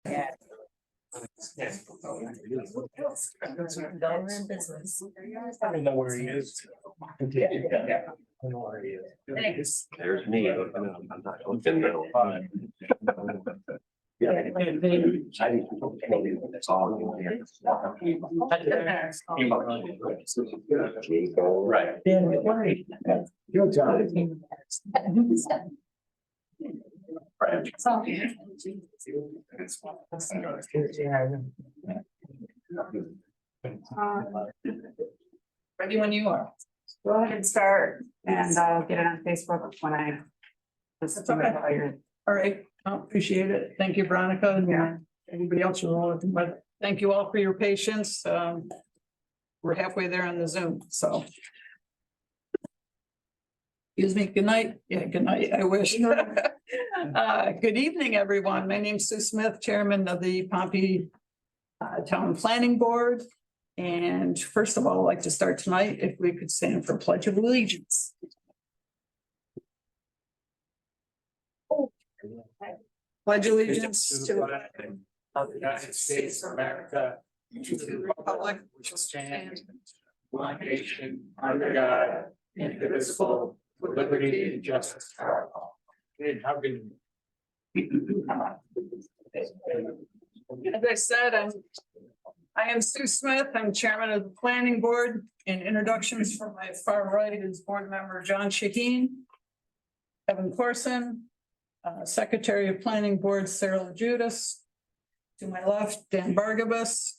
Yeah. I don't know where he is. Yeah. I don't know where he is. There's me. I'm not looking though. Right. Good job. Ready when you are. Go ahead and start and I'll get it on Facebook when I. That's okay. All right, I appreciate it. Thank you, Veronica, and everybody else who wrote it, but thank you all for your patience. We're halfway there on the Zoom, so. Excuse me, good night. Yeah, good night, I wish. Good evening, everyone. My name's Sue Smith, Chairman of the Pompey Town Planning Board. And first of all, I'd like to start tonight, if we could stand for Pledge of Allegiance. Pledge allegiance to Of the United States of America, to the republic which stands one nation under God, indivisible, with liberty and justice for all. How can As I said, I am Sue Smith. I'm Chairman of the Planning Board. And introductions from my far right is Board Member John Shaheen, Kevin Corson, Secretary of Planning Board Sarah Judas. To my left, Dan Bargabas,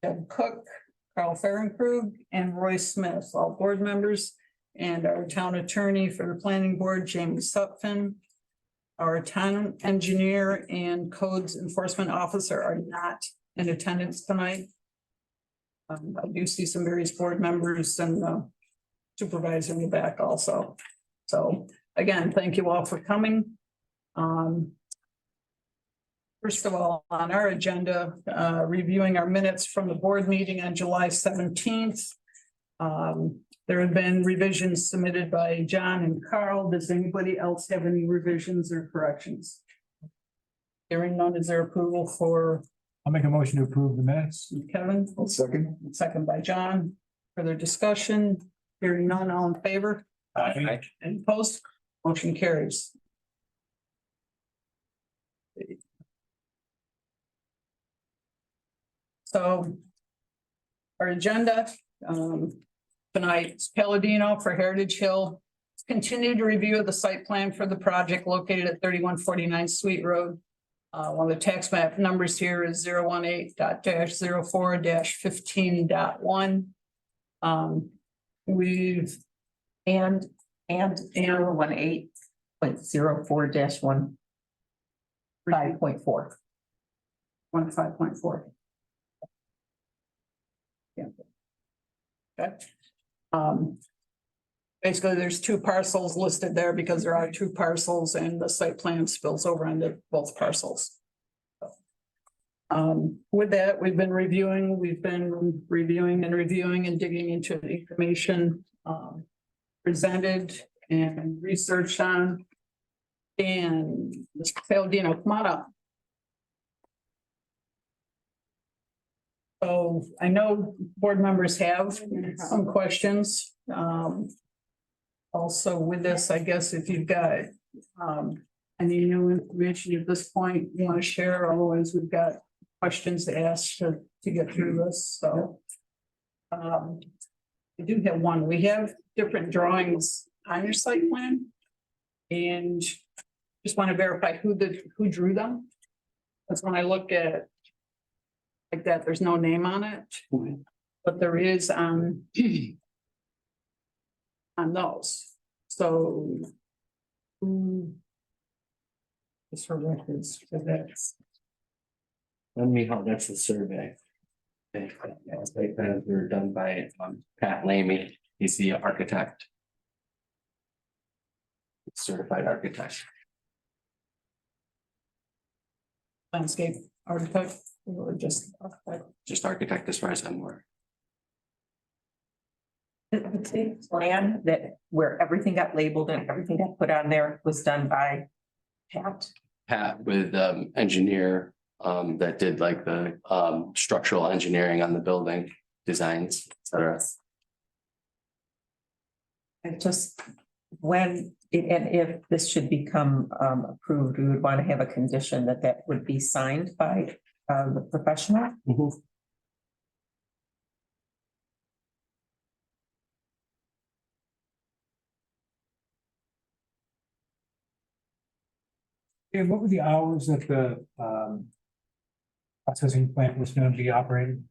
Deb Cook, Carl Fahrenkrug, and Roy Smith, all board members, and our town attorney for the Planning Board, Jamie Sutphin. Our town engineer and codes enforcement officer are not in attendance tonight. I do see some various board members and supervisor in the back also. So again, thank you all for coming. First of all, on our agenda, reviewing our minutes from the board meeting on July 17th. There have been revisions submitted by John and Carl. Does anybody else have any revisions or corrections? Hearing none, is there approval for I'll make a motion to approve the minutes. Kevin? Second by John. Further discussion? Hearing none, all in favor? Aye. Any opposed? Motion carries. So our agenda tonight is Palladino for Heritage Hill. Continue to review the site plan for the project located at 3149 Sweet Road. One of the tax map numbers here is 018.04-15.1. We've And 018.04-1. 5.4. 5.4. Yeah. Okay. Basically, there's two parcels listed there because there are two parcels and the site plan spills over onto both parcels. With that, we've been reviewing and reviewing and digging into the information presented and researched on. And Mr. Palladino, come on up. So I know board members have some questions. Also with this, I guess if you've got any new information at this point you want to share, otherwise we've got questions to ask to get through this. So I do have one. We have different drawings on your site plan. And just want to verify who drew them. That's when I look at like that, there's no name on it, but there is on those. So this for records for this. Let me know, that's the survey. Site plans were done by Pat Lamy. He's the architect. Certified architect. Landscape architect or just architect? Just architect as far as I'm aware. The plan that where everything got labeled and everything got put on there was done by Pat. Pat with engineer that did like the structural engineering on the building designs, et cetera. And just when, and if this should become approved, we would want to have a condition that that would be signed by the professional. And what were the hours that the processing plant was going to be operating?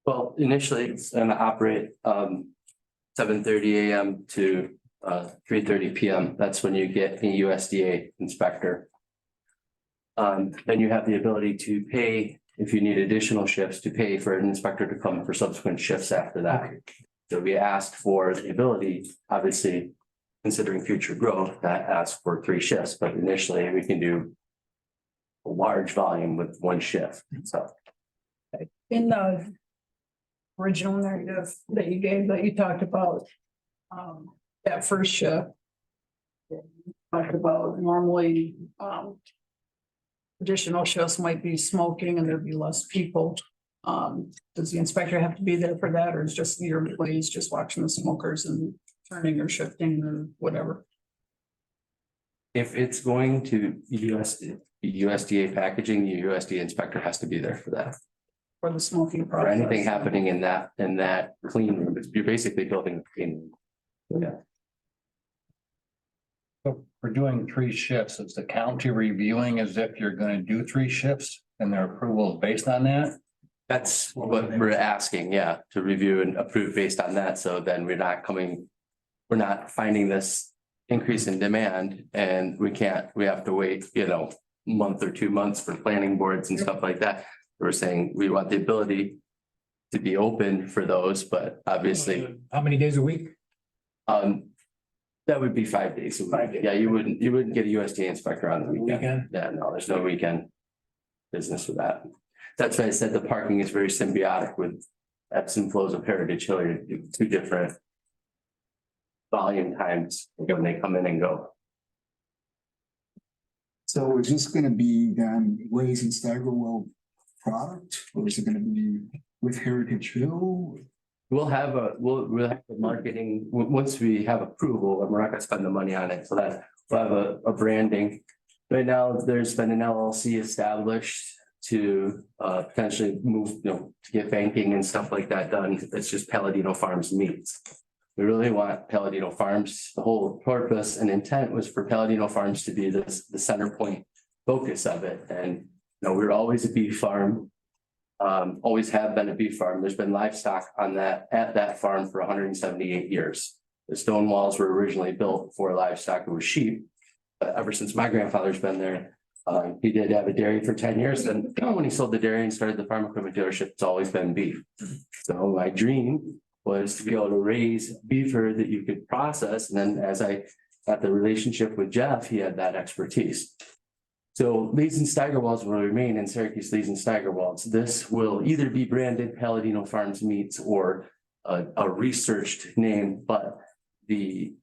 Well, initially it's gonna operate 7:30 a.m. to 3:30 p.m. That's when you get a USDA inspector. Then you have the ability to pay, if you need additional shifts, to pay for an inspector to come for subsequent shifts after that. So we asked for the ability, obviously, considering future growth, that asks for 3 shifts, but initially we can do a large volume with 1 shift, so. In the original narrative that you gave, that you talked about, that first shift. Talked about normally, additional shifts might be smoking and there'd be less people. Does the inspector have to be there for that, or is just your employees just watching the smokers and turning or shifting or whatever? If it's going to USDA packaging, the USDA inspector has to be there for that. For the smoking Or process? anything happening in that clean room, you're basically building a clean room. Yeah, So we're doing 3 shifts. Is the county reviewing as if you're gonna do 3 shifts and their approval is based on that? that's what we're asking, yeah, to review and approve based on that, so then we're not finding this increase in demand and we have to wait, a month or 2 months for planning boards and stuff like that. We're saying we want the ability to be open for those, but obviously, How many days a week? that would be 5 days. a week. 5 days. Yeah, you wouldn't get a USDA inspector on the weekend. Weekend? Yeah, no, there's no weekend business with that. That's why I said the parking is very symbiotic with ebbs and flows of Heritage Hill, 2 different volume times when they come in and go. So is this gonna be done Ways and Staggerwell product, or is it gonna be with Heritage Hill? We'll have the marketing, once we have approval, and we're not gonna spend the money on it, so that we'll have a branding. Right now, there's been an LLC established to potentially move, to get banking and stuff like that done. It's just Palladino Farms Meats. We really want Palladino Farms, the whole purpose and intent was for Palladino Farms to be the center point focus of it. And, we're always a beef farm. Always have been a beef farm. There's been livestock at that farm for 178 years. The stone walls were originally built for livestock. It was sheep. But ever since my grandfather's been there, he did have a dairy for 10 years. And when he sold the dairy and started the farm equipment dealership, it's always been beef. So my dream was to be able to raise beef herd that you could process. And then as I got the relationship with Jeff, he had that expertise. So Lees and Steigerwalds will remain in Syracuse Lees and Steigerwalds. This will either be branded Palladino Farms Meats or a researched name, but the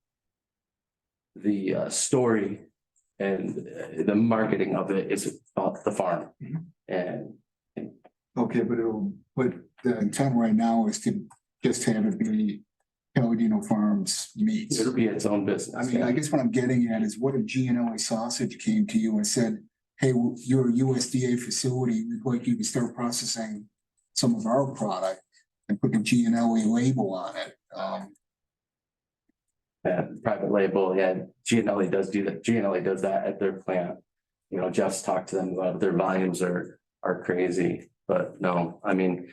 story and the marketing of it is about the farm. And Okay, but the intent right now is to just have it be Palladino Farms Meats. it'll be its own business. I mean, I guess what I'm getting at is what if Gianelli Sausage came to you and said, hey, you're a USDA facility, we'd like you to start processing some of our product and put the Gianelli label on it. Private label, yeah, Gianelli does do that. Gianelli does that at their plant. Jeff's talked to them about their volumes are crazy, but no, I mean,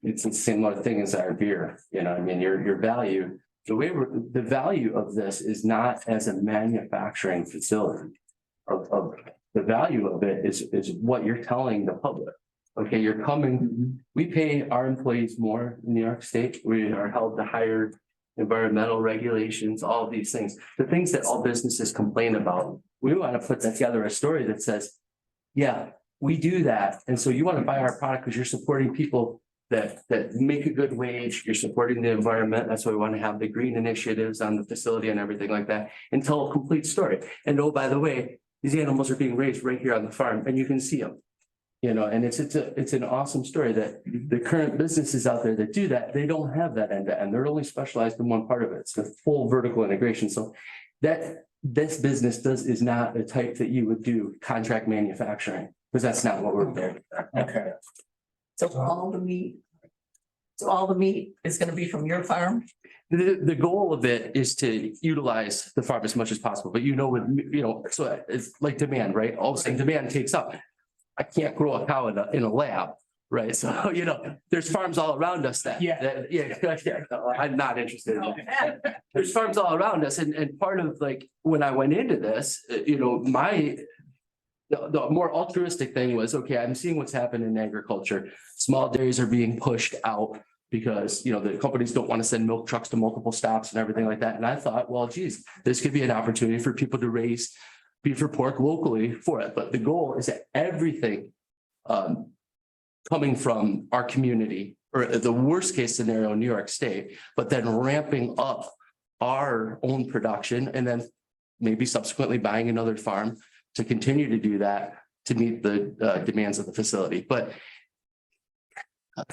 it's a similar thing as our beer, your value, the value of this is not as a manufacturing facility. Of the value of it is what you're telling the public. Okay, you're coming, we pay our employees more in New York State. We are held to higher environmental regulations, all of these things, the things that all businesses complain about. We want to put together a story that says, yeah, we do that. And so you want to buy our product because you're supporting people that make a good wage, you're supporting the environment. That's why we want to have the green initiatives on the facility and everything like that, and tell a complete story. And oh, by the way, these animals are being raised right here on the farm and you can see them. You know, and it's an awesome story that the current businesses out there that do that, they don't have that end to end. They're only specialized in one part of it. It's a full vertical integration. So that this business is not the type that you would do contract manufacturing, because that's not what we're doing. Okay. So all the meat is gonna be from your farm? The goal of it is to utilize the farm as much as possible, but so it's like demand, right? All of a sudden demand takes up. I can't grow a cow in a lab, right? So, there's farms all around us that. Yeah. No, I'm not interested in that. There's farms all around us and part of like, when I went into this, the more altruistic thing was, okay, I'm seeing what's happening in agriculture. Small dairies are being pushed out because, the companies don't want to send milk trucks to multiple stops and everything like that. And I thought, well, geez, this could be an opportunity for people to raise beef or pork locally for it. But the goal is that everything coming from our community, or the worst case scenario, New York State, but then ramping up our own production and then maybe subsequently buying another farm to continue to do that to meet the demands of the facility. But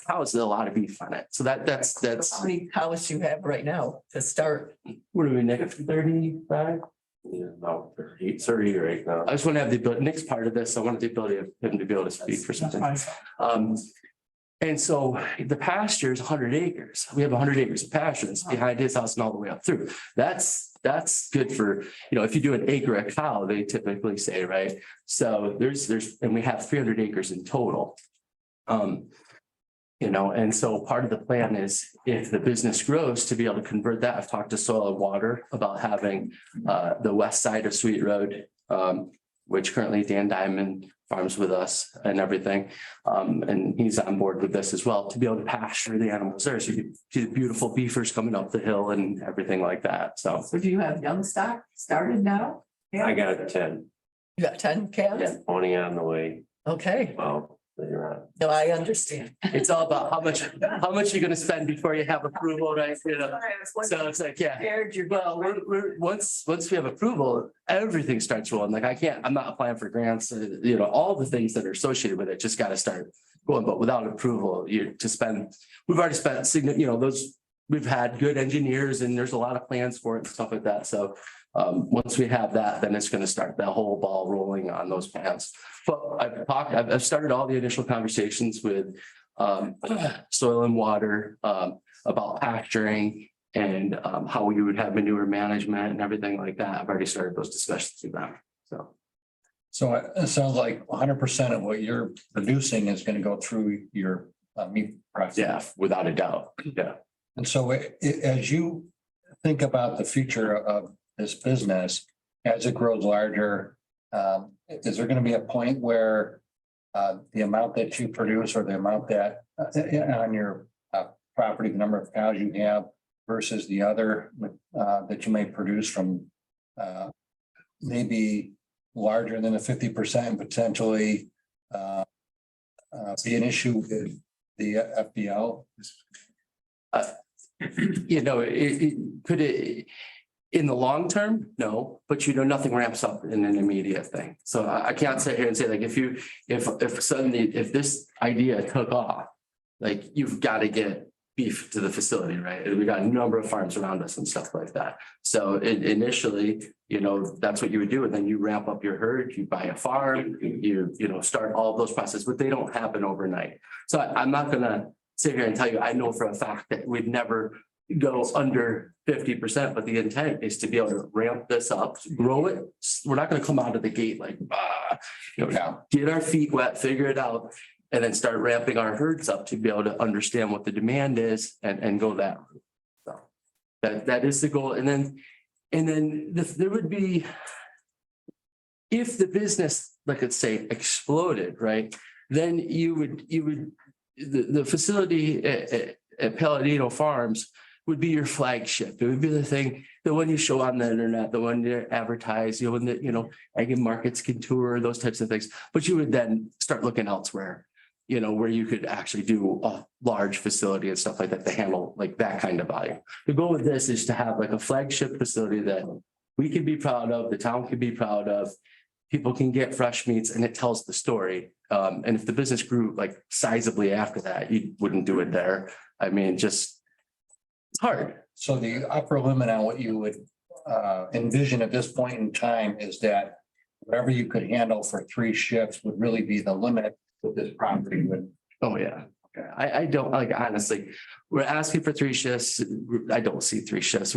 cows, a lot of beef on it. So that's How many cows you have right now to start? what are we, Nick, 35? Yeah, about 30 right now. I just want to have the ability, Nick's part of this. I wanted the ability of him to be able to speak for something. And so the pasture is 100 acres. We have 100 acres of pasture that's behind his house and all the way up through. That's good for, if you do an acre a cow, they typically say, right? So and we have 300 acres in total. And so part of the plan is if the business grows to be able to convert that. I've talked to Soil and Water about having the west side of Sweet Road, which currently Dan Diamond farms with us and everything. And he's on board with this as well to be able to pasture the animals there. So you can see the beautiful beefers coming up the hill and everything like that. So So do you have young stock started now? I got 10, You got 10 calves? 20 on the way. Okay, Well, later on. no, I understand. it's all about how much you're gonna spend before you have approval, right? So it's like, yeah. Well, we're once we have approval, everything starts rolling. Like I'm not applying for grants, all the things that are associated with it just gotta start going. But without approval, we've already spent we've had good engineers and there's a lot of plans for it and stuff like that. So once we have that, then it's gonna start that whole ball rolling on those plans. But I've started all the initial conversations with Soil and Water about pasturing and how we would have manure management and everything like that. I've already started those discussions with them. So it sounds like 100% of what you're producing is going to go through your meat process. Yeah, without a doubt. Yeah. And so as you think about the future of this business, as it grows larger, is there going to be a point where the amount that you produce or the amount that on your property, the number of cows you have versus the other that you may produce from maybe larger than a 50% and potentially be an issue with the FBL? In the long term, no, but nothing ramps up in an immediate thing. So I can't sit here and say like, if suddenly, if this idea took off, like you've got to get beef to the facility, right? And we got a number of farms around us and stuff like that. So initially, that's what you would do. And then you ramp up your herd, you buy a farm, you start all of those processes, but they don't happen overnight. So I'm not gonna sit here and tell you, I know for a fact that we'd never go under 50%, but the intent is to be able to ramp this up, grow it. We're not going to come out of the gate like, get our feet wet, figure it out, and then start ramping our herds up to be able to understand what the demand is and go that route. So that is the goal. And then there would be, if the business, like let's say, exploded, right? Then the facility at Palladino Farms would be your flagship. It would be the thing, the one you show on the internet, the one you advertise, when ag and markets can tour, those types of things. But you would then start looking elsewhere, where you could actually do a large facility and stuff like that to handle like that kind of volume. The goal with this is to have like a flagship facility that we can be proud of, the town can be proud of, people can get fresh meats and it tells the story. And if the business grew like sizably after that, you wouldn't do it there. I mean, just, it's hard. So the upper limit on what you would envision at this point in time is that whatever you could handle for 3 shifts would really be the limit with this property would. Oh, yeah. I don't like, honestly, we're asking for 3 shifts. I don't see 3 shifts.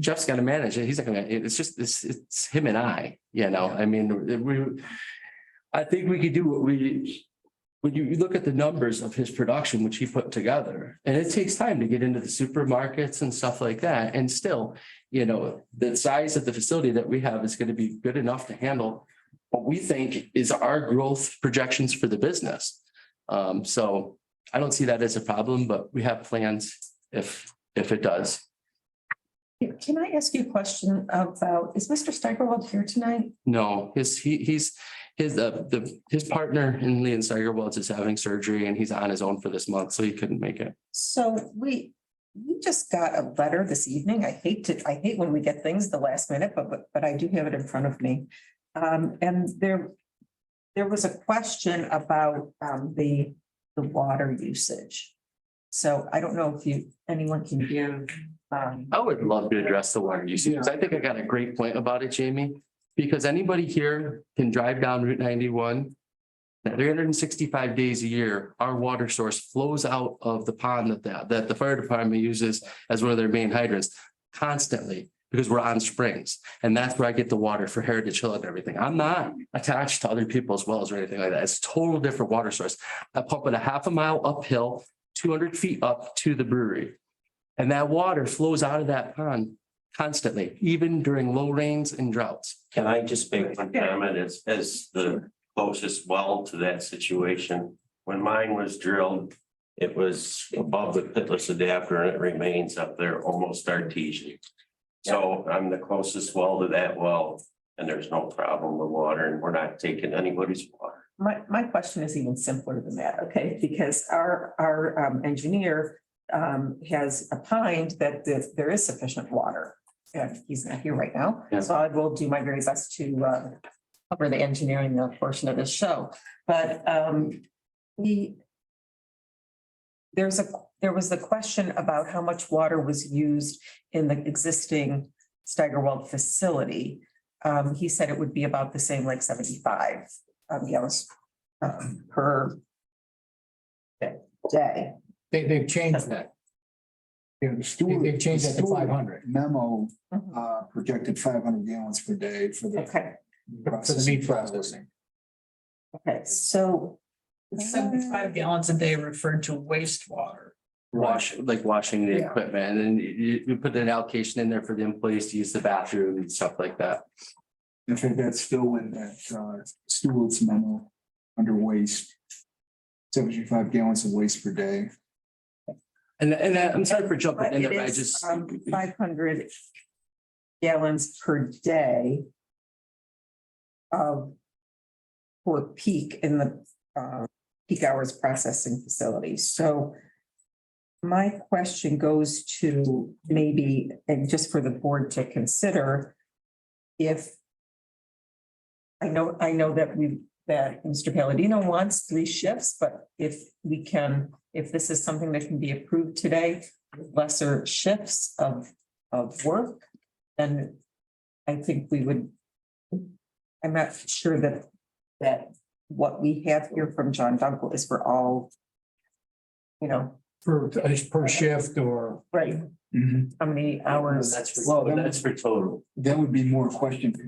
Jeff's got to manage it. He's not gonna, it's just, it's him and I, you know, I mean, I think we could do what when you look at the numbers of his production, which he put together, and it takes time to get into the supermarkets and stuff like that. And still, you know, the size of the facility that we have is going to be good enough to handle what we think is our growth projections for the business. So I don't see that as a problem, but we have plans if it does. Can I ask you a question about, is Mr. Steigerwald here tonight? No, his partner in Leon Steigerwald's is having surgery and he's on his own for this month, so he couldn't make it. So we just got a letter this evening. I hate when we get things the last minute, but I do have it in front of me. And there was a question about the water usage. So I don't know if anyone can give. I would love to address the water usage, because I think I got a great point about it, Jamie. Because anybody here can drive down Route 91. 365 days a year, our water source flows out of the pond that the fire department uses as one of their main hydrants constantly, because we're on springs. And that's where I get the water for Heritage Hill and everything. I'm not attached to other people's wells or anything like that. It's a total different water source. I pump it a half a mile uphill, 200 feet up to the brewery. And that water flows out of that pond constantly, even during low rains and droughts. Can I just make one comment as the closest well to that situation? When mine was drilled, it was above the pitless adapter and it remains up there almost artesian. So I'm the closest well to that well and there's no problem with water and we're not taking anybody's water. My question is even simpler than that, okay? Because our engineer has opined that there is sufficient water. And he's not here right now, Yeah. so I will do my very best to cover the engineering portion of this show. But there was the question about how much water was used in the existing Steigerwald facility. He said it would be about the same, like 75 gallons per day. They've changed that. Yeah, the Stewart. They've changed that to Stewart 500. Memo Mhm. projected 500 gallons per day for the. Okay, For the meat processing. okay, so. 75 gallons a day referred to wastewater. Washing the Yeah. equipment, and then you put an allocation in there for the employees to use the bathroom and stuff like that. In fact, that's still in that Stewart's memo under waste. 75 gallons of waste per day. And I'm sorry for jumping in there, It but I is, just, 500 gallons per day of for peak in the peak hours processing facility. So my question goes to maybe, and just for the board to consider, if I know that that Mr. Palladino wants 3 shifts, but if this is something that can be approved today, with lesser shifts of work, then I think we would. I'm not sure that what we have here from John Dunkel is for all, Per shift or. right, how many hours. that's for total. That would be more a question for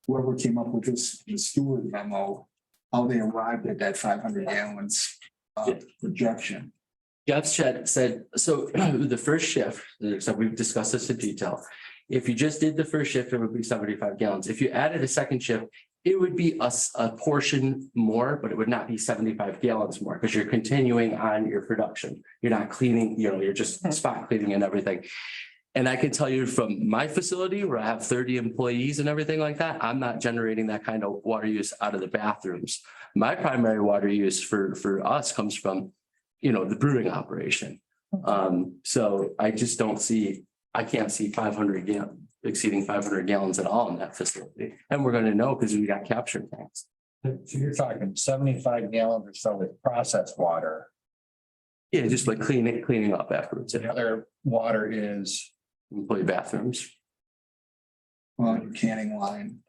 whoever came up with this, the Stewart memo, how they arrived at that 500 gallons projection. Jeff said, so the first shift, so we've discussed this in detail. If you just did the first shift, it would be 75 gallons. If you added a second shift, it would be a portion more, but it would not be 75 gallons more because you're continuing on your production. You're not cleaning, you're just spot cleaning and everything. And I can tell you from my facility where I have 30 employees and everything like that, I'm not generating that kind of water use out of the bathrooms. My primary water use for us comes from, the brewing operation. So I just I can't see 500 exceeding 500 gallons at all in that facility. And we're gonna know because we got capture tanks. So you're talking 75 gallons or so with processed water. Yeah, just like cleaning up afterwards, The other water is, employee bathrooms. Well, your canning line.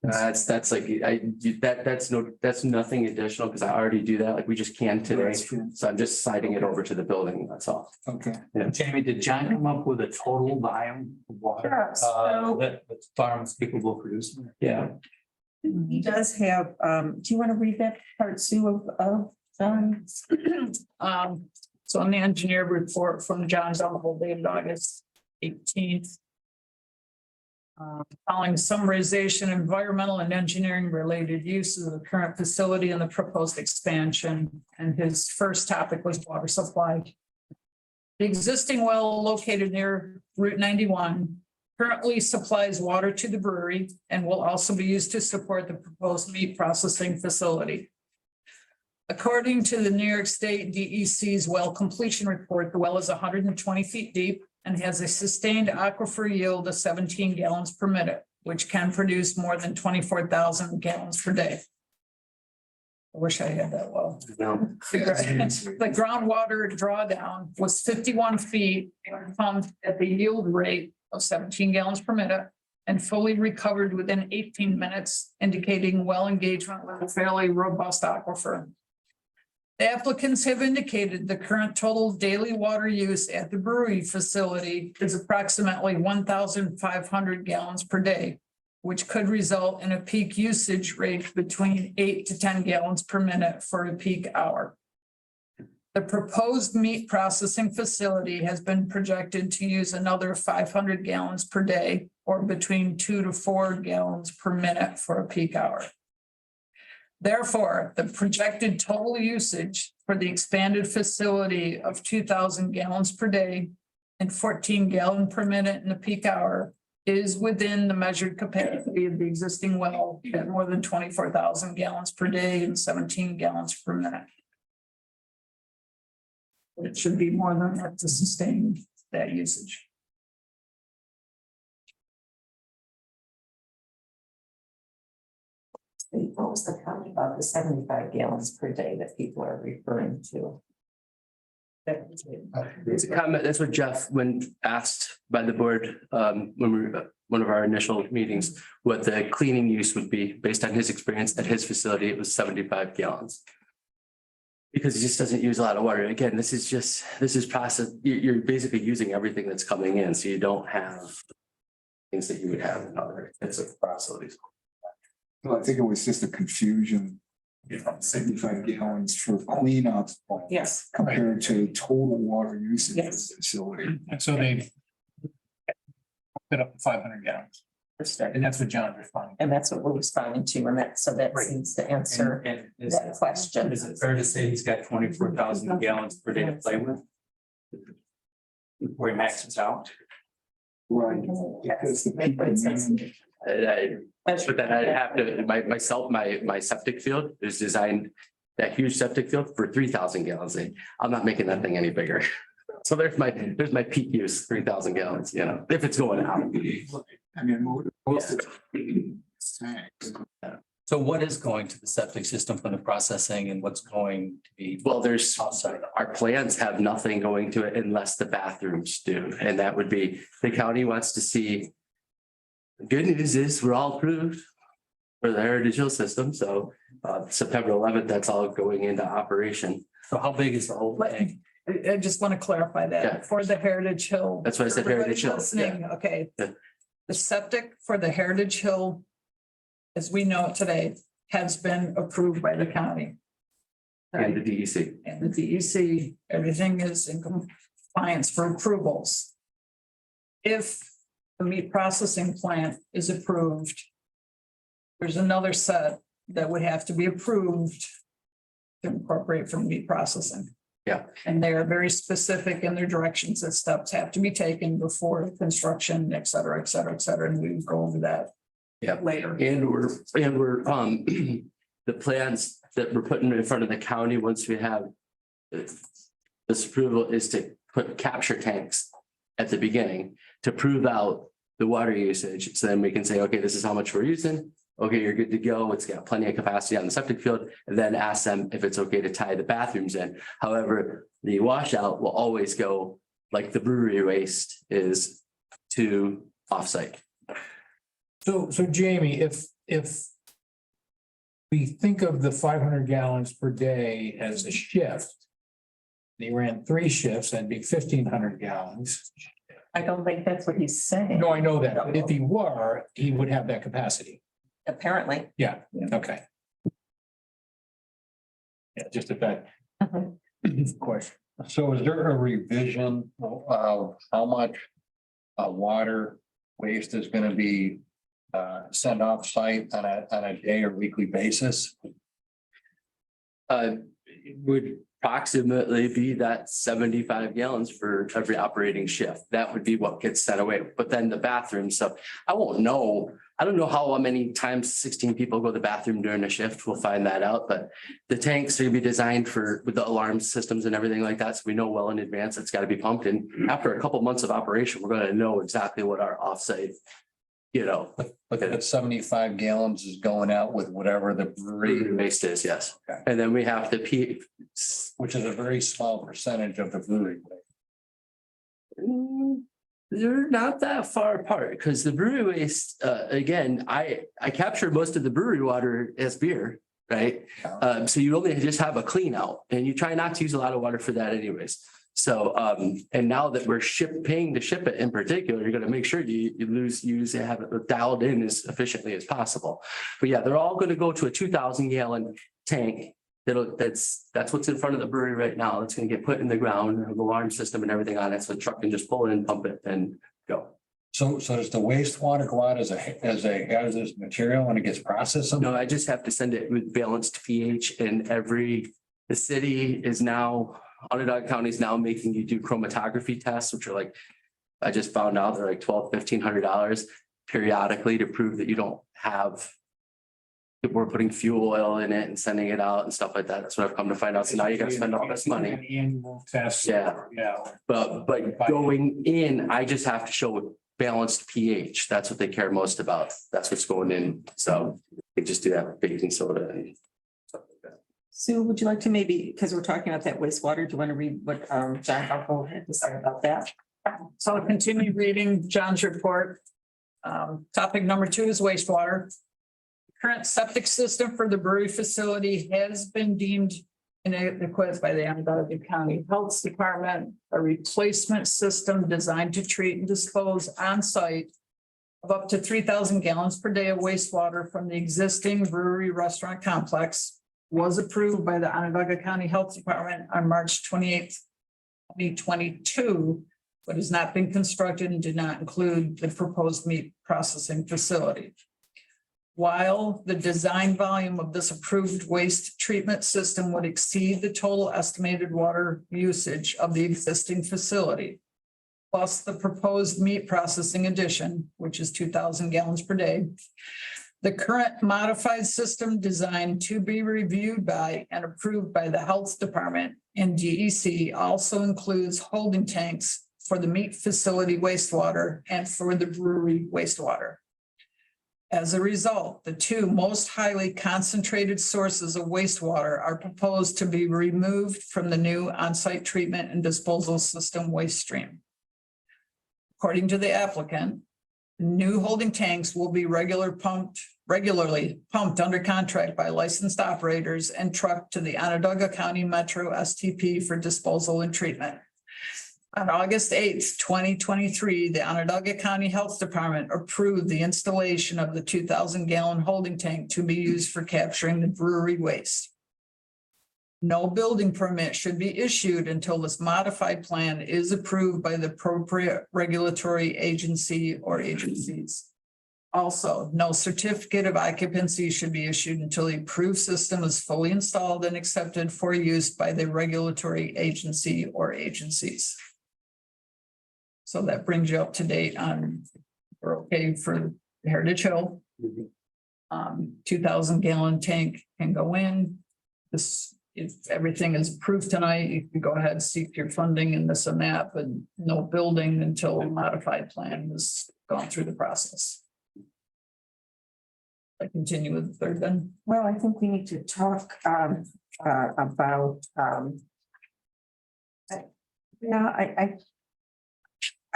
That's like, that's nothing additional because I already do that. Like we just can today. That's true. So I'm just citing it over to the building. That's all. Okay. Jamie, did John come up with a total volume of water? Sure, so- That the farm is capable of producing? Yeah. He does have, do you want to read that part, Sue, of, So on the engineer report from John Zumwalt dated August 18th. Following summarization, environmental and engineering related uses of the current facility and the proposed expansion. And his first topic was water supply. The existing well located near Route 91 currently supplies water to the brewery and will also be used to support the proposed meat processing facility. According to the New York State DEC's well completion report, the well is 120 feet deep and has a sustained aquifer yield of 17 gallons per minute, which can produce more than 24,000 gallons per day. I wish I had that well. No. The groundwater drawdown was 51 feet and pumped at the yield rate of 17 gallons per minute and fully recovered within 18 minutes, indicating well engagement with a fairly robust aquifer. The applicants have indicated the current total daily water use at the brewery facility is approximately 1,500 gallons per day, which could result in a peak usage rate between 8 to 10 gallons per minute for a peak hour. The proposed meat processing facility has been projected to use another 500 gallons per day, or between 2 to 4 gallons per minute for a peak hour. Therefore, the projected total usage for the expanded facility of 2,000 gallons per day and 14 gallon per minute in the peak hour is within the measured capacity of the existing well at more than 24,000 gallons per day and 17 gallons per minute. It should be more than that to sustain that usage. what was the comment about the 75 gallons per day that people are referring to? It's a comment, that's what Jeff, when asked by the board, when we were, one of our initial meetings, what the cleaning use would be, based on his experience at his facility, it was 75 gallons. Because he just doesn't use a lot of water. Again, this is process, you're basically using everything that's coming in, so you don't have things that you would have in other types of facilities. Well, I think it was just a confusion. 75 gallons for cleanup. Yes. Compared to total water usage of Yes. the facility. And so they put up to 500 gallons, and that's what John's responding. And that's what we're responding to, and that, so that Right. seems to answer And is that question. it fair to say he's got 24,000 gallons per day to play with? Before he maxes out? Right. Because the people demand- But then I'd have to, my septic field is designed, that huge septic field for 3,000 gallons. I'm not making that thing any bigger. So there's my peak use, 3,000 gallons, you know, if it's going out. I mean, most of the tanks. So what is going to the septic system from the processing and what's going to be? Well, there's, outside? our plans have nothing going to it unless the bathrooms do, and that would be, the county wants to see. The good news is we're all approved for the Heritage Hill system, so September 11th, that's all going into operation. So how big is the whole thing? I just want to clarify Yeah. that for the Heritage Hill. That's why I said Heritage Hill, Listening, okay. Yeah. The septic for the Heritage Hill, as we know it today, has been approved by the county. And the DEC. And the DEC, everything is in compliance for approvals. If the meat processing plant is approved, there's another set that would have to be approved to incorporate from meat processing. Yeah. And they are very specific in their directions that steps have to be taken before construction, et cetera, et cetera, et cetera. And we will go over that. Yeah. Later. And we're, the plans that we're putting in front of the county, once we have this approval, is to put capture tanks at the beginning to prove out the water usage. So then we can say, okay, this is how much we're using. Okay, you're good to go. It's got plenty of capacity on the septic field, and then ask them if it's okay to tie the bathrooms in. However, the washout will always go like the brewery waste is to offsite. So Jamie, if we think of the 500 gallons per day as a shift, and he ran 3 shifts, that'd be 1,500 gallons. I don't think that's what he's saying. No, I know that, but if he were, he would have that capacity. Apparently. Yeah, okay. Yeah, just a fact. Question. So is there a revision of how much water waste is gonna be sent off site on a day or weekly basis? It would approximately be that 75 gallons for every operating shift. That would be what gets sent away. But then the bathroom stuff, I won't know. I don't know how many times 16 people go to the bathroom during a shift. We'll find that out, but the tanks are gonna be designed with the alarm systems and everything like that. So we know well in advance it's gotta be pumped. And after a couple months of operation, we're gonna know exactly what our offsite, But that 75 gallons is going out with whatever the brewery, waste is, yes. Okay. And then we have to which is a very small percentage of the brewery. They're not that far apart because the brewery waste, again, I capture most of the brewery water as beer, right? So you only just have a clean out and you try not to use a lot of water for that anyways. So, and now that we're paying to ship it in particular, you're gonna make sure you have it dialed in as efficiently as possible. But yeah, they're all gonna go to a 2,000 gallon tank. That's what's in front of the brewery right now. It's gonna get put in the ground, the alarm system and everything on it. So the truck can just pull in, pump it and go. So does the wastewater go out as a hazardous material when it gets processed? No, I just have to send it with balanced pH and the city is now, Onondaga County is now making you do chromatography tests, which are like, I just found out they're like $1,200-$1,500 periodically to prove that you don't have. If we're putting fuel oil in it and sending it out and stuff like that. That's what I've come to find out. So now you gotta spend all this money. An annual test. Yeah. Yeah. But going in, I just have to show balanced pH. That's what they care most about. That's what's going in. So they just do that with baking soda and stuff like that. Sue, would you like to maybe, because we're talking about that wastewater, do you want to read what John Buckle had to say about that? So I'll continue reading John's report. Topic number 2 is wastewater. Current septic system for the brewery facility has been deemed inadequate by the Onondaga County Health Department. A replacement system designed to treat and dispose on site of up to 3,000 gallons per day of wastewater from the existing brewery restaurant complex was approved by the Onondaga County Health Department on March 28th, 2022, but has not been constructed and did not include the proposed meat processing facility. While the design volume of this approved waste treatment system would exceed the total estimated water usage of the existing facility, plus the proposed meat processing addition, which is 2,000 gallons per day, the current modified system designed to be reviewed by and approved by the Health Department and DEC also includes holding tanks for the meat facility wastewater and for the brewery wastewater. As a result, the 2 most highly concentrated sources of wastewater are proposed to be removed from the new on-site treatment and disposal system waste stream. According to the applicant, new holding tanks will be regularly pumped under contract by licensed operators and trucked to the Onondaga County Metro STP for disposal and treatment. On August 8th, 2023, the Onondaga County Health Department approved the installation of the 2,000 gallon holding tank to be used for capturing the brewery waste. No building permit should be issued until this modified plan is approved by the appropriate regulatory agency or agencies. Also, no certificate of occupancy should be issued until the approved system is fully installed and accepted for use by the regulatory agency or agencies. So that brings you up to date on, we're okay for Heritage Hill. 2,000 gallon tank can go in. This if everything is approved tonight, you can go ahead and seek your funding and this and that, but no building until a modified plan has gone through the process. I continue with the third then. Well, I think we need to talk about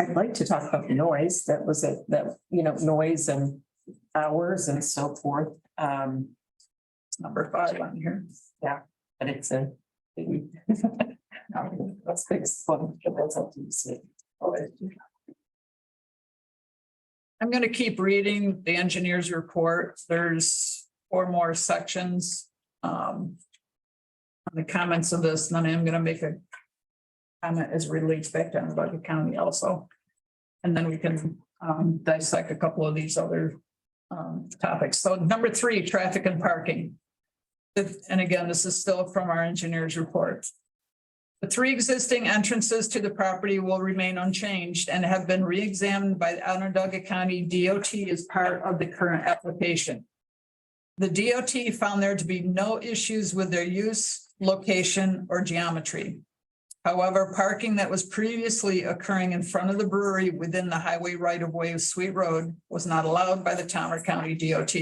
I'd like to talk about noise. That was it, that, you know, noise and hours and so forth. Number 5 on here. But it's a. That's big fun. That's up to you. See. I'm gonna keep reading the engineer's report. There's 4 more sections. On the comments of this, and then I'm gonna make a comment as it relates back to Onondaga County also. And then we can dissect a couple of these other topics. So number 3, traffic and parking. And again, this is still from our engineer's report. The 3 existing entrances to the property will remain unchanged and have been re-examined by the Onondaga County DOT as part of the current application. The DOT found there to be no issues with their use, location, or geometry. However, parking that was previously occurring in front of the brewery within the highway right-of-way of Sweet Road was not allowed by the Tama County DOT.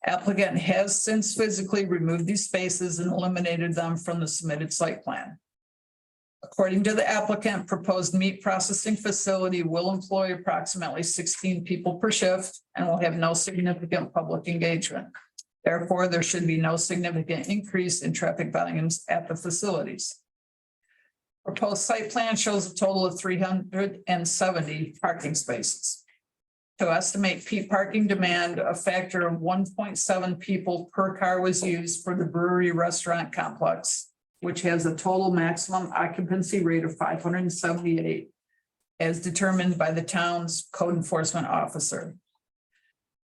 Applicant has since physically removed these spaces and eliminated them from the submitted site plan. According to the applicant, proposed meat processing facility will employ approximately 16 people per shift and will have no significant public engagement. Therefore, there should be no significant increase in traffic volumes at the facilities. Proposed site plan shows a total of 370 parking spaces. To estimate peak parking demand, a factor of 1.7 people per car was used for the brewery restaurant complex, which has a total maximum occupancy rate of 578, as determined by the town's code enforcement officer.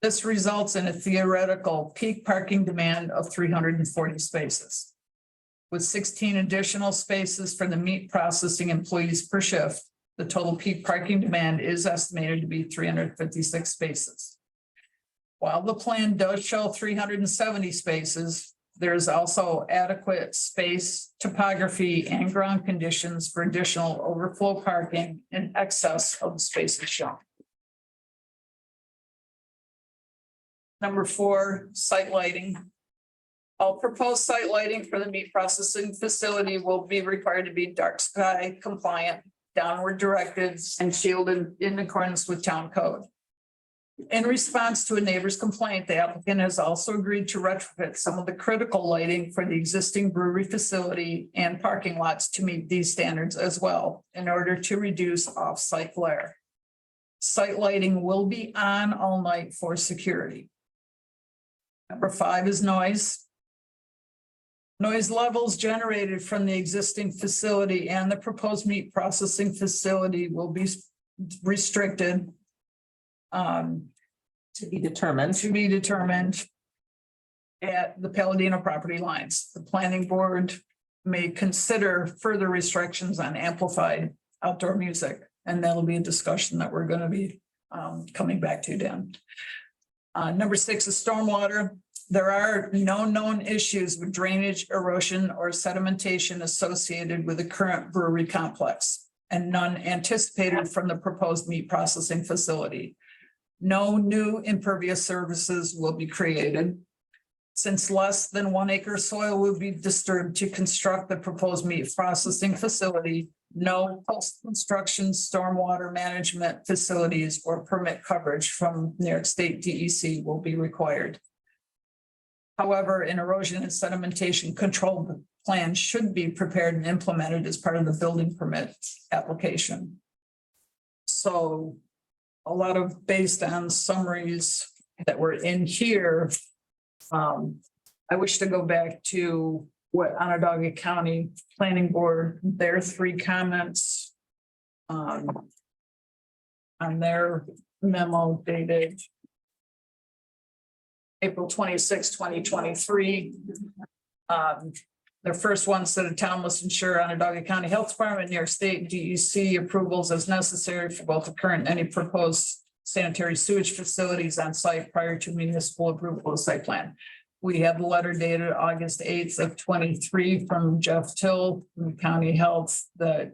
This results in a theoretical peak parking demand of 340 spaces. With 16 additional spaces for the meat processing employees per shift, the total peak parking demand is estimated to be 356 spaces. While the plan does show 370 spaces, there is also adequate space, topography, and ground conditions for additional overflow parking in excess of the spaces shown. Number 4, site lighting. All proposed site lighting for the meat processing facility will be required to be dark sky compliant, downward directed, and shielded in accordance with town code. In response to a neighbor's complaint, the applicant has also agreed to retrofit some of the critical lighting for the existing brewery facility and parking lots to meet these standards as well, in order to reduce off-site glare. Site lighting will be on all night for security. Number 5 is noise. Noise levels generated from the existing facility and the proposed meat processing facility will be restricted To be determined. at the Palladino property lines. The planning board may consider further restrictions on amplified outdoor music, and that'll be a discussion that we're going to be coming back to, Dan. Number 6 is stormwater. There are no known issues with drainage, erosion, or sedimentation associated with the current brewery complex, and none anticipated from the proposed meat processing facility. No new impervious surfaces will be created. Since less than 1 acre soil will be disturbed to construct the proposed meat processing facility, no post-construction stormwater management facilities or permit coverage from New York State DEC will be required. However, an erosion and sedimentation control plan should be prepared and implemented as part of the building permit application. So a lot of based on summaries that were in here. I wish to go back to what Onondaga County Planning Board, their 3 comments on their memo dated April 26, 2023. Their first one said the town must ensure Onondaga County Health Department, New York State DEC approvals as necessary for both the current and any proposed sanitary sewage facilities on site prior to municipal approval of site plan. We have a letter dated August 8th of 23 from Jeff Till from County Health that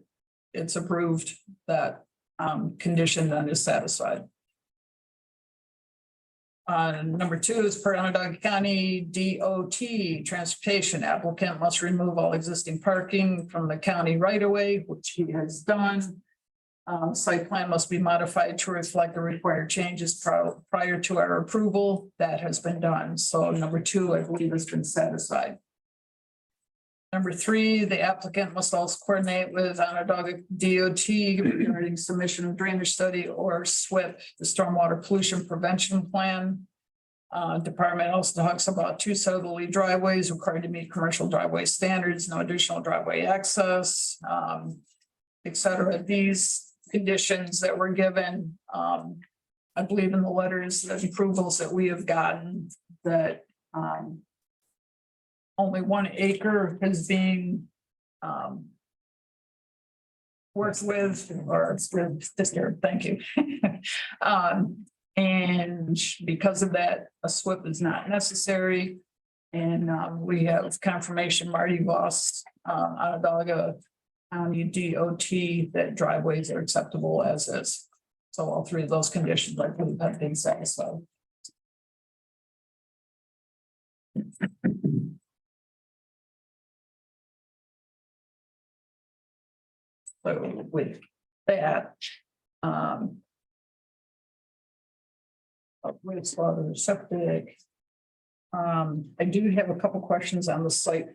it's approved, that condition then is satisfied. Number 2 is per Onondaga County DOT transportation applicant must remove all existing parking from the county right of way, which he has done. Site plan must be modified to reflect the required changes prior to our approval. That has been done. So number 2, I believe, has been satisfied. Number 3, the applicant must also coordinate with Onondaga DOT regarding submission of drainage study or SWIP, the stormwater pollution prevention plan. Department also talks about 2 southerly driveways required to meet commercial driveway standards, no additional driveway access, et cetera. These conditions that were given, I believe in the letters and approvals that we have gotten, that only 1 acre is being worked with, or it's with disturbed, thank you. And because of that, a SWIP is not necessary. And we have confirmation, Marty Voss, Onondaga County DOT, that driveways are acceptable as is. So all 3 of those conditions, I believe, have been satisfied. So with that, wastewater, septic. I do have a couple questions on the site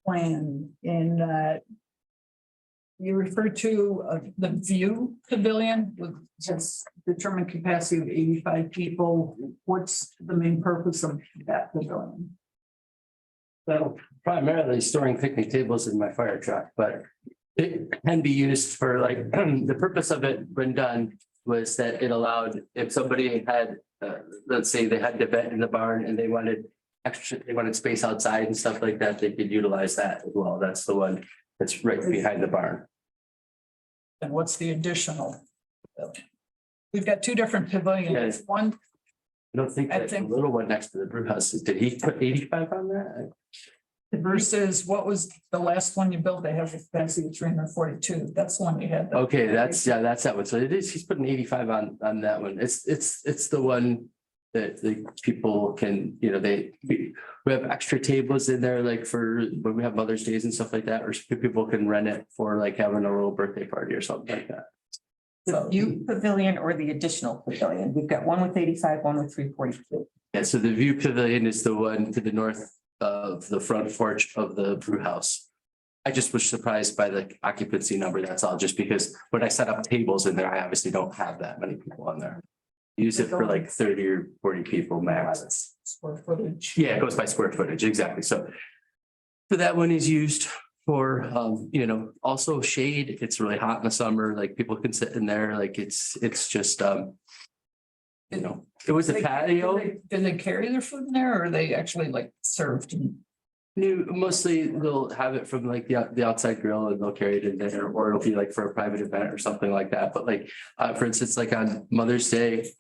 plan in that you referred to the view pavilion with just determined capacity of 85 people. What's the main purpose of that pavilion? So primarily storing picnic tables in my fire truck, but it can be used for like, the purpose of it when done was that it allowed, if somebody had, let's say they had an event in the barn and they wanted space outside and stuff like that, they could utilize that as well. That's the one that's right behind the barn. And what's the additional? We've got 2 different pavilions. Yes. One, I don't think I that the think- little one next to the brew house, did he put 85 on that? versus what was the last one you built? They have a capacity of 342. That's the one you had. Okay, that's that one. So it is, he's putting 85 on that one. It's the one that the people can, you know, we have extra tables in there, like for when we have Mother's Days and stuff like that, or people can rent it for like having a little birthday party or something like that. The view pavilion or the additional pavilion? We've got one with 85, one with 342. Yeah, so the view pavilion is the one to the north of the front porch of the brew house. I just was surprised by the occupancy number, that's all, just because when I set up tables in there, I obviously don't have that many people on there. Use it for like 30 or 40 people max. Square footage. Yeah, it goes by square footage, exactly, so. For that one is used for, you know, also shade, it's really hot in the summer, like people can sit in there, like it's just, you know, it was a patio. Did they carry their food in there or are they actually like served? Mostly they'll have it from like the outside grill and they'll carry it in there, or it'll be like for a private event or something like that. But like, for instance, like on Mother's Day,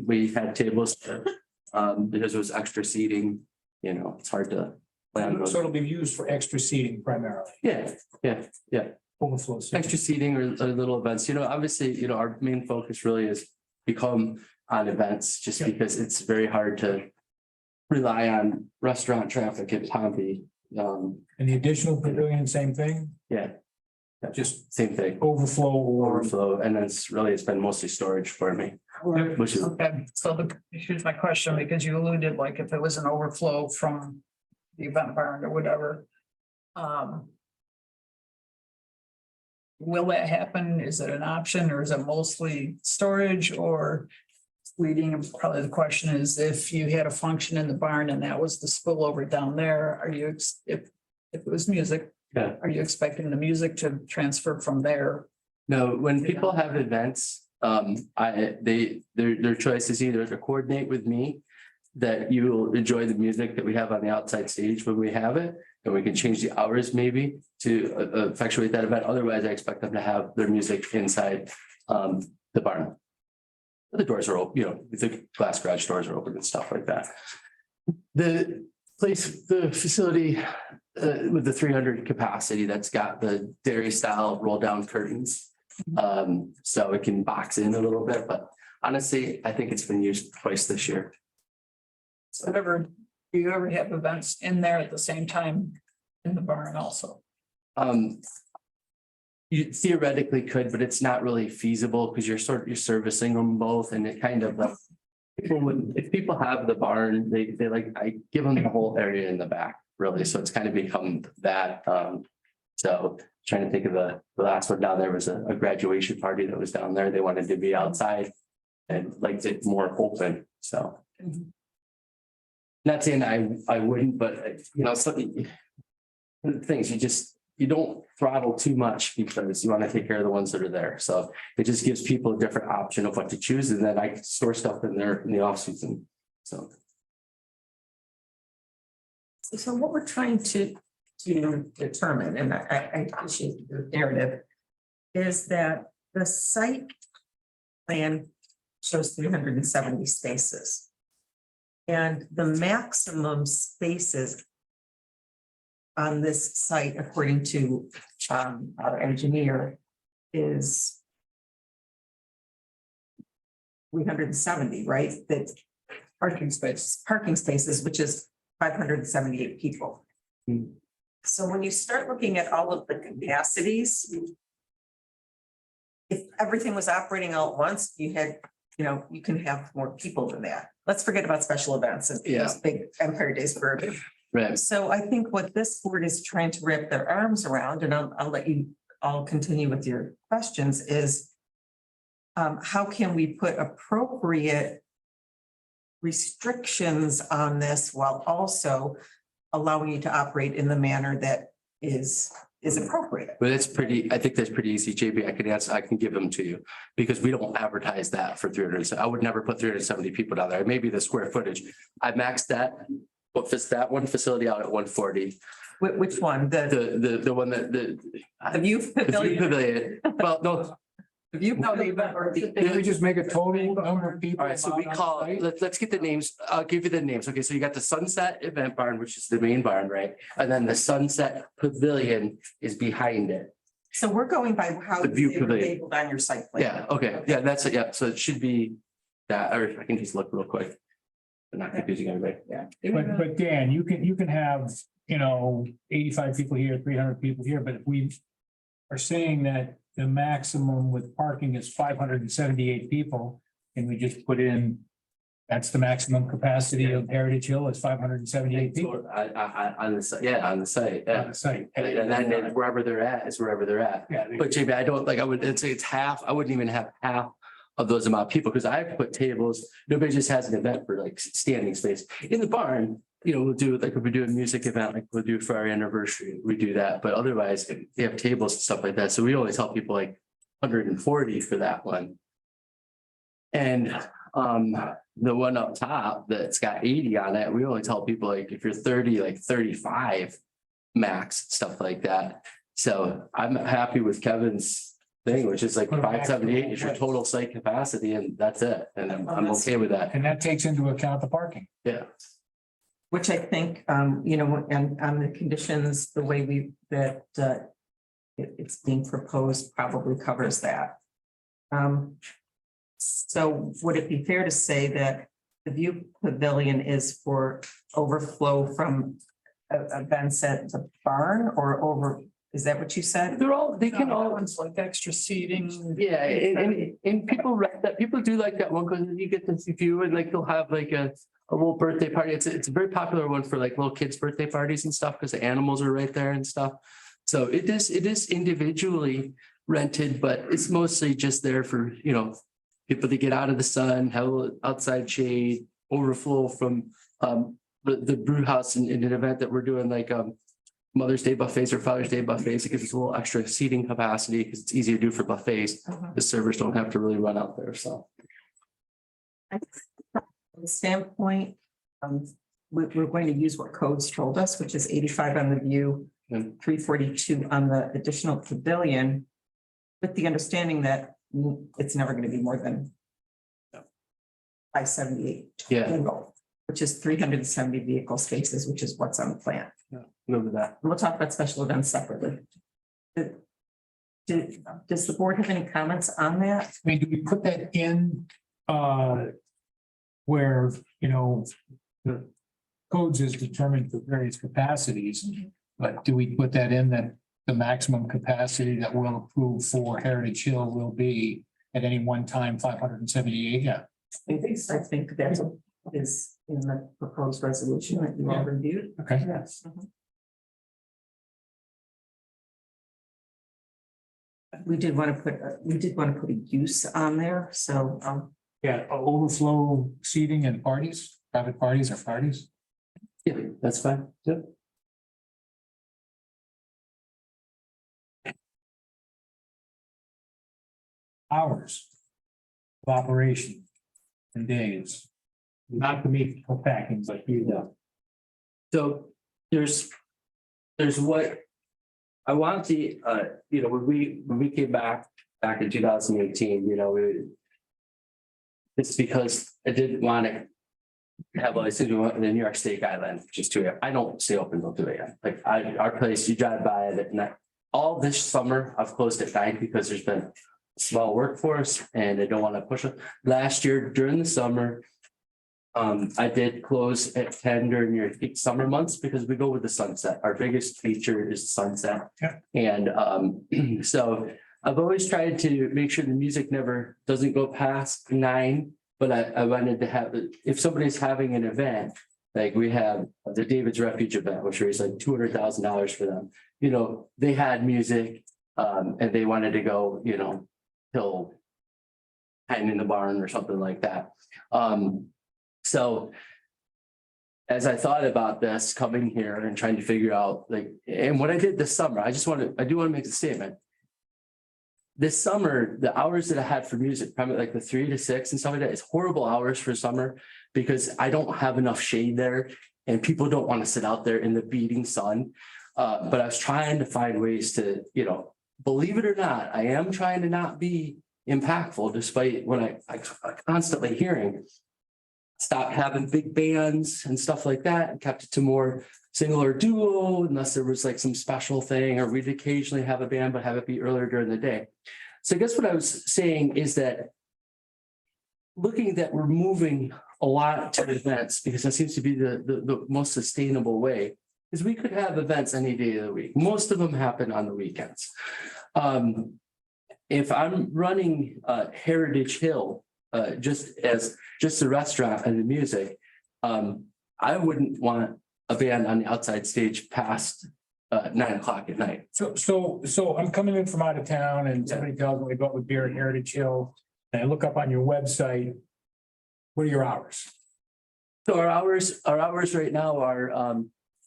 we had tables because it was extra seating, you know, it's hard to plan those. So it'll be used for extra seating primarily, Yeah, overflow seating. extra seating or little events, you know, obviously, you know, our main focus really is become on events, just because it's very hard to rely on restaurant traffic in Pompey. And the additional pavilion, same thing, Yeah, just same thing, overflow or. overflow, and then it's been mostly storage for me, which is, Okay, so here's my question, because you alluded like if it was an overflow from the event barn or whatever. Will that happen? Is it an option or is it mostly storage or? Leading, and probably the question is if you had a function in the barn and that was the spillover down there, are you, if it was music? Yeah. Are you expecting the music to transfer from there? no, when people have events, their choice is either to coordinate with me. That you will enjoy the music that we have on the outside stage when we have it, and we can change the hours maybe to effectuate that event. Otherwise, I expect them to have their music inside the barn. The doors are open, you know, the glass garage doors are open and stuff like that. place the facility with the 300 capacity that's got the dairy style roll down curtains. So it can box in a little bit, but honestly, I think it's been used twice this year. Do you ever have events in there at the same time in the barn also? You theoretically could, but it's not really feasible because you're servicing them both and it kind of like. If people have the barn, they like, I give them the whole area in the back, really, so it's kind of become that, so trying to think of the last one down there was a graduation party that was down there, they wanted to be outside. And liked it more open, so. Not saying I wouldn't, but you know, something. Things you don't throttle too much because you want to take care of the ones that are there, so it just gives people a different option of what to choose, and then I can store stuff in there in the off season, so. So what we're trying to determine, and I appreciate your narrative, is that the site plan shows 370 spaces. And the maximum spaces on this site, according to our engineer, is 370, right? That parking spaces, which is 578 people. So when you start looking at all of the capacities, if everything was operating all at once, you had, you know, you can have more people than that. Let's forget about special events and those big Empire Days Bourbon. Right. So I think what this board is trying to wrap their arms around, and I'll let you all continue with your questions, is how can we put appropriate restrictions on this while also allowing you to operate in the manner that is appropriate? But it's pretty, I think that's pretty easy, JB. I can give them to you because we don't advertise that for 300. I would never put 370 people down there. Maybe the square footage. I maxed that. What fits that one facility out at 140. Which one? The one that The view the view pavilion? pavilion. Well, no, The view pavilion or the- Can we just make a total number of people? all right, so we allowed call, on site? let's get the names. I'll give you the names. Okay, so you got the Sunset Event Barn, which is the main barn, right? And then the Sunset Pavilion is behind it. So we're going by how The view they were pavilion. labeled on your site plan. Yeah, okay, yeah, that's it, yeah, so it should be that, or if I can just look real quick. I'm not confusing everybody. Yeah. But Dan, you can have, 85 people here, 300 people here, but if we are saying that the maximum with parking is 578 people, and we just put in, that's the maximum capacity of Heritage Hill is 578 people On the site, yeah, on the site, on yeah. the site. And then wherever they're at is wherever they're at. Yeah, But JB, I don't like, I would say it's half, I wouldn't even have half of those amount of people, because I put tables, nobody just has an event for like standing space. In the barn, we'll do, like, if we do a music event, like we'll do for our anniversary, we do that, but otherwise, they have tables and stuff like that, so we only tell people like 140 for that one. And the one up top that's got 80 on it, we only tell people like, if you're 30, like 35 max, stuff like that. So I'm happy with Kevin's thing, which is like 578 is your total site capacity, and that's it, and I'm okay with that. And that takes into account the parking. Yeah. Which I think, and on the conditions, the way it's being proposed probably covers that. So would it be fair to say that the view pavilion is for overflow from events at the barn or over, is that what you said? They can all, One's like extra seating. yeah, and people rent that, people do like that one, because you get this view, and like they'll have like a little birthday party. It's a very popular one for like little kids' birthday parties and stuff, because the animals are right there and stuff. So it is individually rented, but it's mostly just there for, people to get out of the sun, have a little outside shade, overflow from the brew house in an event that we're doing, like Mother's Day buffets or Father's Day buffets. It gives us a little extra seating capacity because it's easier to do for buffets. The servers don't have to really run out there, so. From the standpoint, we're going to use what codes told us, which is 85 on the view, Mm. 342 on the additional pavilion, with the understanding that it's never going to be more than 578 Yeah. total. which is 370 vehicle spaces, which is what's on the plan. Remember that. We'll talk about special events separately. Does the board have any comments on that? I mean, do we put that in, where, you know, the codes is determined for various capacities, but do we put that in that the maximum capacity that we'll approve for Heritage Hill will be at any one time 578? Yeah. I think that is in the proposed resolution that you all reviewed. Okay. Yes. We did want to put a use on there, so, Yeah, overflow seating and parties, private parties or parties. Yeah, that's fine. Yep. Hours of operation and days. Not to meet co-packing, but you know. So there's what I want the, you know, when we came back in 2018, you know, it's because I didn't want to have, like, since we went to the New York State guideline, which is 2 a.m. I don't stay open till 2 a.m. Like our place, you drive by it at night. All this summer, I've closed at 9 because there's been a small workforce and I don't want to push it. Last year during the summer, I did close at 10 during your peak summer months because we go with the sunset. Our biggest feature is sunset. Yeah. And so I've always tried to make sure the music never doesn't go past 9, but I wanted to have, if somebody's having an event, like we have the David's Refuge event, which raised like $200,000 for them. You know, they had music and they wanted to go, you know, till 10 in the barn or something like that. So as I thought about this coming here and trying to figure out like, and what I did this summer, I do want to make a statement. This summer, the hours that I had for music, probably like the 3 to 6 and stuff like that, is horrible hours for summer because I don't have enough shade there and people don't want to sit out there in the beating sun. But I was trying to find ways to, you know, believe it or not, I am trying to not be impactful despite when I constantly hearing. Stopped having big bands and stuff like that and kept it to more single or duo unless there was like some special thing, or we'd occasionally have a band, but have it be earlier during the day. So I guess what I was saying is that looking that we're moving a lot to events because that seems to be the most sustainable way, is we could have events any day of the week. Most of them happen on the weekends. If I'm running Heritage Hill, just the restaurant and the music, I wouldn't want a band on the outside stage past 9 o'clock at night. So I'm coming in from out of town and somebody tells me about with beer at Heritage Hill. And I look up on your website. What are your hours? So our hours right now are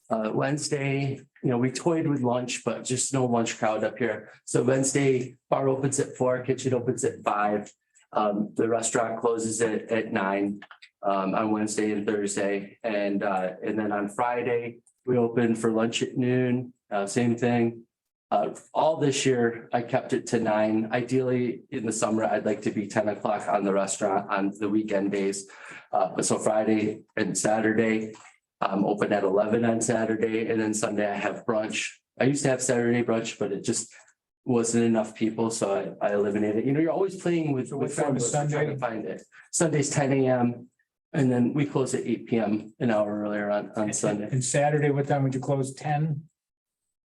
Wednesday, you know, we toyed with lunch, but just no lunch crowd up here. So Wednesday, bar opens at 4, kitchen opens at 5. The restaurant closes at 9 on Wednesday and Thursday. And then on Friday, we open for lunch at noon, same thing. All this year, I kept it to 9. Ideally, in the summer, I'd like to be 10 o'clock on the restaurant on the weekend days. But so Friday and Saturday, open at 11 on Saturday, and then Sunday I have brunch. I used to have Saturday brunch, but it just wasn't enough people, so I eliminated. You know, you're always playing with time is trying Sunday? to find it. Sunday's 10 a.m. and then we close at 8 p.m. an hour earlier on Sunday. And Saturday, what time would you close? 10?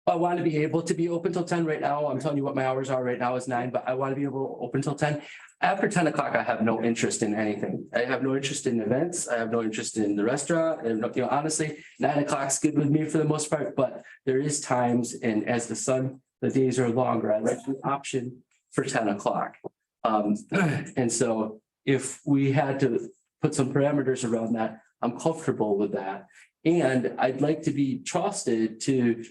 I want to be able to be open till 10 right now. I'm telling you what my hours are right now is 9, but I want to be able to open till 10. After 10 o'clock, I have no interest in anything. I have no interest in events. I have no interest in the restaurant. And, you know, honestly, 9 o'clock's good with me for the most part, but there is times, and as the days are longer, I like the option for 10 o'clock. And so if we had to put some parameters around that, I'm comfortable with that. And I'd like to be trusted to,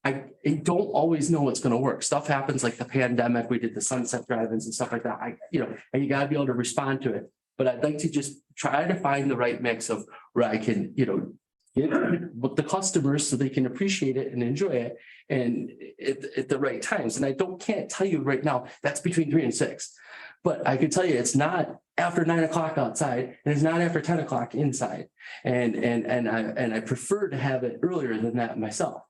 I don't always know what's going to work. Stuff happens like the pandemic. We did the sunset drive-ins and stuff like that. And you gotta be able to respond to it. But I'd like to just try to find the right mix of where I can, you know, get with the customers so they can appreciate it and enjoy it and at the right times. And can't tell you right now, that's between 3 and 6. But I could tell you, it's not after 9 o'clock outside, and it's not after 10 o'clock inside. And I prefer to have it earlier than that myself.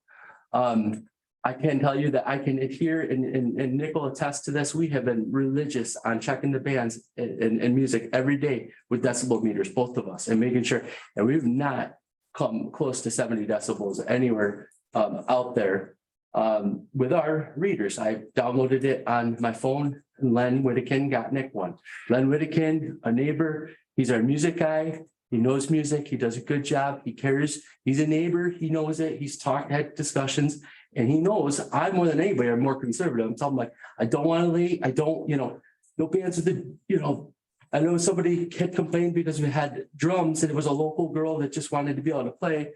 I can tell you that I can adhere, and Nick will attest to this. We have been religious on checking the bands and music every day with decibel meters, both of us, and making sure, and we've not come close to 70 decibels anywhere out there with our readers. I downloaded it on my phone. Len Whittekin got Nick one. Len Whittekin, a neighbor, he's our music guy. He knows music. He does a good job. He cares. He's a neighbor. He knows it. He's had discussions, and he knows I more than anybody, I'm more conservative. I'm telling him, like, I don't want to leave. I don't, no bands with the, I know somebody had complained because we had drums and it was a local girl that just wanted to be able to play.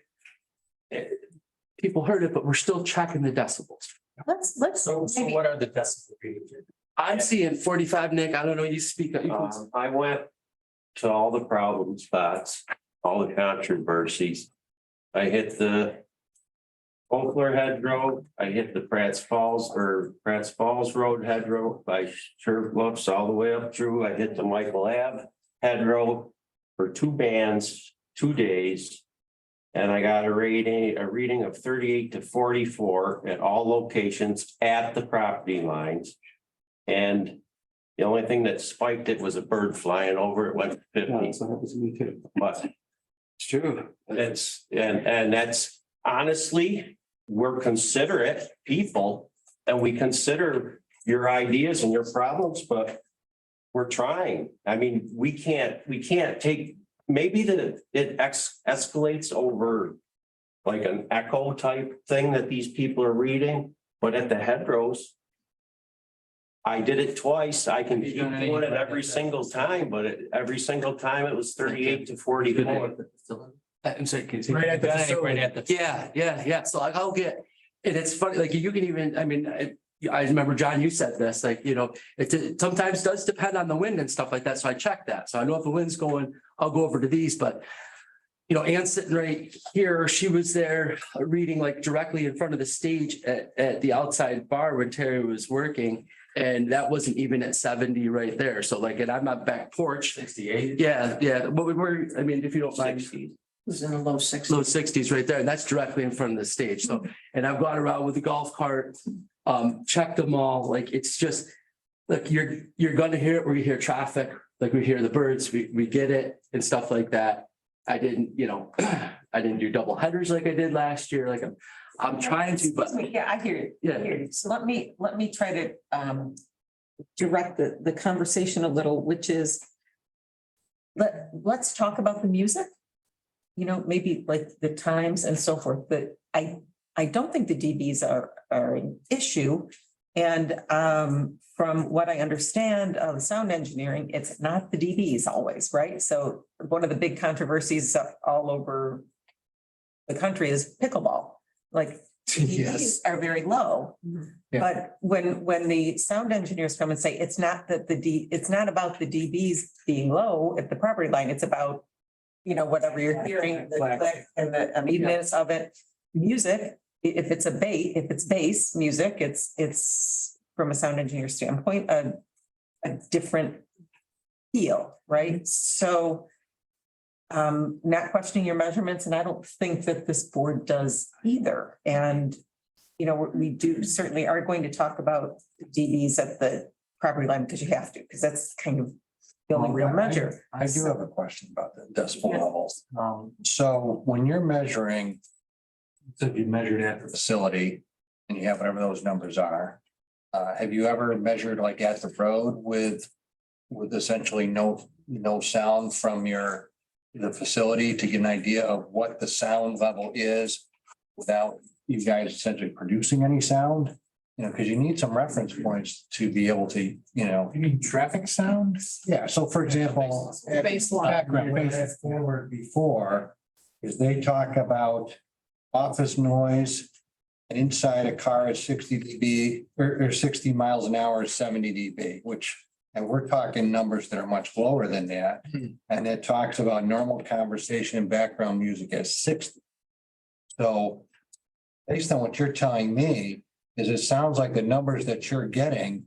People heard it, but we're still tracking the decibels. Let's. So maybe- what are the decibel readings? I'm seeing 45, Nick. I don't know. You speak. I went to all the problem spots, all the controversies. I hit the Oakler hedgerow. I hit the Pratt's Falls Road hedgerow by Sherb Bluffs all the way up through. I hit the Michael Ave hedgerow for 2 bands, 2 days. And I got a reading of 38 to 44 at all locations at the property lines. And the only thing that spiked it was a bird flying over. It went 50. That's what happens to me too. But It's true. that's, and that's honestly, we're considerate people and we consider your ideas and your problems, but we're trying. I mean, we can't take, maybe it escalates over like an echo type thing that these people are reading, but at the hedgerows, I did it twice. I can keep doing it every single time, but every single time it was 38 to 44. I'm sorry, can you say? Right at the facility. Right at the. Yeah. So like, I'll get, and it's funny, like you can even, I mean, I remember, John, you said this, like, it sometimes does depend on the wind and stuff like that. So I check that. So I know if the wind's going, I'll go over to these, but Ann's sitting right here. She was there reading like directly in front of the stage at the outside bar when Terry was working. And that wasn't even at 70 right there. So like, and I'm on back porch. 68. Yeah. But we were, I mean, if you don't mind. It was in the low 60s. Low 60s right there. And that's directly in front of the stage. So, and I've gone around with the golf cart, checked them all. Like, it's just, look, you're going to hear it where you hear traffic, like we hear the birds, we get it and stuff like that. I didn't do double headers like I did last year. Like I'm trying to, but Yeah, I hear you. Yeah. I hear you. So let me try to direct the conversation a little, which is let's talk about the music. Maybe like the times and so forth, but I don't think the DBs are an issue. And from what I understand of the sound engineering, it's not the DBs always, right? So one of the big controversies all over the country is pickleball. Like DBs Yes. are very low. Yeah. But when the sound engineers come and say it's not that it's not about the DBs being low at the property line, it's about whatever you're hearing, the click and the unevenness of it. Music, if it's bass music, it's from a sound engineer standpoint, a different feel, right? So not questioning your measurements, and I don't think that this board does either. And we do certainly are going to talk about DBs at the property line because you have to, because that's kind of the only real measure. I do have a question about the decibel Yeah. levels. So when you're measuring, So you measured at the facility and you have whatever those numbers are, have you ever measured like at the road with essentially no sound from the facility to get an idea of what the sound level is without you guys essentially producing any sound? Because you need some reference points to be able to, you mean traffic sound? Yeah, so for example. Background, back forward before, is they talk about office noise. And inside a car is 60 dB or 60 miles an hour is 70 dB, and we're talking numbers that are much lower than that. And it talks about normal conversation and background music as 60. So based on what you're telling me, is it sounds like the numbers that you're getting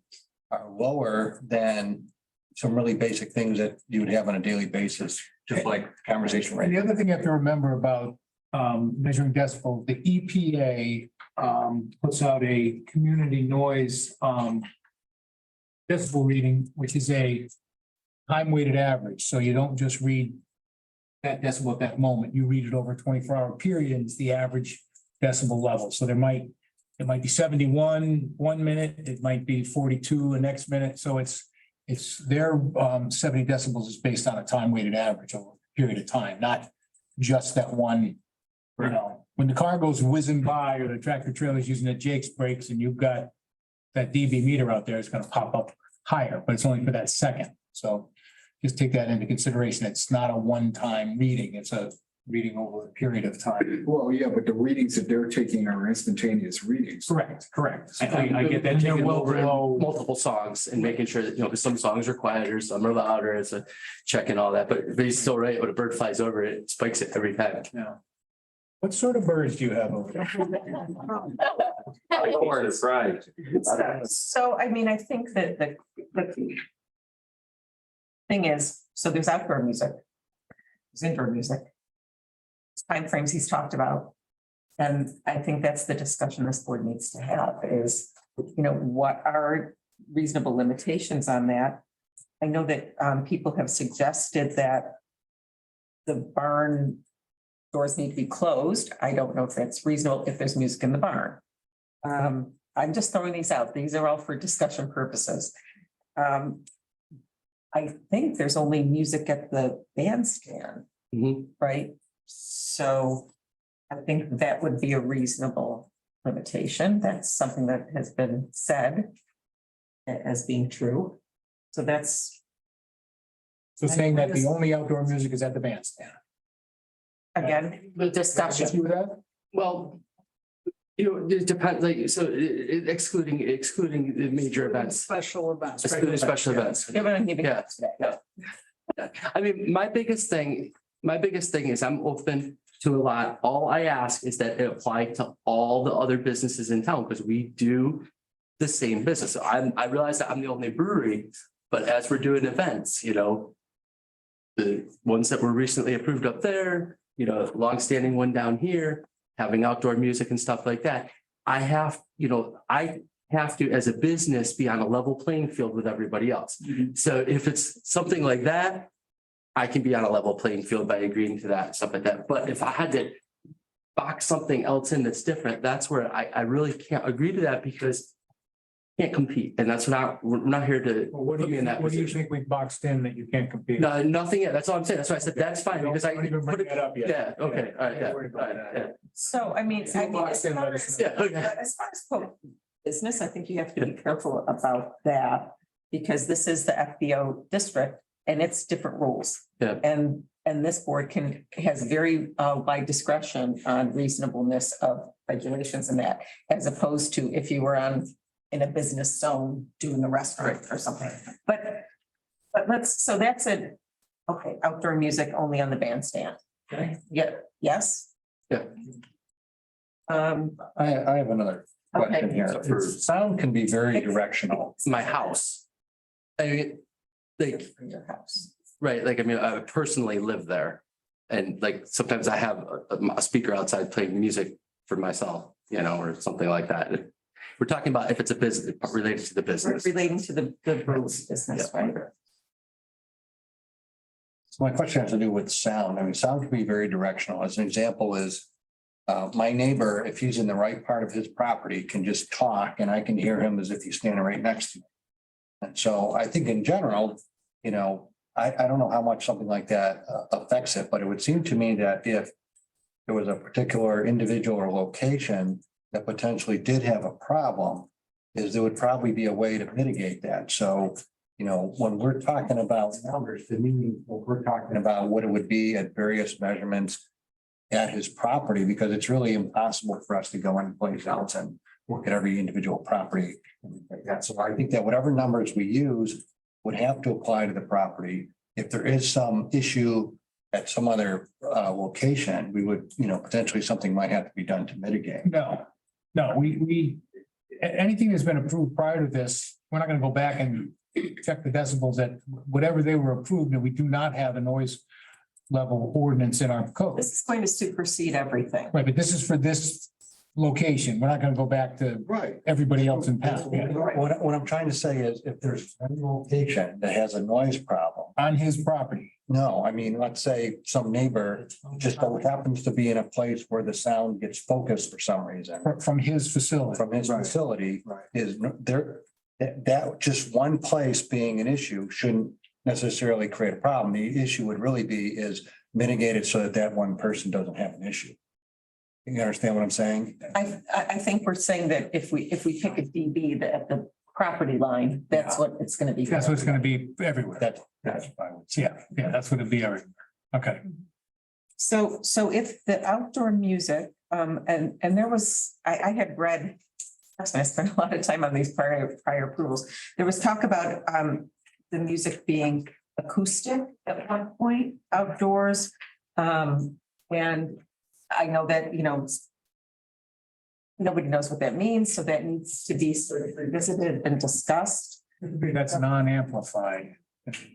are lower than some really basic things that you would have on a daily basis, just like conversation right And the now. other thing you have to remember about measuring decibel, the EPA puts out a community noise decibel reading, which is a time weighted average. So you don't just read that decibel at that moment. You read it over a 24-hour period and it's the average decibel level. So it might be 71 1 minute, it might be 42 the next minute. So it's their 70 decibels is based on a time weighted average over a period of time, not just that one. You know, when the car goes whizzing by or the tractor trailer is using the Jake's brakes and you've got that dB meter out there, it's gonna pop up higher, but it's only for that second. So just take that into consideration. It's not a one-time reading. It's a reading over a period of time. Well, yeah, but the readings that they're taking are instantaneous readings. Correct. I get that. And they're Taken well over below multiple songs and making sure that, you know, because some songs are quieter, some are louder, it's a checking all that, but he's still right. When a bird flies over it, it spikes it every time. Yeah. What sort of birds do you have over there? Surprise. So, I mean, I think that the thing is, so there's outdoor music, there's indoor music. Timeframes he's talked about. And I think that's the discussion this board needs to have is, you know, what are reasonable limitations on that? I know that people have suggested that the barn doors need to be closed. I don't know if that's reasonable if there's music in the barn. I'm just throwing these out. These are all for discussion purposes. I think there's only music at the bandstand, Mhm. right? So I think that would be a reasonable limitation. That's something that has been said as being true. So that's, So saying that the only outdoor music is at the bandstand. again, the discussion. You with that? Well, you know, it depends, like, so excluding the major events, Special events. excluding special events. Yeah, but I'm giving Yeah. it today. I mean, my biggest thing is I'm open to a lot. All I ask is that it apply to all the other businesses in town, because we do the same business. So I realize that I'm the only brewery, but as we're doing events, you know, the ones that were recently approved up there, you know, longstanding one down here, having outdoor music and stuff like that. I have to, as a business, be on a level playing field with everybody else. So if it's something like that, I can be on a level playing field by agreeing to that, stuff like that. But if I had to box something else in that's different, that's where I really can't agree to that, because I can't compete. And that's we're not here to What put me in that do you position. think we boxed in that you can't compete? No, nothing yet. That's all I'm saying. That's why I said that's fine, because I Don't even put bring it, that up yet. yeah, okay, all right, yeah, Don't all worry about right, that. yeah. So, I mean, Box in, let us know. Yeah, okay. as far as quote business, I think you have to be careful about that, because this is the FBO district and it's different rules. Yeah. And this board has very wide discretion on reasonableness of regulations and that, as opposed to if you were in a business zone doing a restaurant or something. But so that's it. Okay, outdoor music only on the bandstand. Yeah, yes? Yeah. Um, I have another question Okay. here. So Sound can be very directional. It's my house. I mean, like, for your house. right, like, I mean, I personally live there. And like, sometimes I have a speaker outside playing music for myself, you know, or something like that. We're talking about if it's a business related to the business. Relating to the brewery business, right? So my question has to do with sound. I mean, sound can be very directional. As an example is my neighbor, if he's in the right part of his property, can just talk and I can hear him as if he's standing right next to me. And so I think in general, you know, I don't know how much something like that affects it, but it would seem to me that if there was a particular individual or location that potentially did have a problem, is there would probably be a way to mitigate that. So, you know, when we're talking about numbers, to me, we're talking about what it would be at various measurements at his property, because it's really impossible for us to go any place else and look at every individual property. Like that. So I think that whatever numbers we use would have to apply to the property. If there is some issue at some other location, we would, you know, potentially something might have to be done to mitigate. No, anything that's been approved prior to this, we're not gonna go back and check the decibels at whatever they were approved, and we do not have a noise level ordinance in our code. This is going to supersede everything. Right, but this is for this location. We're not gonna go back to Right. everybody else in town. What I'm trying to say is if there's one location that has a noise problem, On his property. no, I mean, let's say some neighbor just happens to be in a place where the sound gets focused for some reason From his facility. from his facility is there, that just one place being an issue shouldn't necessarily create a problem. The issue would really be is mitigated so that that one person doesn't have an issue. You understand what I'm saying? I think we're saying that if we pick a DB that at the property line, that's what it's gonna be. That's what it's gonna be everywhere. That's Yeah, that's what it'd be everywhere. Okay. So if the outdoor music, and there was, I had read, I spent a lot of time on these prior approvals. There was talk about the music being acoustic at one point outdoors. And I know that, nobody knows what that means, so that needs to be sort of revisited and discussed. That's non-amplified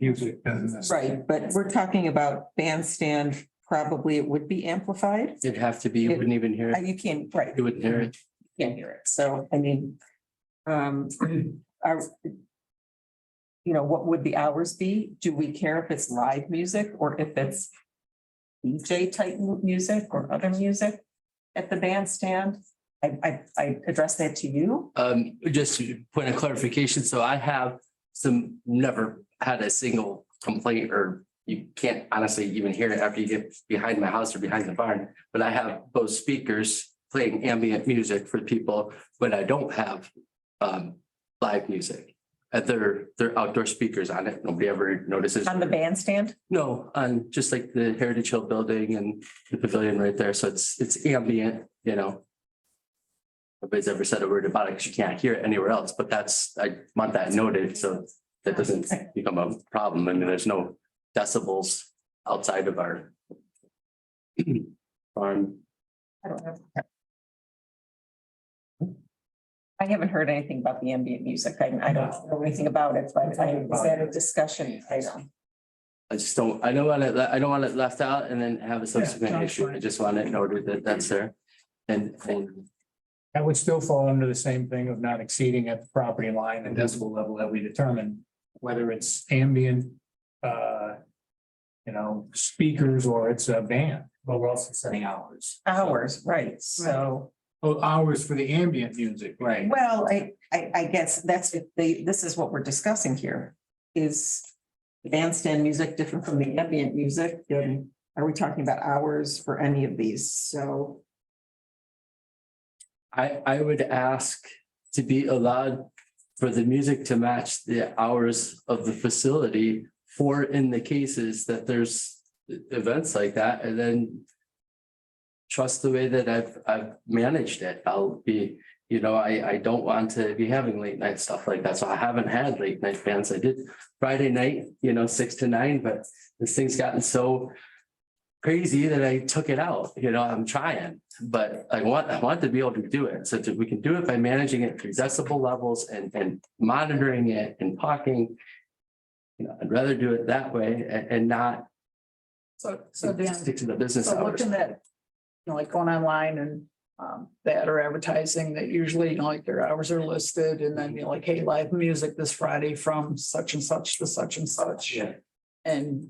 music, doesn't it? Right, but we're talking about bandstand, probably it would be amplified. It'd have to be, you wouldn't even hear it. You can't, right. You wouldn't hear it. Can't hear it, so I mean. Are. What would the hours be? Do we care if it's live music or if it's DJ type music or other music at the bandstand? I addressed that to you. Just a point of clarification, so I have never had a single complaint, or you can't honestly even hear it after you get behind my house or behind the barn, but I have both speakers playing ambient music for people, but I don't have live music at their outdoor speakers on it. Nobody ever notices. On the bandstand? No, on just like the Heritage Hill building and the pavilion right there. So it's ambient, Nobody's ever said a word about it because you can't hear it anywhere else, but I want that noted so that doesn't become a problem. I mean, there's no decibels outside of our farm. I don't know. I haven't heard anything about the ambient music. I don't know anything about it, but is that a discussion item? I just don't, I don't want it left out and then have a subsequent Yeah, issue. I just want it noted that that's there. And That would still fall under the same thing of not exceeding at the property line and decibel level that we determine, whether it's ambient, speakers or it's a band. But we're also setting hours. Hours, right, so, Oh, hours for the ambient music, right? well, I guess that's this is what we're discussing here. Is bandstand music different from the ambient music? And are we talking about hours for any of these? So. I would ask to be allowed for the music to match the hours of the facility for in the cases that there's events like that, and then trust the way that I've managed it. I'll be, I don't want to be having late night stuff like that. So I haven't had late night bands. I did Friday night, 6 to 9, but this thing's gotten so crazy that I took it out. I'm trying, but I want to be able to do it. So that we can do it by managing it through decibel levels and monitoring it and talking. I'd rather do it that way and not So Dan, stick to the business so hours. looking at, like going online and that or advertising that usually, like their hours are listed and then like, hey, live music this Friday from such and such to such and such. Yeah. And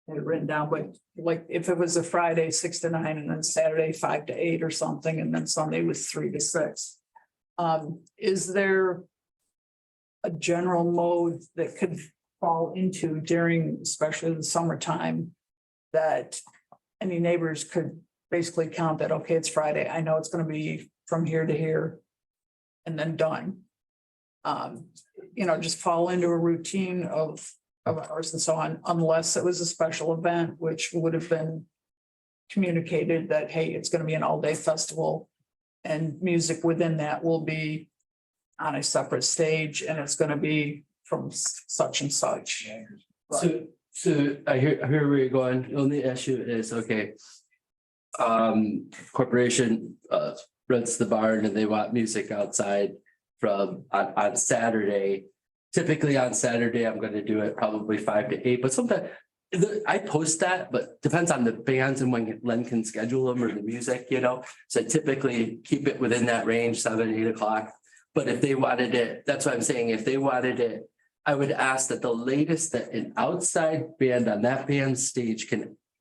had written down, but like if it was a Friday 6 to 9 and then Saturday 5 to 8 or something, and then Sunday was 3 to 6. Is there a general mode that could fall into during, especially the summertime, that any neighbors could basically count that, okay, it's Friday, I know it's gonna be from here to here and then done. Just fall into a routine of ours and so on, unless it was a special event, which would have been communicated that, hey, it's gonna be an all-day festival and music within that will be on a separate stage and it's gonna be from such and such. So I hear where you're going. The only issue is, okay. Corporation rents the barn and they want music outside from on Saturday typically on Saturday, I'm gonna do it probably 5 to 8, but sometimes. I post that, but depends on the bands and when Len can schedule them or the music, you know, so I typically keep it within that range, 7, 8 o'clock. But if they wanted it, that's what I'm saying, if they wanted it, I would ask that the latest that an outside band on that band stage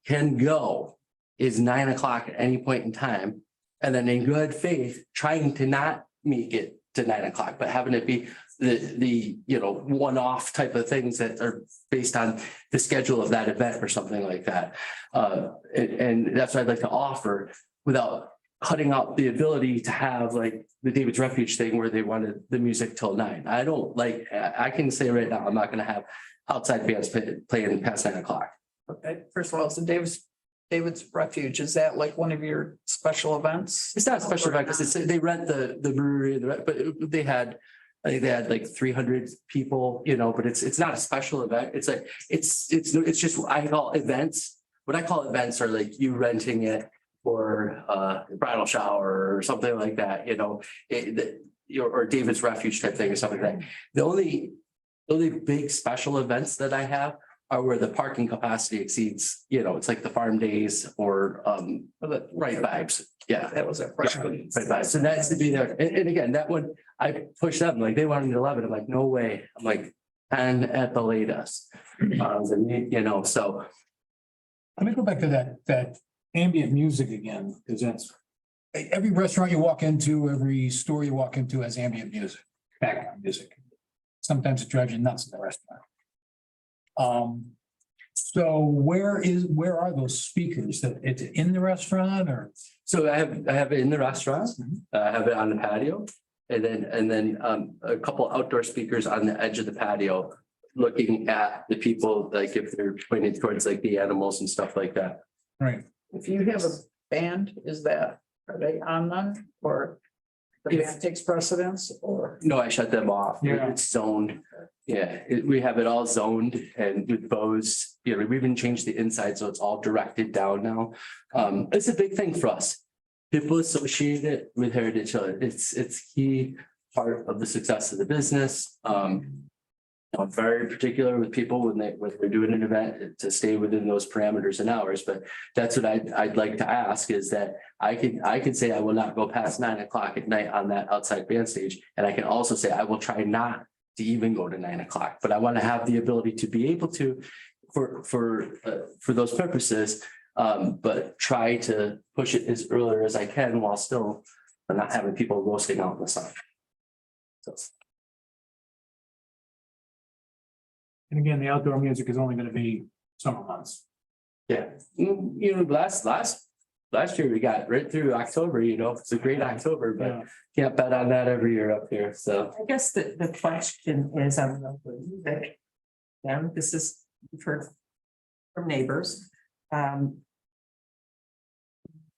can go is 9 o'clock at any point in time. And then in good faith, trying to not make it to 9 o'clock, but having it be the, you know, one-off type of things that are based on the schedule of that event or something like that. And that's what I'd like to offer without cutting out the ability to have like the David's Refuge thing where they wanted the music till 9. I don't like, I can say right now, I'm not gonna have outside bands playing past 9 o'clock. Okay, first of all, so David's Refuge, is that like one of your special events? It's not a special event because they rent the brewery, but they had, I think they had like 300 people, you know, but it's not a special event. It's like, it's just, I call events. What I call events are like you renting it for a bridal shower or something like that, you know, or David's Refuge type thing or something like that. The only big special events that I have are where the parking capacity exceeds, you know, it's like the farm days or Right Vibes. Yeah. That was it. Right vibes. So that's to be there. And again, that one, I pushed them, like they wanted 11. I'm like, no way. I'm like 10 at the latest. And, you know, so. Let me go back to that ambient music again, because that's every restaurant you walk into, every store you walk into has ambient music, background music. Sometimes it drives you nuts in the restaurant. So where are those speakers? That it's in the restaurant or? So I have it in the restaurant, I have it on the patio, and then a couple outdoor speakers on the edge of the patio. Looking at the people, like if they're pointed towards like the animals and stuff like that. Right. If you have a band, are they on them or the band takes precedence or? No, I shut them off. Yeah. It's zoned. Yeah, we have it all zoned and with bows, you know, we even changed the inside, so it's all directed down now. It's a big thing for us. People associate it with Heritage Hill. It's key part of the success of the business. I'm very particular with people when they're doing an event to stay within those parameters and hours, but that's what I'd like to ask is that I can say I will not go past 9 o'clock at night on that outside band stage. And I can also say I will try not to even go to 9 o'clock, but I want to have the ability to be able to for those purposes. But try to push it as earlier as I can while still not having people roasting out in the sun. So. And again, the outdoor music is only going to be summer months. Yeah, you know, last year we got right through October, you know, it's a great October, but Yeah. can't bet on that every year up here, so. I guess the question is, I don't know, that, yeah, this is for from neighbors.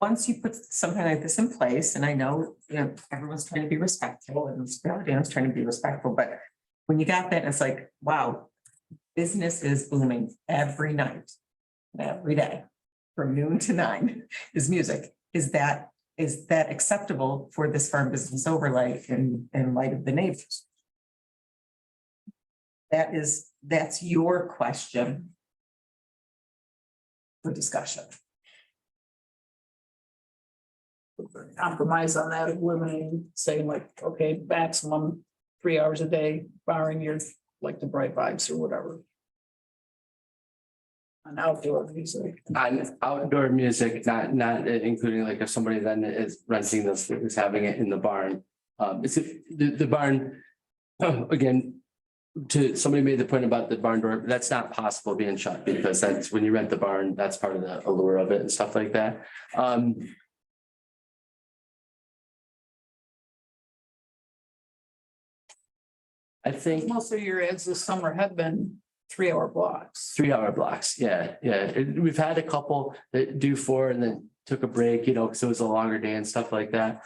Once you put something like this in place, and I know, you know, everyone's trying to be respectful and Dan's trying to be respectful, but when you got that, it's like, wow, business is booming every night, every day, from noon to 9 is music. Is that acceptable for this farm business overlay in light of the neighbors? That's your question for discussion. Compromise on that, eliminating, saying like, okay, maximum 3 hours a day, barring your, like the Bright Vibes or whatever. On outdoor music. On outdoor music, not including like if somebody then is renting this, is having it in the barn. It's the barn, again, to somebody made the point about the barn door, that's not possible being shut because that's when you rent the barn, that's part of the allure of it and stuff like that. I think Most of your ads this summer have been 3-hour blocks. 3-hour blocks, yeah. We've had a couple that do 4 and then took a break, you know, because it was a longer day and stuff like that.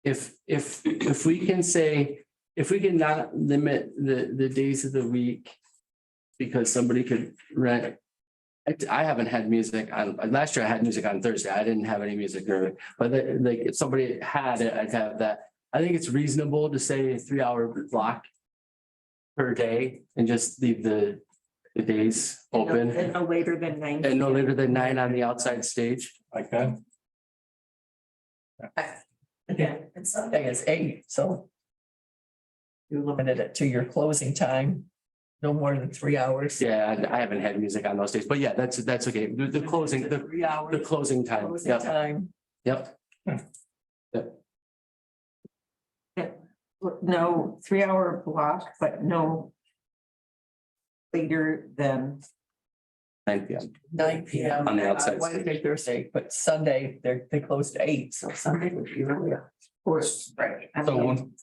If we can say, if we can not limit the days of the week. Because somebody could rent. I haven't had music on, last year I had music on Thursday. I didn't have any music, but like if somebody had it, I'd have that. I think it's reasonable to say a 3-hour block per day and just leave the days open And no later than 9. and no later than 9 on the outside stage. Like that. Again, and Sunday is 8, so. You limited it to your closing time, no more than 3 hours. Yeah, I haven't had music on those days, but yeah, that's okay. The closing, the 3 hours. the closing time. Closing Yep, time. yep. No 3-hour block, but no. Later than 9 p.m. 9 p.m. On the outside Wednesday, Thursday, but Sunday, they closed at 8, so Sunday would be earlier. Of course, right. So when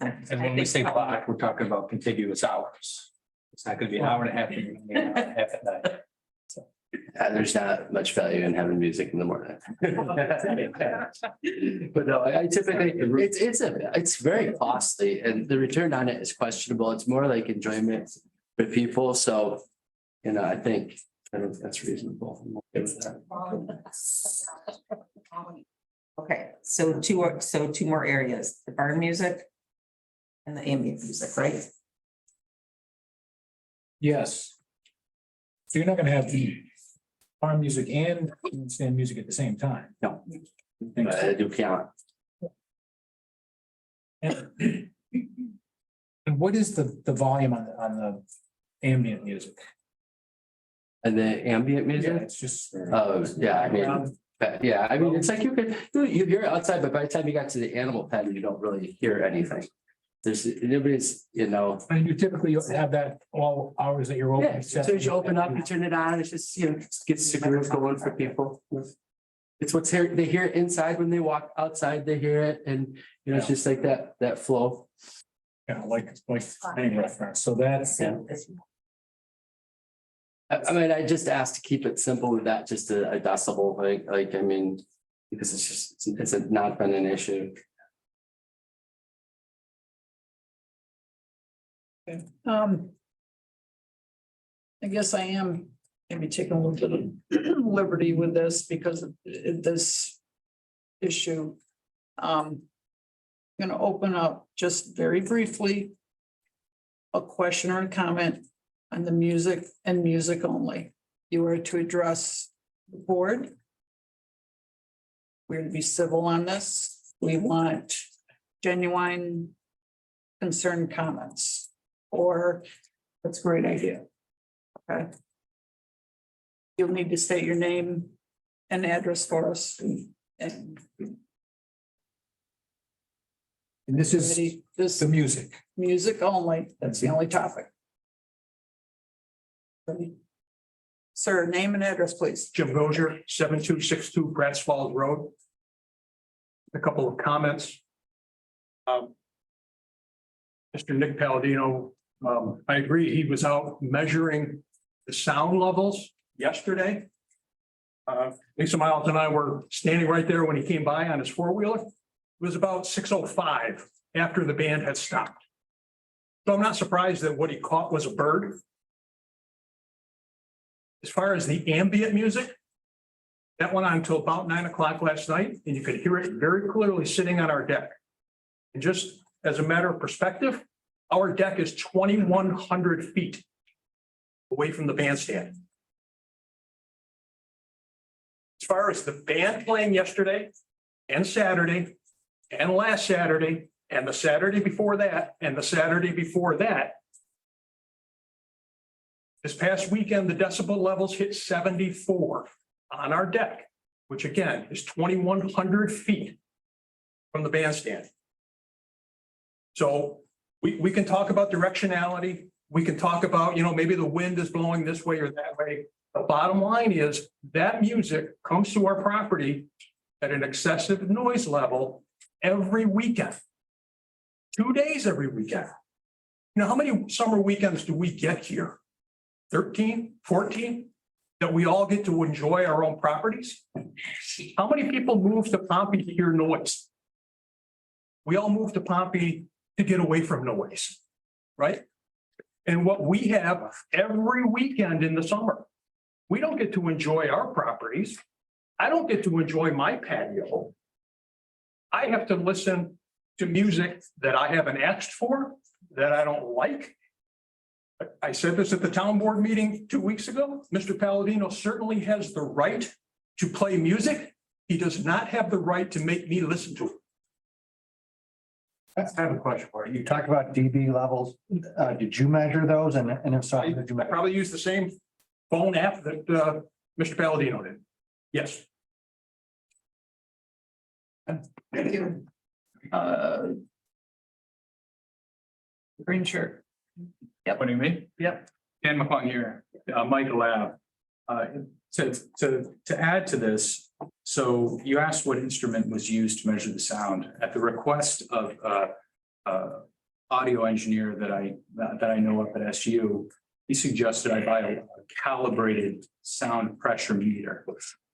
we say block, we're talking about contiguous hours. It's not gonna be an hour and a half, half at night. There's not much value in having music in the morning. But no, I typically, it's very costly and the return on it is questionable. It's more like enjoyment for people. So, I think that's reasonable. I'm okay with that. Okay, so two more areas, the barn music. And the ambient music, right? Yes. So you're not gonna have the farm music and stand music at the same time. No. I do count. And what is the volume on the ambient music? And the ambient Yeah, music? it's just. Yeah, I mean, it's like you hear it outside, but by the time you got to the animal pen, you don't really hear anything. Nobody's, And you typically have that all hours that you're open. yeah, as soon as you open up, you turn it on, it's just, gets the groove going for people. It's what's here, they hear it inside when they walk outside, they hear it and, it's just like that flow. Yeah, like any reference, so that's. Yeah. I mean, I just asked to keep it simple with that, just a decibel, because it's not been an issue. I guess I am maybe taking a little bit of liberty with this because of this issue. Going to open up just very briefly a question or a comment on the music and music only. You are to address the board. We're to be civil on this. We want genuine concerned comments or that's a great idea. Okay. You'll need to state your name and address for us and this is this the music. music only. That's the only topic. Sir, name and address, please. Jim Rozier, 7262 Bratz Falls Road. A couple of comments. Mr. Nick Palladino, I agree, he was out measuring the sound levels yesterday. Lisa Miles and I were standing right there when he came by on his four-wheeler. It was about 6:05 after the band had stopped. So I'm not surprised that what he caught was a bird. As far as the ambient music, that went on until about 9 o'clock last night, and you could hear it very clearly sitting on our deck. And just as a matter of perspective, our deck is 2,100 feet away from the bandstand. As far as the band playing yesterday and Saturday and last Saturday and the Saturday before that and the Saturday before that, this past weekend, the decibel levels hit 74 on our deck, which again is 2,100 feet from the bandstand. So we can talk about directionality. We can talk about, maybe the wind is blowing this way or that way. The bottom line is that music comes to our property at an excessive noise level every weekend. 2 days every weekend. How many summer weekends do we get here? 13, 14, that we all get to enjoy our own properties? How many people move to Pompey to hear noise? We all move to Pompey to get away from noise, right? And what we have every weekend in the summer, we don't get to enjoy our properties. I don't get to enjoy my patio. I have to listen to music that I haven't asked for, that I don't like. I said this at the town board meeting 2 weeks ago. Mr. Palladino certainly has the right to play music. He does not have the right to make me listen to it. I have a question for you. You talked about dB levels. Did you measure those? And if so, how did you I measure? probably use the same phone app that Mr. Palladino did. Yes. Thank you. Green shirt. What do you mean? Yep. Dan McClung here, Michael Lab. To add to this, so you asked what instrument was used to measure the sound. At the request of audio engineer that I know of at SU, he suggested I buy a calibrated sound pressure meter.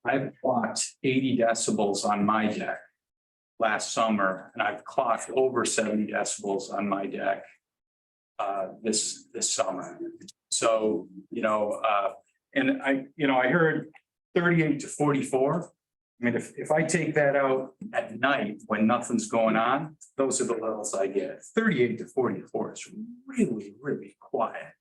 I've clocked 80 decibels on my deck last summer, and I've clocked over 70 decibels on my deck this summer. So, and I heard 38 to 44. I mean, if I take that out at night when nothing's going on, those are the levels I get. 38 to 44 is really, really quiet.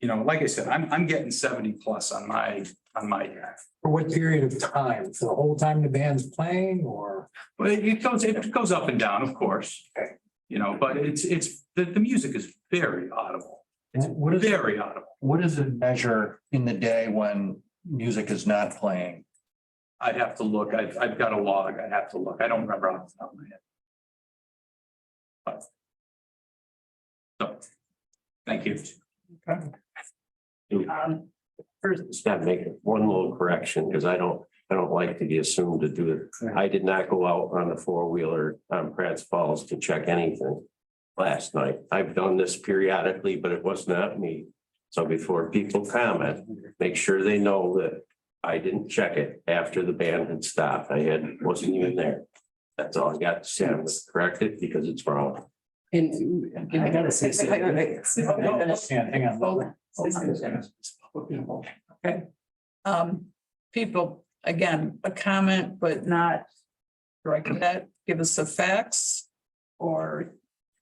Like I said, I'm getting 70 plus on my deck. For what period of time? For the whole time the band's playing or? But it goes up and down, of course. Okay. But the music is very audible. It's What is very audible. What does it measure in the day when music is not playing? I'd have to look. I've got a log. I'd have to look. I don't remember off the top of my head. But, so, thank you. Just gotta make one little correction, because I don't like to be assumed to do it. I did not go out on the four-wheeler on Pratt's Falls to check anything last night. I've done this periodically, but it was not me. So before people comment, make sure they know that I didn't check it after the band had stopped. Wasn't even there. That's all I got to say. I was corrected because it's wrong. And I gotta say something. Hang on. Okay. People, again, a comment, but not direct that, give us the facts. Or,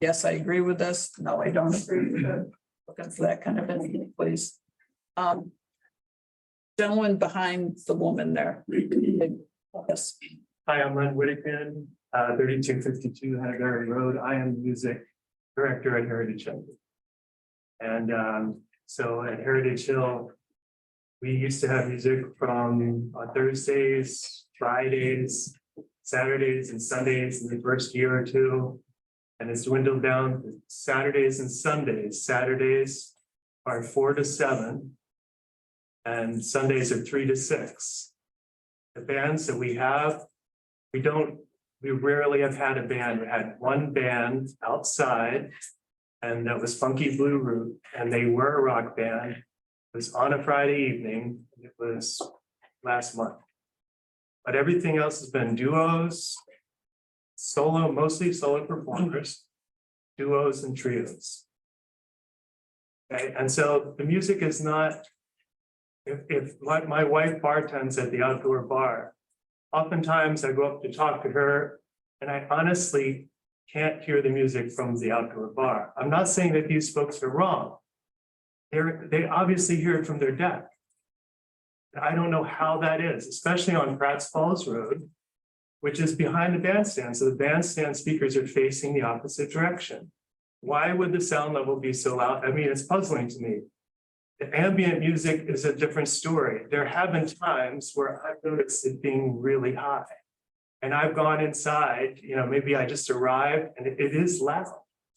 yes, I agree with this. No, I don't agree with it. Looking for that kind of thing, please. Gentleman behind the woman there. Yes. Hi, I'm Len Whittington, 3252 Hattagary Road. I am the music director at Heritage Hill. And so at Heritage Hill, we used to have music from Thursdays, Fridays, Saturdays, and Sundays in the first year or two. And it's dwindled down to Saturdays and Sundays. Saturdays are 4 to 7. And Sundays are 3 to 6. The bands that we have, we rarely have had a band. We had one band outside, and that was Funky Blue Root, and they were a rock band. It was on a Friday evening. It was last month. But everything else has been duos, mostly solo performers, duos and trios. Okay, and so the music is not. If my wife bartends at the outdoor bar, oftentimes I go up to talk to her and I honestly can't hear the music from the outdoor bar. I'm not saying that these folks are wrong. They obviously hear it from their deck. I don't know how that is, especially on Pratt's Falls Road, which is behind the bandstand. So the bandstand speakers are facing the opposite direction. Why would the sound level be so loud? I mean, it's puzzling to me. The ambient music is a different story. There have been times where I've noticed it being really high. And I've gone inside, maybe I just arrived and it is loud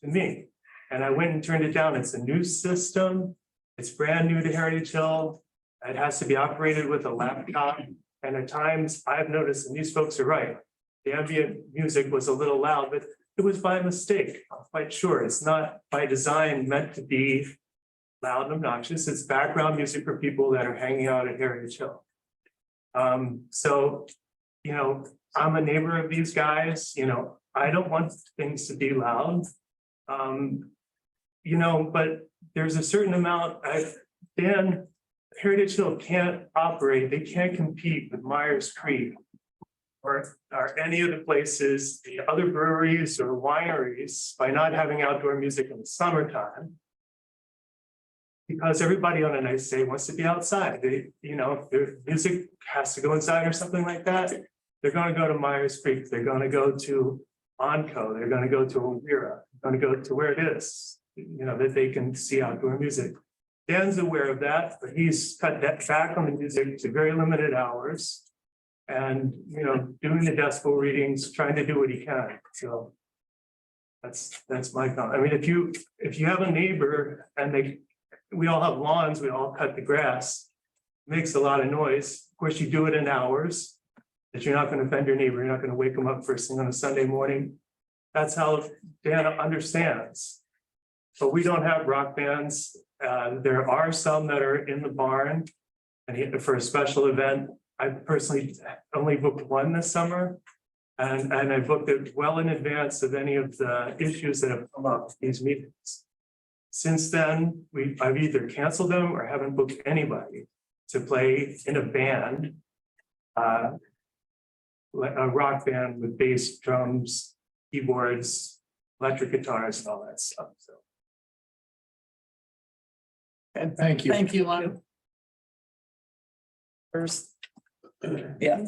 to me. And I went and turned it down. It's a new system. It's brand new to Heritage Hill. It has to be operated with a laptop. And at times I've noticed, and these folks are right, the ambient music was a little loud, but it was by mistake. I'm quite sure it's not by design meant to be loud and obnoxious. It's background music for people that are hanging out at Heritage Hill. So, I'm a neighbor of these guys, I don't want things to be loud. But there's a certain amount, Heritage Hill can't operate, they can't compete with Myers Creek or any of the places, the other breweries or wineries, by not having outdoor music in the summertime. Because everybody on a nice day wants to be outside. They, if their music has to go inside or something like that, they're gonna go to Myers Creek, they're gonna go to Onco, they're gonna go to Owira, gonna go to where it is, that they can see outdoor music. Dan's aware of that, but he's cut that back on the music to very limited hours. And, doing the decibel readings, trying to do what he can, so. That's my comment. I mean, if you have a neighbor and we all have lawns, we all cut the grass. Makes a lot of noise. Of course, you do it in hours. That you're not going to offend your neighbor, you're not going to wake them up first thing on a Sunday morning. That's how Dan understands. But we don't have rock bands. There are some that are in the barn. And for a special event, I personally only booked one this summer. And I booked it well in advance of any of the issues that have come up, these meetings. Since then, I've either canceled them or haven't booked anybody to play in a band. Like a rock band with bass, drums, keyboards, electric guitars and all that stuff, so. And Thank you. thank you, Lon. First. Yeah.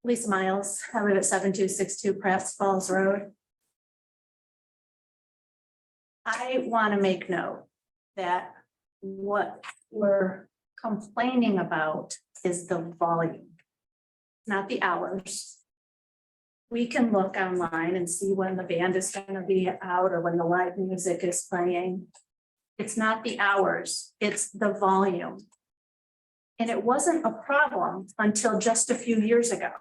Lisa Miles, I live at 7262 Crafts Falls Road. I want to make note that what we're complaining about is the volume, not the hours. We can look online and see when the band is going to be out or when the live music is playing. It's not the hours, it's the volume. And it wasn't a problem until just a few years ago.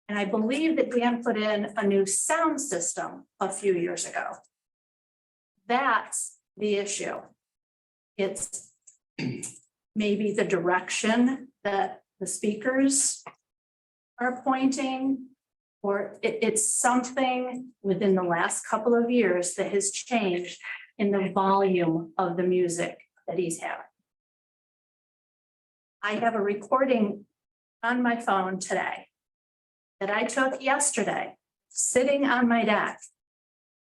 And I believe that Dan put in a new sound system a few years ago. That's the issue. It's maybe the direction that the speakers are pointing, or it's something within the last couple of years that has changed in the volume of the music that he's having. I have a recording on my phone today that I took yesterday, sitting on my deck.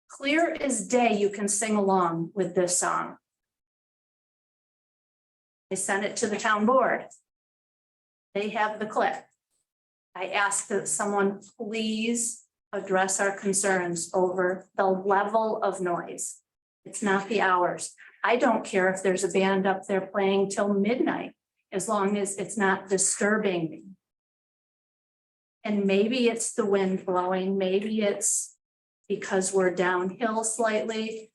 Clear as day, you can sing along with this song. I sent it to the town board. They have the clip. I asked that someone please address our concerns over the level of noise. It's not the hours. I don't care if there's a band up there playing till midnight, as long as it's not disturbing me. And maybe it's the wind blowing, maybe it's because we're downhill slightly.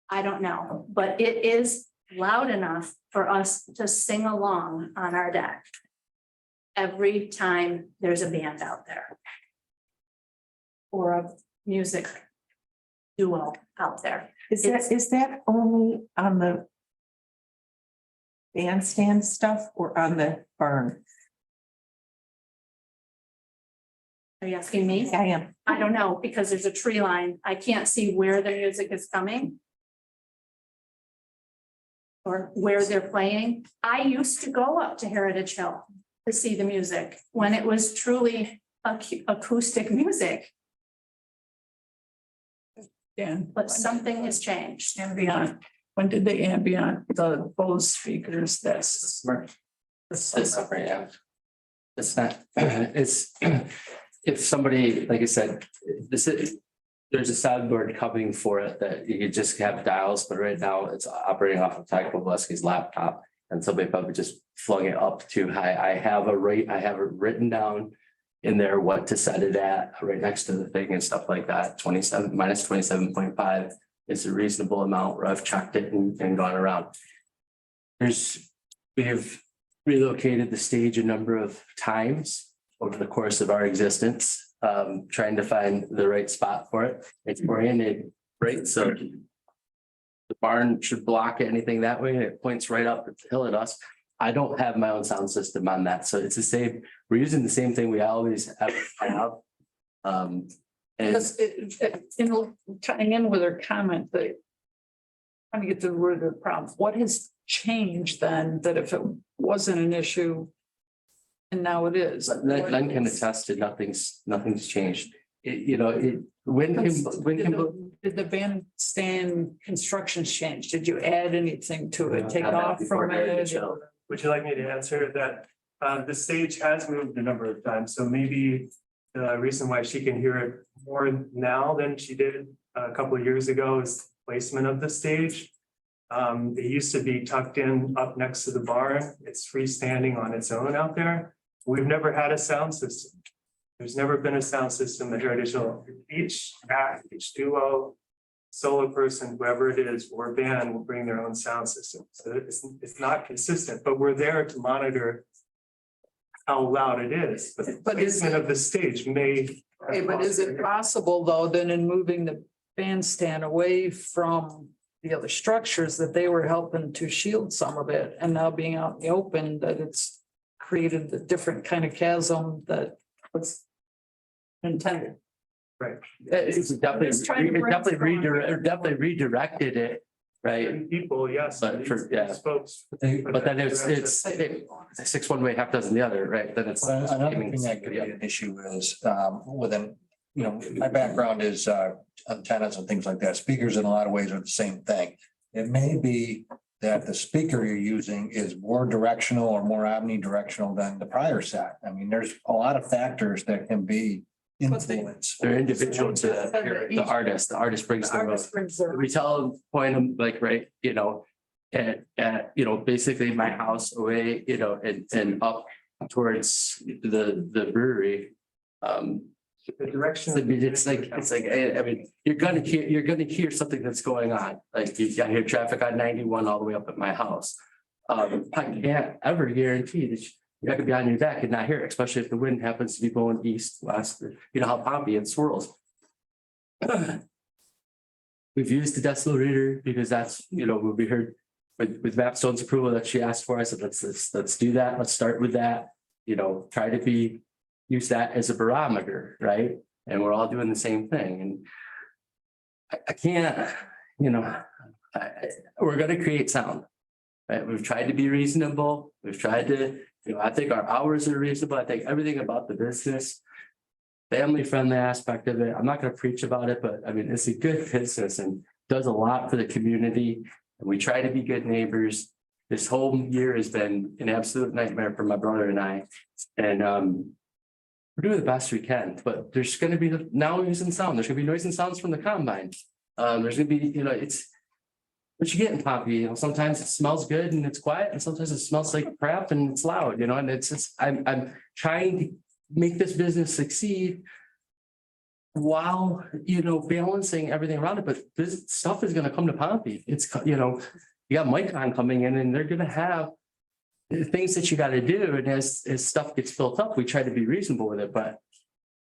I don't know, but it is loud enough for us to sing along on our deck every time there's a band out there or a music duo out there. Is that only on the bandstand stuff or on the barn? Are you asking me? I am. I don't know, because there's a tree line. I can't see where the music is coming. Or where they're playing. I used to go up to Heritage Hill to see the music when it was truly acoustic music, Dan, but something has changed. ambient, when did the ambient, the Bose speakers, that's. This summer, yeah. It's not, it's, if somebody, like I said, there's a soundboard coming for it that you could just have dials, but right now it's operating off of Ty Kowalski's laptop. And somebody probably just flung it up too high. I have it written down in there what to set it at, right next to the thing and stuff like that. 27 minus 27.5 is a reasonable amount where I've checked it and gone around. We have relocated the stage a number of times over the course of our existence, trying to find the right spot for it. It's oriented right, so the barn should block anything that way. It points right up the hill at us. I don't have my own sound system on that, so it's the same. We're using the same thing we always have. And Because tying in with her comment that trying to get to the root of the problem, what has changed then that if it wasn't an issue and now it is. Len can attest to nothing's changed. When Did the bandstand construction change? Did you add anything to it? Take off from it? Would you like me to answer that? The stage has moved a number of times, so maybe the reason why she can hear it more now than she did a couple of years ago is placement of the stage. It used to be tucked in up next to the barn. It's freestanding on its own out there. We've never had a sound system. There's never been a sound system at Heritage Hill. Each act, each duo, solo person, whoever it is, or band will bring their own sound system. So it's not consistent, but we're there to monitor how loud it is. But the But is placement of the stage may. Okay, but is it possible though, then in moving the bandstand away from the other structures that they were helping to shield some of it and now being out in the open, that it's created a different kind of chasm that was intended? Right. It's Just trying to definitely redirected it, right? And people, yes. But for- yeah. these folks. But then it's 6 one way, half dozen the other, right? Then it's. Another thing that could be an issue is, within, my background is, antennas and things like that. Speakers in a lot of ways are the same thing. It may be that the speaker you're using is more directional or more omnidirectional than the prior set. I mean, there's a lot of factors that can be influenced. They're individual to the artist. The artist brings their own. We tell them, point them like, right, at basically my house away, and up towards the brewery. The direction. It's like, I mean, you're gonna hear something that's going on. Like you hear traffic on 91 all the way up at my house. I can't ever guarantee that you're not gonna be on your deck and not hear it, especially if the wind happens to be blowing east, west, you know how Pompey it swirls. We've used the decibel reader because that's, what we heard with Mapstone's approval that she asked for. I said, let's do that. Let's start with that. Try to use that as a barometer, right? And we're all doing the same thing. And I can't, we're gonna create sound. Right? We've tried to be reasonable. We've tried to, I think our hours are reasonable. I think everything about the business, family friendly aspect of it. I'm not gonna preach about it, but I mean, it's a good business and does a lot for the community. And we try to be good neighbors. This whole year has been an absolute nightmare for my brother and I. And we're doing the best we can, but there's going to be noise and sound. There's going to be noise and sounds from the combine. There's going to be, it's what you get in Pompey. Sometimes it smells good and it's quiet, and sometimes it smells like crap and it's loud. And it's just I'm trying to make this business succeed while balancing everything around it. But this stuff is going to come to Pompey. It's you got Micron coming in, and they're going to have things that you got to do. And as stuff gets built up, we try to be reasonable with it, but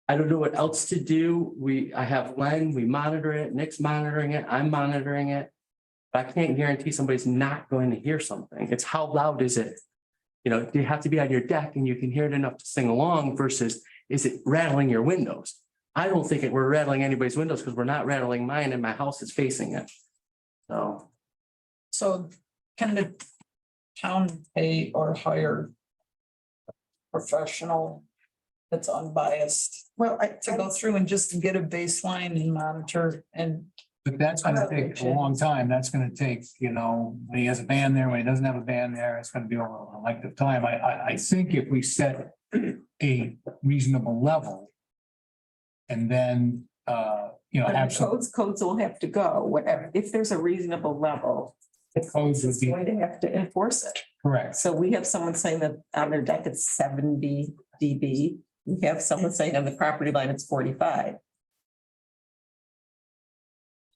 I don't know what else to do. I have Len, we monitor it, Nick's monitoring it, I'm monitoring it. But I can't guarantee somebody's not going to hear something. It's how loud is it? Do you have to be on your deck and you can hear it enough to sing along versus is it rattling your windows? I don't think we're rattling anybody's windows because we're not rattling mine and my house is facing it. So can the town pay or hire a professional that's unbiased? Well, To go through and just get a baseline and monitor and. But that's gonna take a long time. That's gonna take, when he has a band there, when he doesn't have a band there, it's gonna be over a length of time. I think if we set a reasonable level. And then, have some codes will have to go, whatever, if there's a reasonable level. The codes would it's be going to have to enforce it. correct. So we have someone saying that on their deck it's 70 dB. We have someone saying on the property line it's 45.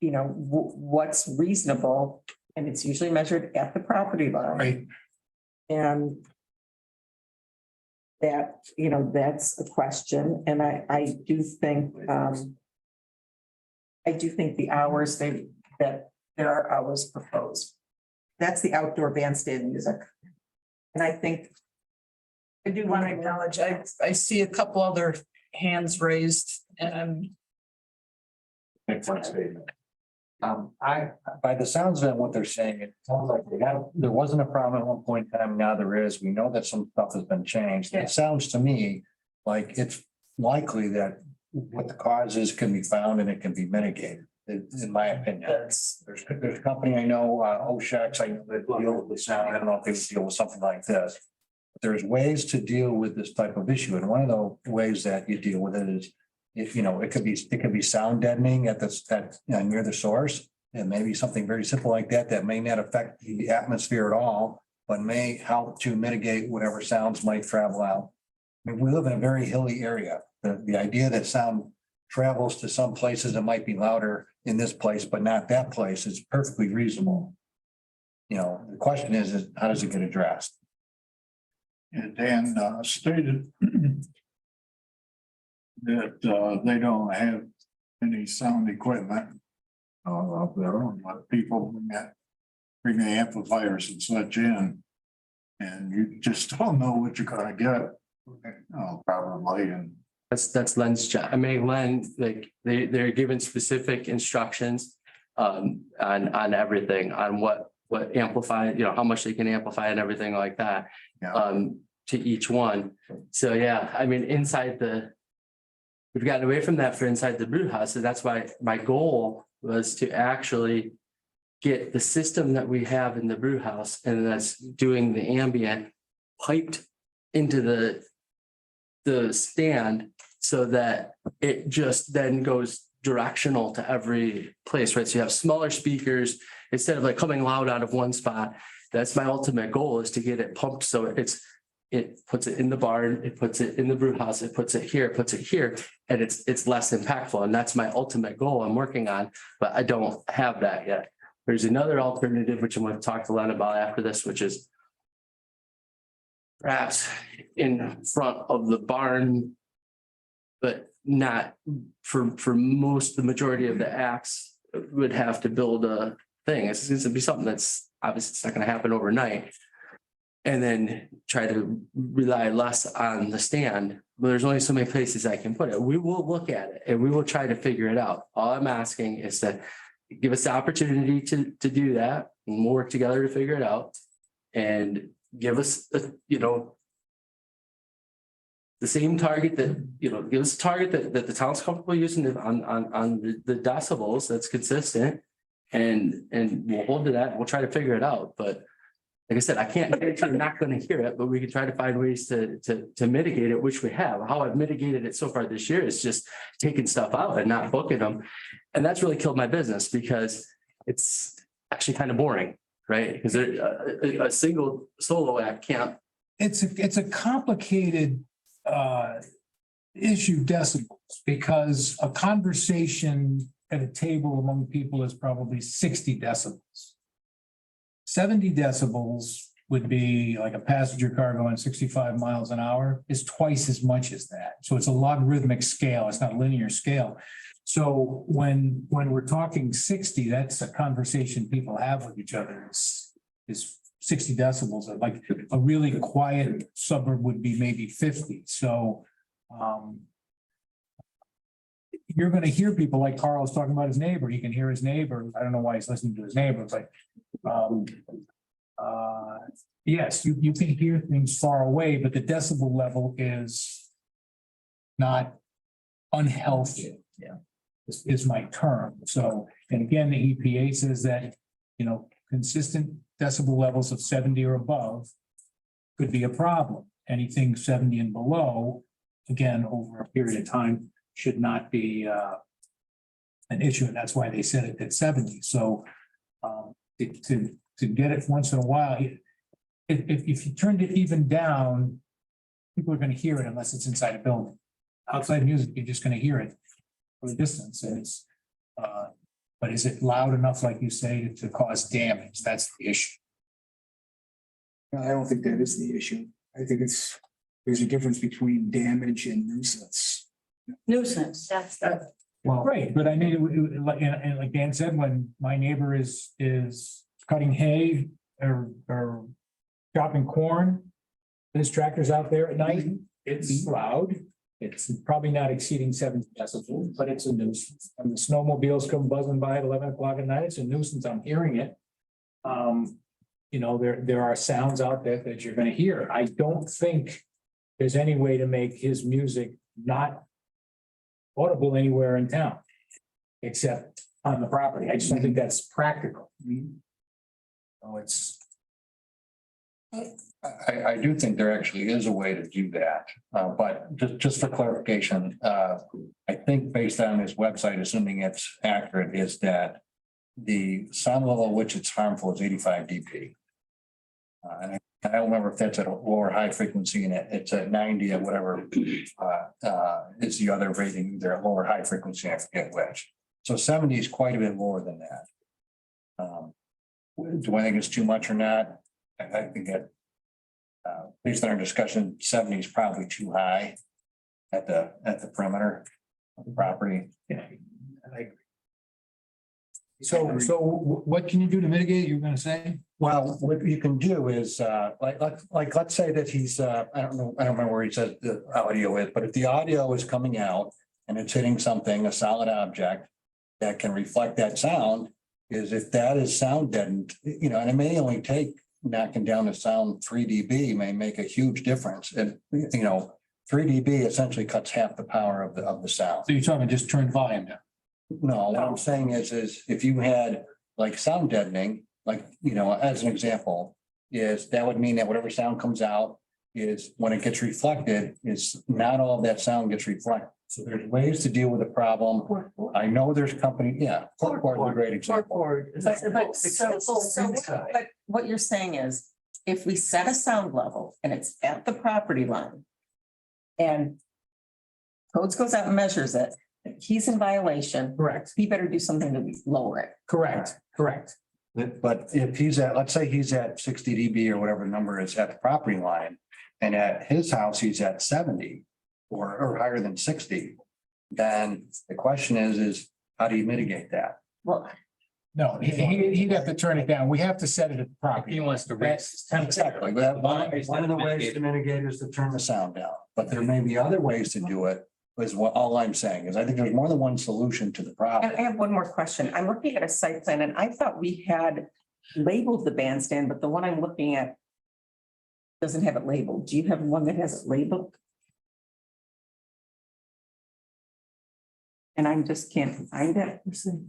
What's reasonable, and it's usually measured at the property line. Right. And that, that's a question, and I do think the hours that there are hours proposed. That's the outdoor bandstand music. And I think. I do want to acknowledge, I see a couple other hands raised and Next one, statement. By the sounds of it, what they're saying, it sounds like there wasn't a problem at one point in time, now there is. We know that some stuff has been changed. It sounds to me like it's likely that what the cause is can be found and it can be mitigated, in my opinion. There's a company I know, Oshak's, I know that deal with the sound. I don't know if they would deal with something like this. But there's ways to deal with this type of issue, and one of the ways that you deal with it is, if you know, it could be sound deadening at near the source. And maybe something very simple like that may not affect the atmosphere at all, but may help to mitigate whatever sounds might travel out. I mean, we live in a very hilly area. The idea that sound travels to some places that might be louder in this place, but not that place, is perfectly reasonable. You know, the question is how does it get addressed? And Dan stated that they don't have any sound equipment of their own, but people bring the amplifiers and such in. And you just don't know what you're gonna get, probably, and That's Len's job. I mean, Len, like, they're given specific instructions on everything, on what amplify, you know, how much they can amplify and everything like that. Yeah. To each one. So, yeah, I mean, we've gotten away from that for inside the brew house. So that's why my goal was to actually get the system that we have in the brew house, and that's doing the ambient, piped into the stand, so that it just then goes directional to every place, right? So you have smaller speakers instead of like coming loud out of one spot. That's my ultimate goal, is to get it pumped so it puts it in the barn, it puts it in the brew house, it puts it here, and it's less impactful. And that's my ultimate goal I'm working on, but I don't have that yet. There's another alternative, which I'm going to talk to Len about after this, which is perhaps in front of the barn, but not for the majority of the acts would have to build a thing. It's going to be something that's obviously, it's not going to happen overnight. And then try to rely less on the stand. But there's only so many places I can put it. We will look at it and we will try to figure it out. All I'm asking is to give us the opportunity to do that, and we'll work together to figure it out. And give us, the same target that, give us a target that the town's comfortable using on the decibels that's consistent. And we'll hold to that. We'll try to figure it out. But like I said, I can't guarantee you're not going to hear it, but we can try to find ways to mitigate it, which we have. How I've mitigated it so far this year is just taking stuff out and not booking them. And that's really killed my business, because it's actually kind of boring, right? Because a single solo act can't. It's a complicated issue, decibels, because a conversation at a table among people is probably 60 decibels. 70 decibels would be like a passenger car going 65 miles an hour, is twice as much as that. So it's a logarithmic scale. It's not a linear scale. So when we're talking 60, that's a conversation people have with each other is 60 decibels. Like a really quiet suburb would be maybe 50. So you're going to hear people, like Carl's talking about his neighbor. He can hear his neighbor. I don't know why he's listening to his neighbor. It's like, yes, you can hear things far away, but the decibel level is not unhealthy. Yeah, is my term. So, and again, the EPA says that, consistent decibel levels of 70 or above could be a problem. Anything 70 and below, again, over a period of time, should not be an issue, and that's why they set it at 70. So to get it once in a while, if you turned it even down, people are going to hear it unless it's inside a building. Outside music, you're just going to hear it from a distance. And it's, but is it loud enough, like you say, to cause damage? That's the issue. I don't think that is the issue. I think there's a difference between damage and nuisance. Nuisance, that's the. Well, right, but I mean, like Dan said, when my neighbor is cutting hay or chopping corn, his tractor's out there at night, it's loud. It's probably not exceeding 70 decibels, but it's a nuisance. And the snowmobiles come buzzing by at 11 o'clock at night. It's a nuisance. I'm hearing it. You know, there are sounds out there that you're gonna hear. I don't think there's any way to make his music not audible anywhere in town, except on the property. I just don't think that's practical. Oh, it's. I do think there actually is a way to do that, but just for clarification, I think based on his website, assuming it's accurate, is that the sound level at which it's harmful is 85 dB. And I don't remember if that's at a low or high frequency, and it's at 90 or whatever, is the other rating, either at low or high frequency, I forget which. So 70 is quite a bit lower than that. Do I think it's too much or not? I think that, based on our discussion, 70 is probably too high at the perimeter of the property. Yeah, I agree. So what can you do to mitigate, you're gonna say? Well, what you can do is, let's say that he's, I don't remember where he said the audio is, but if the audio is coming out and it's hitting something, a solid object that can reflect that sound, is if that is sound deadened, you know, and it may only take knocking down the sound 3 dB may make a huge difference. And, you know, 3 dB essentially cuts half the power of the sound. So you're talking just turn volume down? No, what I'm saying is if you had like sound deadening, like, you know, as an example, is that would mean that whatever sound comes out is when it gets reflected, is not all of that sound gets reflected. So there's ways to deal with the problem. I know there's company, yeah, Corkboard is a great example. But what you're saying is, if we set a sound level and it's at the property line. And codes goes out and measures it, he's in violation. Correct. He better do something to lower it. Correct. But if he's at, let's say he's at 60 dB or whatever the number is at the property line, and at his house, he's at 70 or higher than 60, then the question is how do you mitigate that? Well, No, he'd have to turn it down. We have to set it at the property. He wants to raise. Exactly. But one of the ways to mitigate is to turn the sound down, but there may be other ways to do it, is what all I'm saying is I think there's more than one solution to the problem. I have one more question. I'm looking at a site plan and I thought we had labeled the bandstand, but the one I'm looking at doesn't have it labeled. Do you have one that has it labeled? And I just can't find it. Possible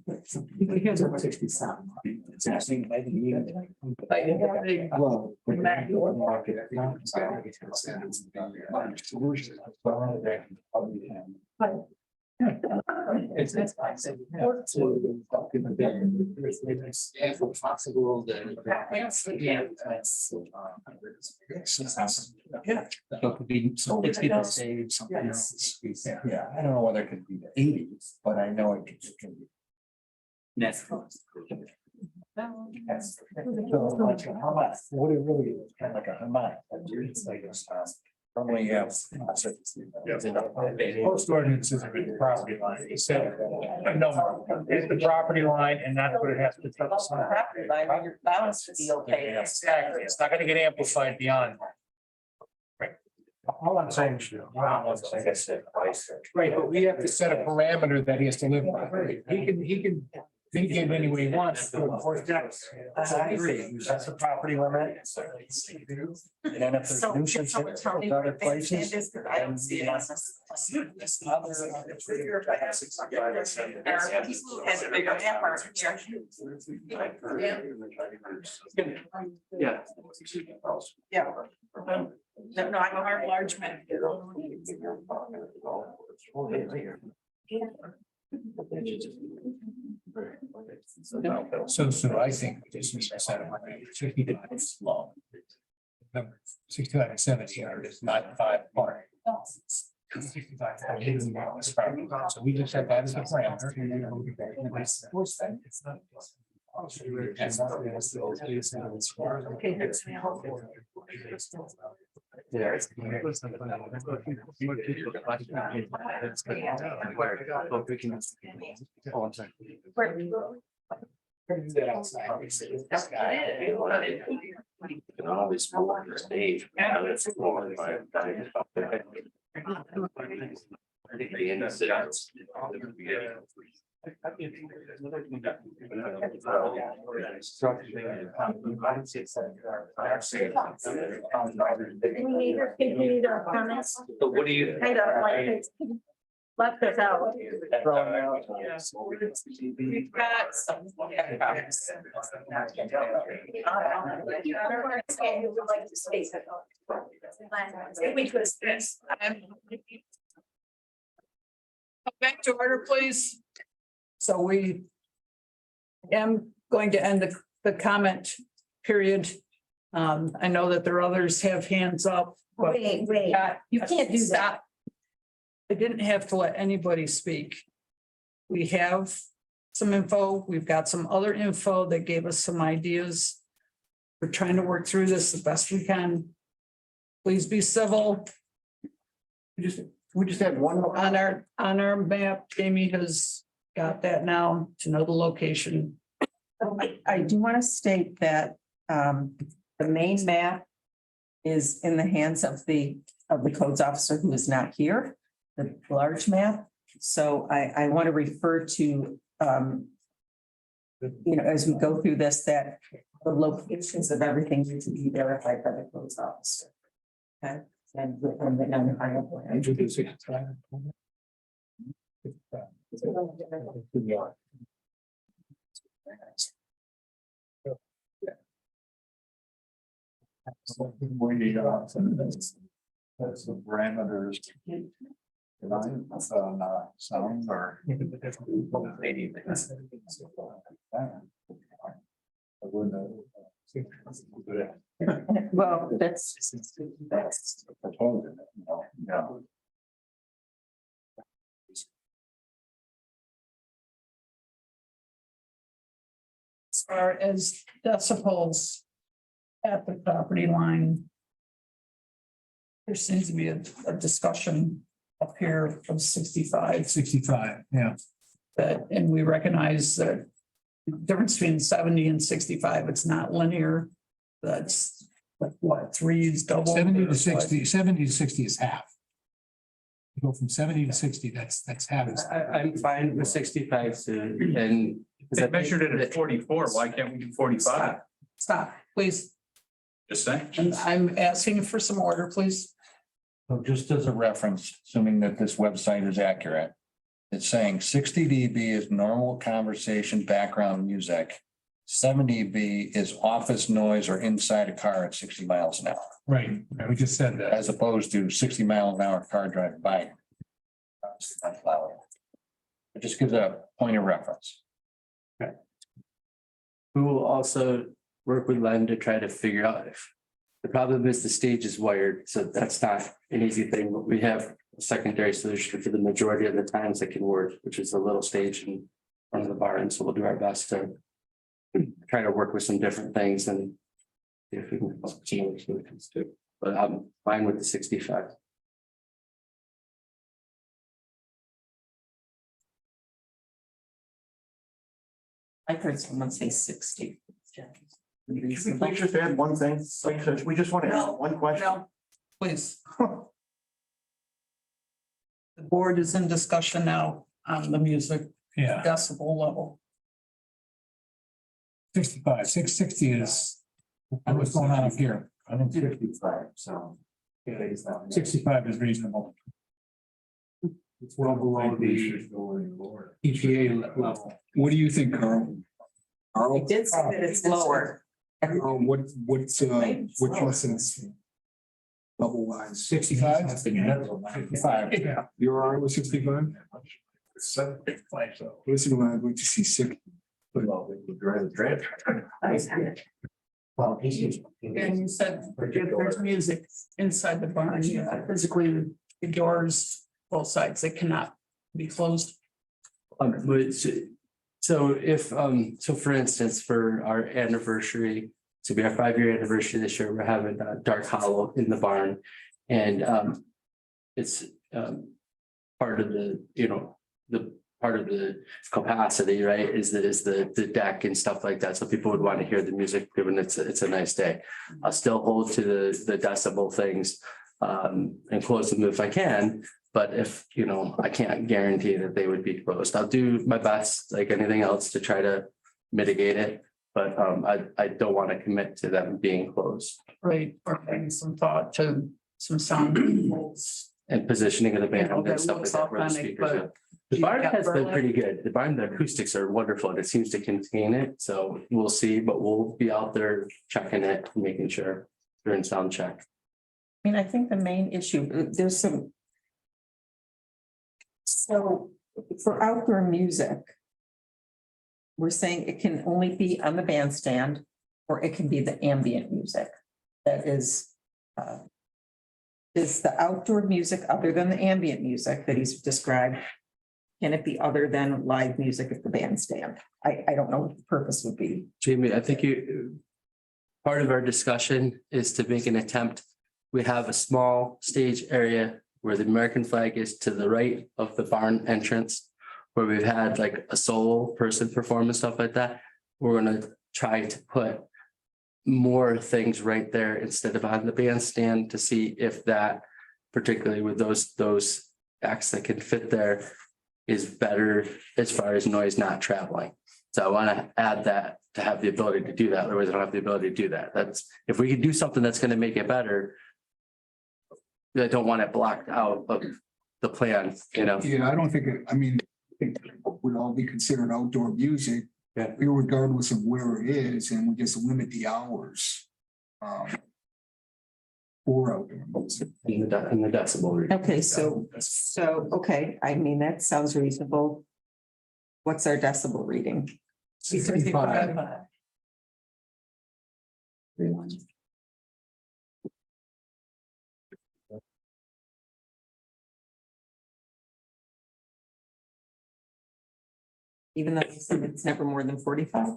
that. So it could be, so it's people save something else. Yeah, I don't know whether it could be the 80s, but I know it can be. What it really is, kind of like a harmonic. Normally you have. Post ordinance is a good property line. He said, no, it's the property line and that's what it has to tell us. Property line, your balance should be okay. Exactly. It's not gonna get amplified beyond. All I'm saying is, right, but we have to set a parameter that he has to live by. He can mitigate any way he wants. I agree, that's the property limit. And then if there's So nuisance someone tell me in other where the bandstand places. is, 'cause I don't see it on this. There are people who had bigger hammer here. Yeah. Yeah. No, I'm a large man. So I think we just need to set it 65 is long. Number 65 and 70 are just not 5 apart. 65 is long, it's probably- So we just have that as a parameter. And then we'll get back to this. It's not- Oh, I'm sorry. And all this stage. Comments? So what do you? Kind of like left us out. We've got some. We could this. Back to order, please. So we am going to end the comment period. I know that there are others have hands up. but- Wait, you can't do that. I didn't have to let anybody speak. We have some info. We've got some other info that gave us some ideas. We're trying to work through this the best we can. Please be civil. We just had one. On our map, Jamie has got that now to know the location. I do want to state that the main map is in the hands of the codes officer who is not here, the large map. So I want to refer to as we go through this, that the locations of everything need to be verified by the codes officer. Okay. And We need that's the parameters. Sound or. well, that's. Yeah. As far as decibels at the property line. There seems to be a discussion up here of 65. 65, yeah. That, and we recognize that the difference between 70 and 65, it's not linear. That's like what, 3 is double? 70 to 60, 70 to 60 is half. You go from 70 to 60, that's half. I'm fine with 65 to, and. They measured it at 44. Why can't we do 45? Stop, please. Just saying. And I'm asking for some order, please. So just as a reference, assuming that this website is accurate, it's saying 60 dB is normal conversation background music. 70 dB is office noise or inside a car at 60 miles an hour, Right, we just said that. as opposed to 60 mile an hour car driving by. That's loud. It just gives a point of reference. We will also work with Len to try to figure out if. The problem is the stage is wired, so that's not an easy thing, but we have a secondary solution for the majority of the times that can work, which is a little stage in front of the barn, so we'll do our best to. Try to work with some different things and. See if we can. Come up with some other solutions too, but I'm fine with the 65. I heard someone say 60. Can we just add one thing? We just want to ask one question. No, please. The board is in discussion now on the music Yeah, decibel level. 65, 660 is what's going on up here. I think 55, so. 65 is reasonable. It's well below the EPA level. What do you think, Carl? I did say that it's lower. What's lessons? Bubble wise. 65? 65. Yeah. You're all right with 65? Listen, when I went to see sick. And you said there's music inside the barn, yeah, physically, the doors, both sides, they cannot be closed. But so if, so for instance, for our anniversary, so we have 5-year anniversary this year, we're having a Dark Hollow in the barn. And it's part of the, the part of the capacity, right, is the deck and stuff like that. So people would want to hear the music, given it's a nice day. I'll still hold to the decibel things. And close them if I can, but if, I can't guarantee that they would be closed. I'll do my best, like anything else, to try to mitigate it. But I don't want to commit to them being closed. Right, or paying some thought to some sound holes. And positioning of the band You know, and that stuff like looks that where the authentic, speakers but are. The you barn got has been burlap. pretty good. The barn, the acoustics are wonderful and it seems to contain it. So we'll see, but we'll be out there checking it, making sure during sound check. I mean, I think the main issue, there's some. So for outdoor music. We're saying it can only be on the bandstand, or it can be the ambient music. That is. Is the outdoor music other than the ambient music that he's described? Can it be other than live music at the bandstand? I don't know what the purpose would be. Jamie, I think part of our discussion is to make an attempt. We have a small stage area where the American flag is to the right of the barn entrance. Where we've had like a solo person perform and stuff like that. We're gonna try to put more things right there instead of on the bandstand to see if that, particularly with those acts that can fit there, is better as far as noise not traveling. So I want to add that to have the ability to do that. Otherwise, I don't have the ability to do that. That's, if we can do something that's going to make it better. I don't want it blocked out of the plan, Yeah, I don't think, I think it would all be considered outdoor music. Yeah. Regardless of where it is, and we just limit the hours. For outdoor music. In the decibel reading. Okay, so, okay, I mean, that sounds reasonable. What's our decibel reading? 65. Even though you said it's never more than 45?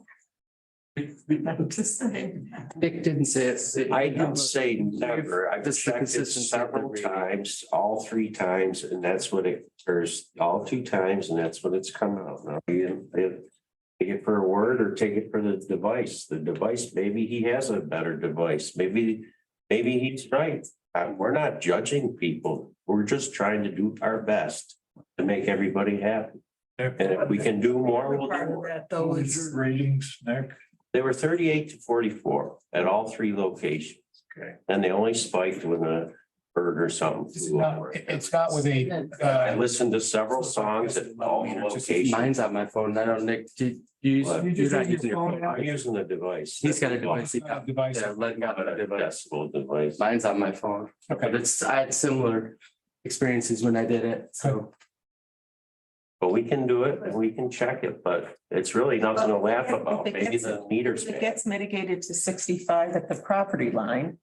I'm just saying. Dick didn't say it. I didn't say never. I've Just the checked it consistency of the several reading. times, all three times, and that's what it, or all two times, and that's what it's come out. Now, you take it for a word or take it for the device. The device, maybe he has a better device. Maybe he's right. We're not judging people. We're just trying to do our best to make everybody happy. And if we can do more, we'll do Part of more. that though What is is, your ratings, Nick? They were 38 to 44 at all three locations. Okay. And they only spiked when a bird or something flew over. It's not with I a, listened to several songs at all locations. Mine's on my phone. I don't, Nick, do you use, What? you're not using your phone. I'm using the device. He's got a device. device. Yeah, let Got a decibel device. Mine's on my phone, Okay. but I had similar experiences when I did it, so. But we can do it and we can check it, but it's really nothing to laugh about. If it Maybe gets- the meters. If it gets mitigated to 65 at the property line.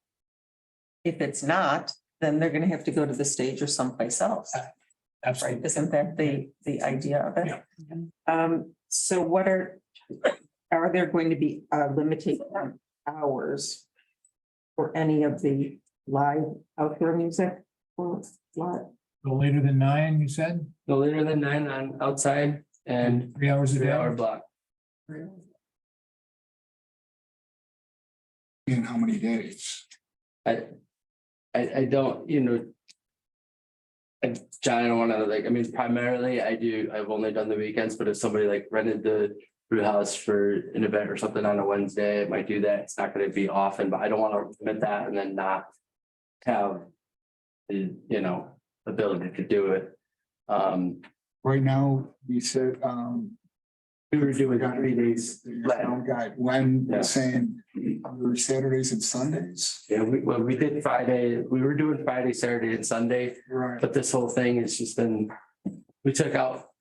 If it's not, then they're gonna have to go to the stage or someplace else, right? Absolutely. Isn't that the idea of it? So what are there going to be limited hours? For any of the live outdoor music? Or what? No later than 9, you said, No later than 9 on outside and 3 hours a 3-hour day. block. In how many days? I don't, and John, I don't wanna primarily I've only done the weekends, but if somebody like rented the brew house for an event or something on a Wednesday, I might do that. It's not gonna be often, but I don't wanna limit that and then not have the, ability to do it. Right now, you said, We were doing 3 days. sound guide, when Yeah. saying Saturdays and Sundays? Yeah, we did Friday, we were doing Friday, Saturday and Sunday, Right. but this whole thing has just been. We took out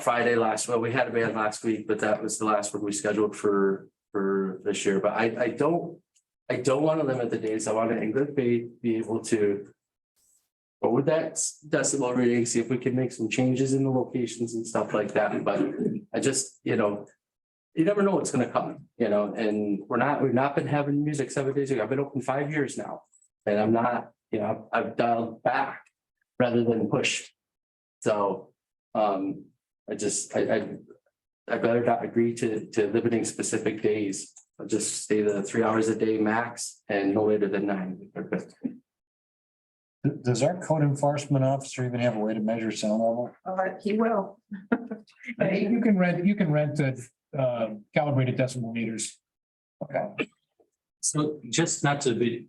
Friday we had a band last week, but that was the last one we scheduled for this year, but I don't want to limit the days. I want to in good faith be able to. But with that decibel reading, see if we can make some changes in the locations and stuff like that, but I just, you never know what's gonna come, and we've not been having music 7 days ago. I've been open 5 years now. And I'm not, I've dialed back rather than push. So, I'd better not agree to limiting specific days. I'll just stay the 3 hours a day max and no later than 9. Does our code enforcement officer even have a way to measure sound level? He will. You can rent calibrated decibel meters. Okay. So just not to be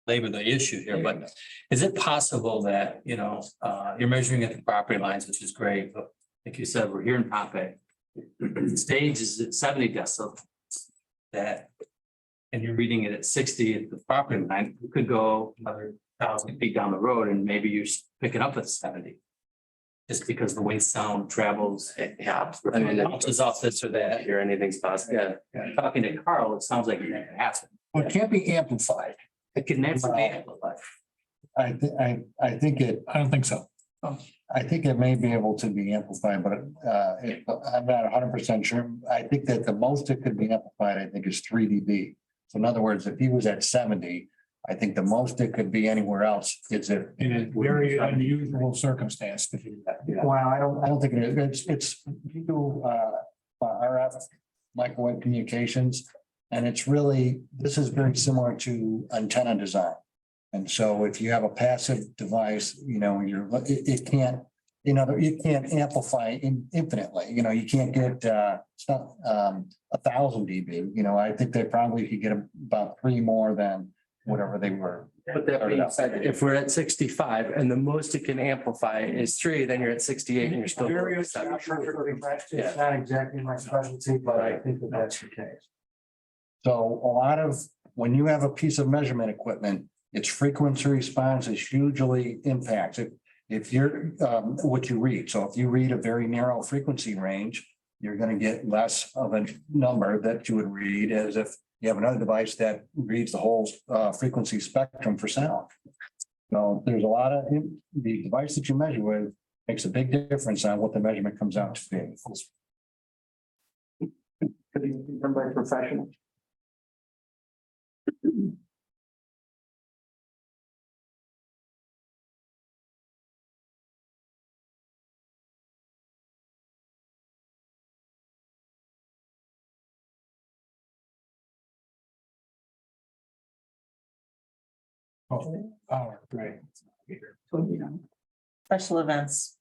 labor the issue here, but is it possible that, you're measuring at the property lines, which is great, but like you said, we're here in Pompey. The stage is at 70 decibels. That, and you're reading it at 60 at the property line, you could go another 1,000 feet down the road and maybe you're picking up at 70. Just because the way sound travels. Yeah, I mean, Bounces off this or that. or anything's possible. Yeah. Talking to Carl, it sounds like it can happen. Well, it can't be amplified. It can never be amplified. I think it, I don't think so. I think it may be able to be amplified, but I'm not 100% sure. I think that the most it could be amplified, I think, is 3 dB. So in other words, if he was at 70, I think the most it could be anywhere else is if. In a very unusual circumstance to do that. Yeah. Well, I don't think it is. It's you do RF microwave communications. And it's really, this is very similar to antenna design. And so if you have a passive device, it can't, you can't amplify infinitely, you can't get it's not 1,000 dB, I think they probably could get about 3 more than whatever they were. But that being said, if we're at 65 and the most it can amplify is 3, then you're at 68 and you're still. It's not exactly my specialty, but I think that that's the case. So a lot of, when you have a piece of measurement equipment, its frequency response is hugely impacts if you're what you read. So if you read a very narrow frequency range, you're going to get less of a number that you would read as if you have another device that reads the whole frequency spectrum for sound. So there's a lot of the device that you measure with makes a big difference on what the measurement comes out to be. Could you become by professional? Right. Special events.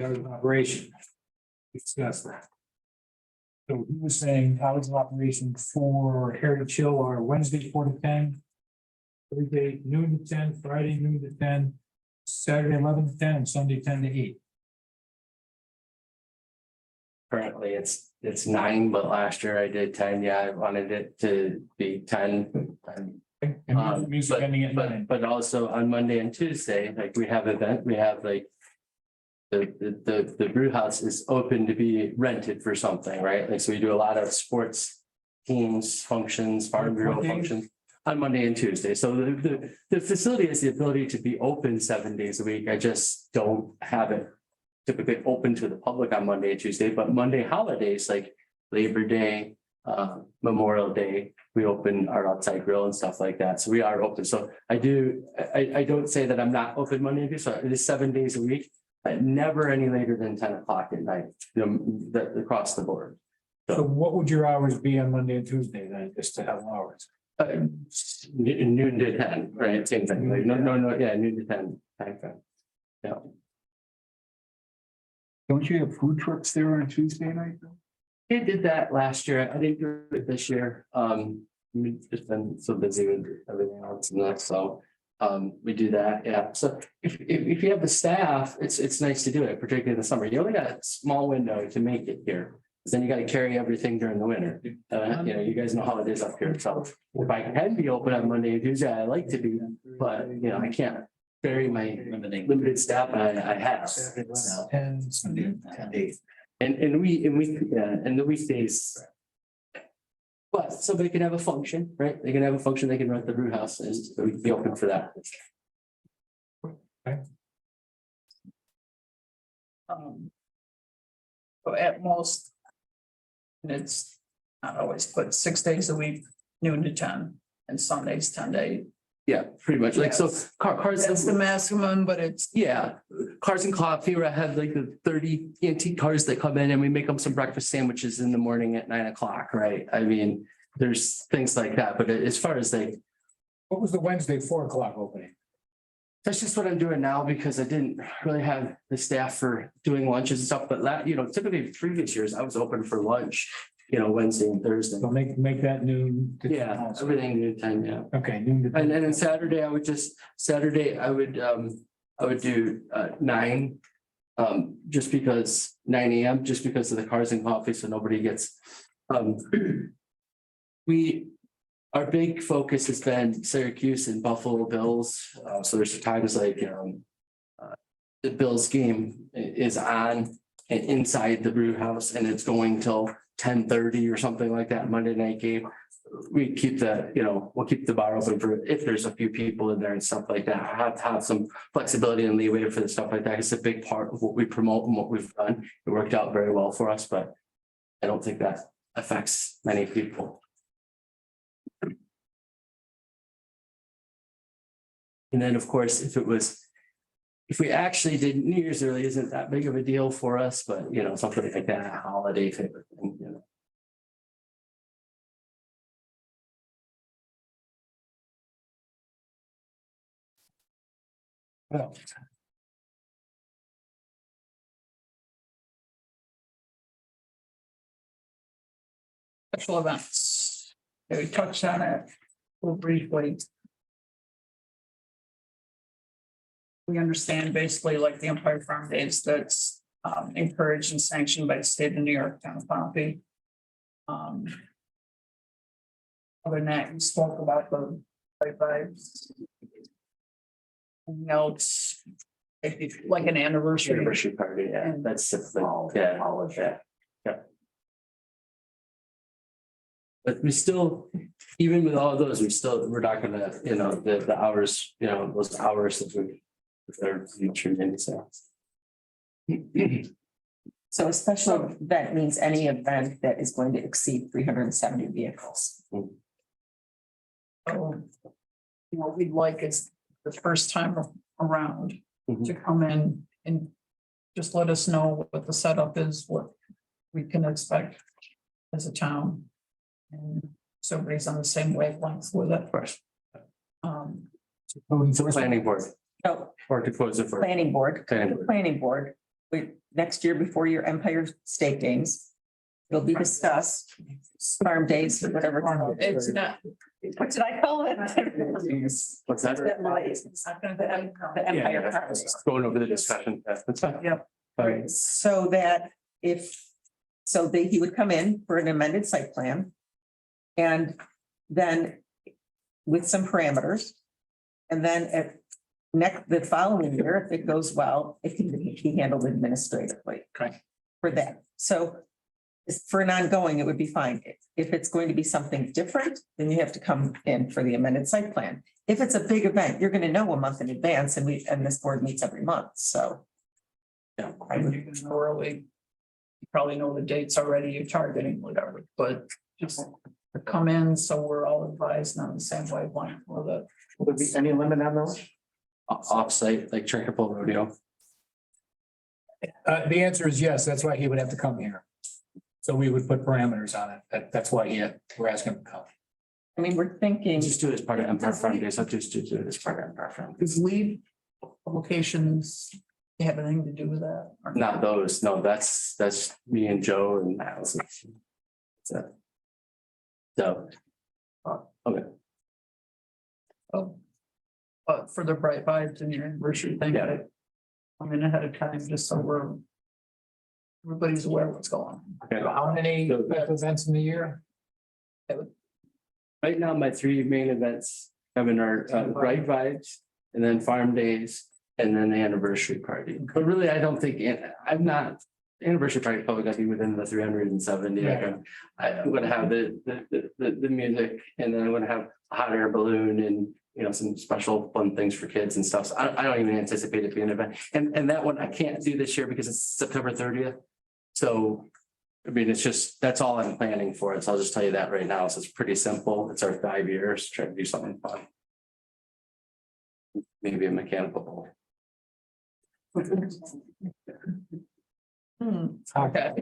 Operation. Discuss that. So he was saying hours of operation for Heritage Hill are Wednesday 4 to 10. Thursday noon to 10, Friday noon to 10, Saturday 11 to 10, and Sunday 10 to 8. Currently, it's 9, but last year I did 10. Yeah, I wanted it to be 10. And music ending at 9. But also on Monday and Tuesday, like we have like the brew house is open to be rented for something, right? Like, so we do a lot of sports teams, functions, farm bureau functions on Monday and Tuesday. So the facility has the ability to be open 7 days a week. I just don't have it typically open to the public on Monday and Tuesday, but Monday holidays like Labor Day, Memorial Day, we open our outside grill and stuff like that. So we are open. So I don't say that I'm not open Monday and Tuesday. So it is 7 days a week. Never any later than 10 o'clock at night, across the board. So what would your hours be on Monday and Tuesday then, just to have hours? Noon to 10, right? Same thing. Like, no, yeah, noon to 10 time frame. Yeah. Don't you have food trucks there on Tuesday night though? I did that last year. I didn't do it this year. We've just been so busy with everything else and that, so. We do that, yeah. So if you have the staff, it's nice to do it, particularly in the summer. You only got a small window to make it here. Then you got to carry everything during the winter. You guys know how it is up here. So if I can be open on Monday and Tuesday, I like to be, but I can't vary my limited staff I have. And Sunday. And the weekdays. But somebody can have a function, right? They can have a function, they can rent the brew house and we'd be open for that. So at most, it's not always, but 6 days a week, noon to 10, and Sundays 10 to 8. Yeah, pretty much. Like, so cars. That's the maximum, but it's, Yeah, cars and coffee, where I have like the 30 antique cars that come in and we make them some breakfast sandwiches in the morning at 9 o'clock, right? I mean, there's things like that, but as far as like, What was the Wednesday 4 o'clock opening? that's just what I'm doing now because I didn't really have the staff for doing lunches and stuff, but typically previous years I was open for lunch, Wednesday and Thursday. So make that noon. to- Yeah, everything new time, yeah. Okay. noon to- And then Saturday, I would do 9. Just because 9 AM, just because of the cars and coffee, so nobody gets. Our big focus has been Syracuse and Buffalo Bills, so there's times like the Bills game is on inside the brew house and it's going till 10:30 or something like that, Monday night game. We keep we'll keep the bar open for if there's a few people in there and stuff like that. I have to have some flexibility and leeway for the stuff like that. It's a big part of what we promote and what we've done. It worked out very well for us, but I don't think that affects many people. And then, of course, if we actually did New Year's early, isn't that big of a deal for us, but something like that, a holiday type of thing, Well, special events. We touched on it a little briefly. We understand basically like the Empire Farm Days that's encouraged and sanctioned by the state of New York, town of Pompey. Other than that, we spoke about the right vibes. And else, like an anniversary. Anniversary party, yeah, And that's typically, all of that. But we still, even with all of those, we're not gonna, the hours, those hours that they're featured in, so. So a special event means any event that is going to exceed 370 vehicles. So, what we'd like is the first time around Mhm. to come in and just let us know what the setup is, what we can expect as a town. And so everybody's on the same wavelength with it. Of course. Planning board. No, Or to close it for. planning board, Planning board. planning board, next year before your Empire State Games. It'll be discussed, farm days, whatever. It's not. What did I call it? What's that? It's not gonna be. The Empire Farm. Going over the discussion, that's fine. Yep. Fine. So that he would come in for an amended site plan. And then with some parameters. And then the following year, if it goes well, it can be handled administratively. Okay. For that, so for an ongoing, it would be fine. If it's going to be something different, then you have to come in for the amended site plan. If it's a big event, you're gonna know a month in advance and this board meets every month, so. Yeah. I would even know early. You probably know the dates already, you're targeting whatever, but just to come in, so we're all advised and on the same wavelength for the. Will there be any limit on those? Offsite, like Trickle Rodeo. The answer is yes, that's why he would have to come here. So we would put parameters on it, that's why we're asking him to come. I mean, we're thinking, Just do it as part of Empire Farm Days, I'll just do it as part of Empire Farm. Does lead publications have anything to do with that? or Not those, no, that's me and Joe and Allison. So. Okay, Oh. But for the bright vibes and your anniversary thing, Yeah. I'm in ahead of time, just so everybody's aware of what's going on. okay. How many events in the year? Right now, my 3 main events having our Bright Vibes and then Farm Days and then the anniversary party. But really, I don't think, I'm not, anniversary party is probably gonna be within the 370. I'm gonna have the music and then I'm gonna have a hot air balloon and, some special fun things for kids and stuff. So I don't even anticipate it being an event. And that one I can't do this year because it's September 30th. So I mean, it's just, that's all I'm planning for it. So I'll just tell you that right now. So it's pretty simple. It's our 5 years, trying to do something fun. maybe a mechanical bulb. Okay.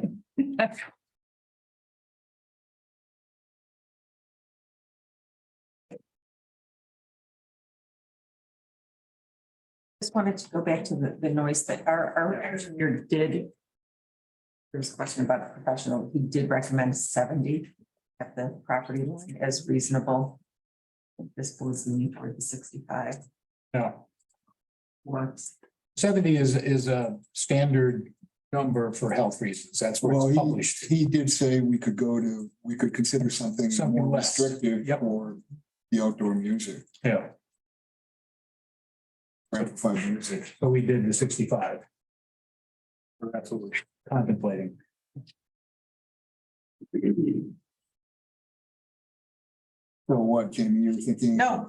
Just wanted to go back to the noise that our engineer did. There's a question about a professional. He did recommend 70 at the property line as reasonable. This was leaning toward the 65. Yeah. Works. 70 is a standard number for health reasons. That's what Well, it's published. he did say we could consider something Something more less. restrictive Yep. for the outdoor music, Yeah. amplified music. So we did the 65. That's what we're contemplating. So what, Jamie, you were thinking? No,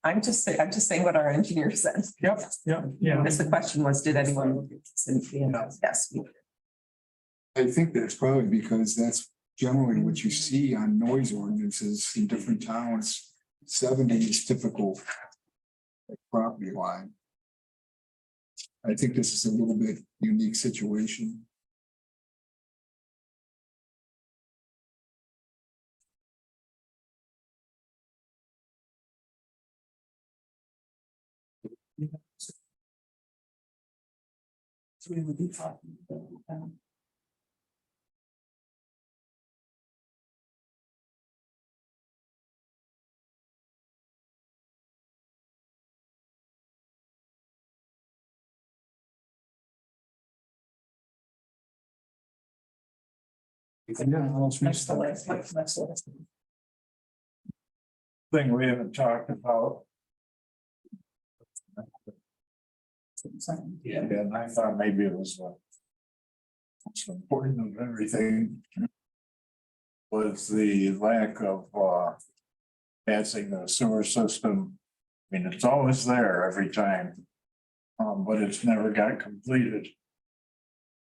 I'm just saying what our engineer says. Yep, yeah. Because the question was, did anyone look at this? And, yes, we did. I think that's probably because that's generally what you see on noise ordinances in different towns. 70 is typical property line. I think this is a little bit unique situation. So we would be talking about, That's the last, that's the last. Thing we haven't talked about. Yeah, and I thought maybe it was most important of everything. Was the lack of passing the sewer system. I mean, it's always there every time. But it's never got completed.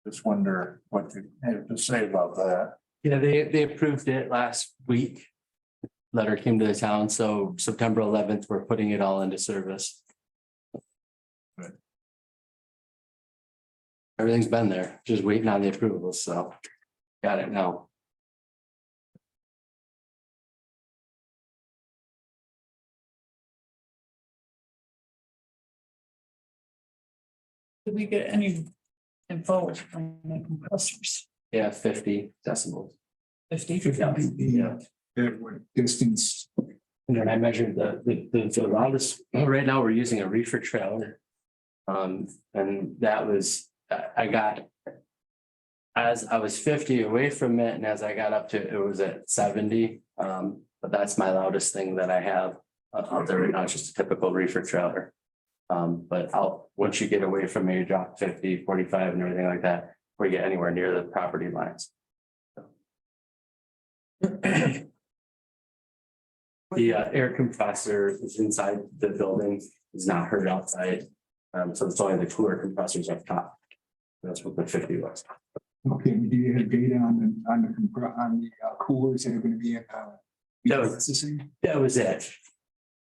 Just wonder what you have to say about that. Yeah, they approved it last week. Letter came to the town, so September 11th, we're putting it all into service. Good. Everything's been there, just waiting on the approval, so got it now. Did we get any info from the compressors? Yeah, 50 decibels. 50? Yeah. Distance. And then I measured the loudest, right now we're using a reefer trailer. And that was, I got. As I was 50 away from it, and as I got up to, it was at 70. But that's my loudest thing that I have out there right now, it's just a typical reefer trailer. But once you get away from it, you drop 50, 45 and everything like that, before you get anywhere near the property lines. The air compressor is inside the building, is not heard outside. So it's only the cooler compressors up top. That's what the 50 was. Okay, do you have data on the coolers that are going to be at? That was it.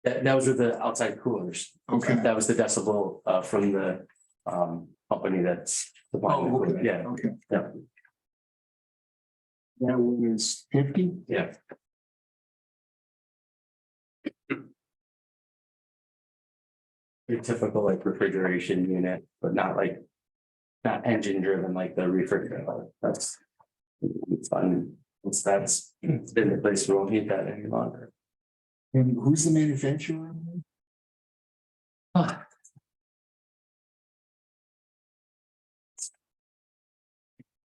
That was with the outside coolers. Okay. That was the decibel from the company that's. supplying the cooler. Okay. Yeah, Okay. yeah, That was 50? yeah. Your typical like refrigeration unit, but not engine driven like the refrigerator. That's. It's fun. That's been the place we won't need that any longer. And who's the manufacturer?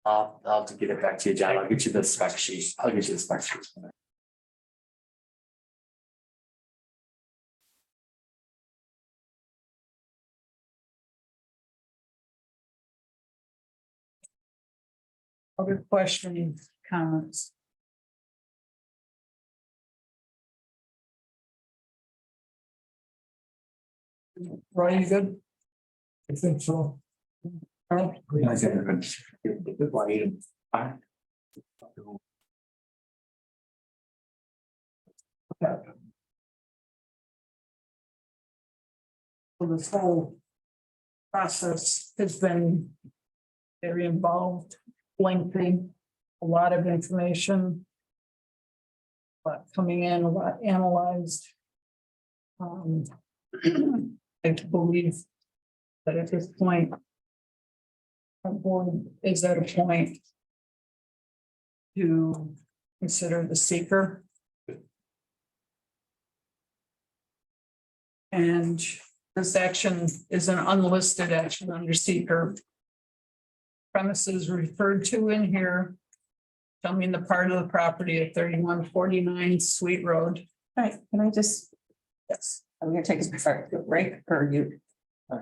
I'll have to get it back to you, John. I'll get you the spec sheet. I'll get you the spec sheet. Other questions, comments? Roy, you good? I think so. Carl? So this whole process has been very involved, lengthy, a lot of information. A lot coming in, a lot analyzed. I believe that at this point, our board is at a point to consider the seeker. And this action is an unlisted action under seeker. Premises referred to in here. Tell me the part of the property at 3149 Sweet Road. All right, can I just, Yes. I'm gonna take a quick break, or you,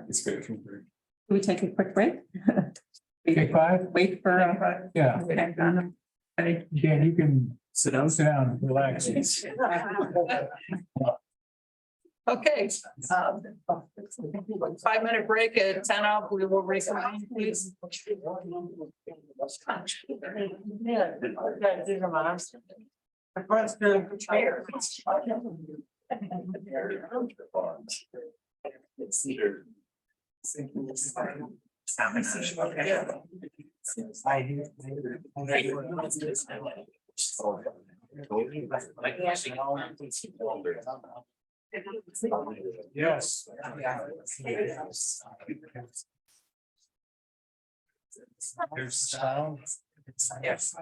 It's good. can we take a quick break? Take five? Wait for, Yeah. okay. Dan, you can sit down, relax. Okay. 5-minute break at 10 up. We will reconvene, please. Yes. There's sound. Yes.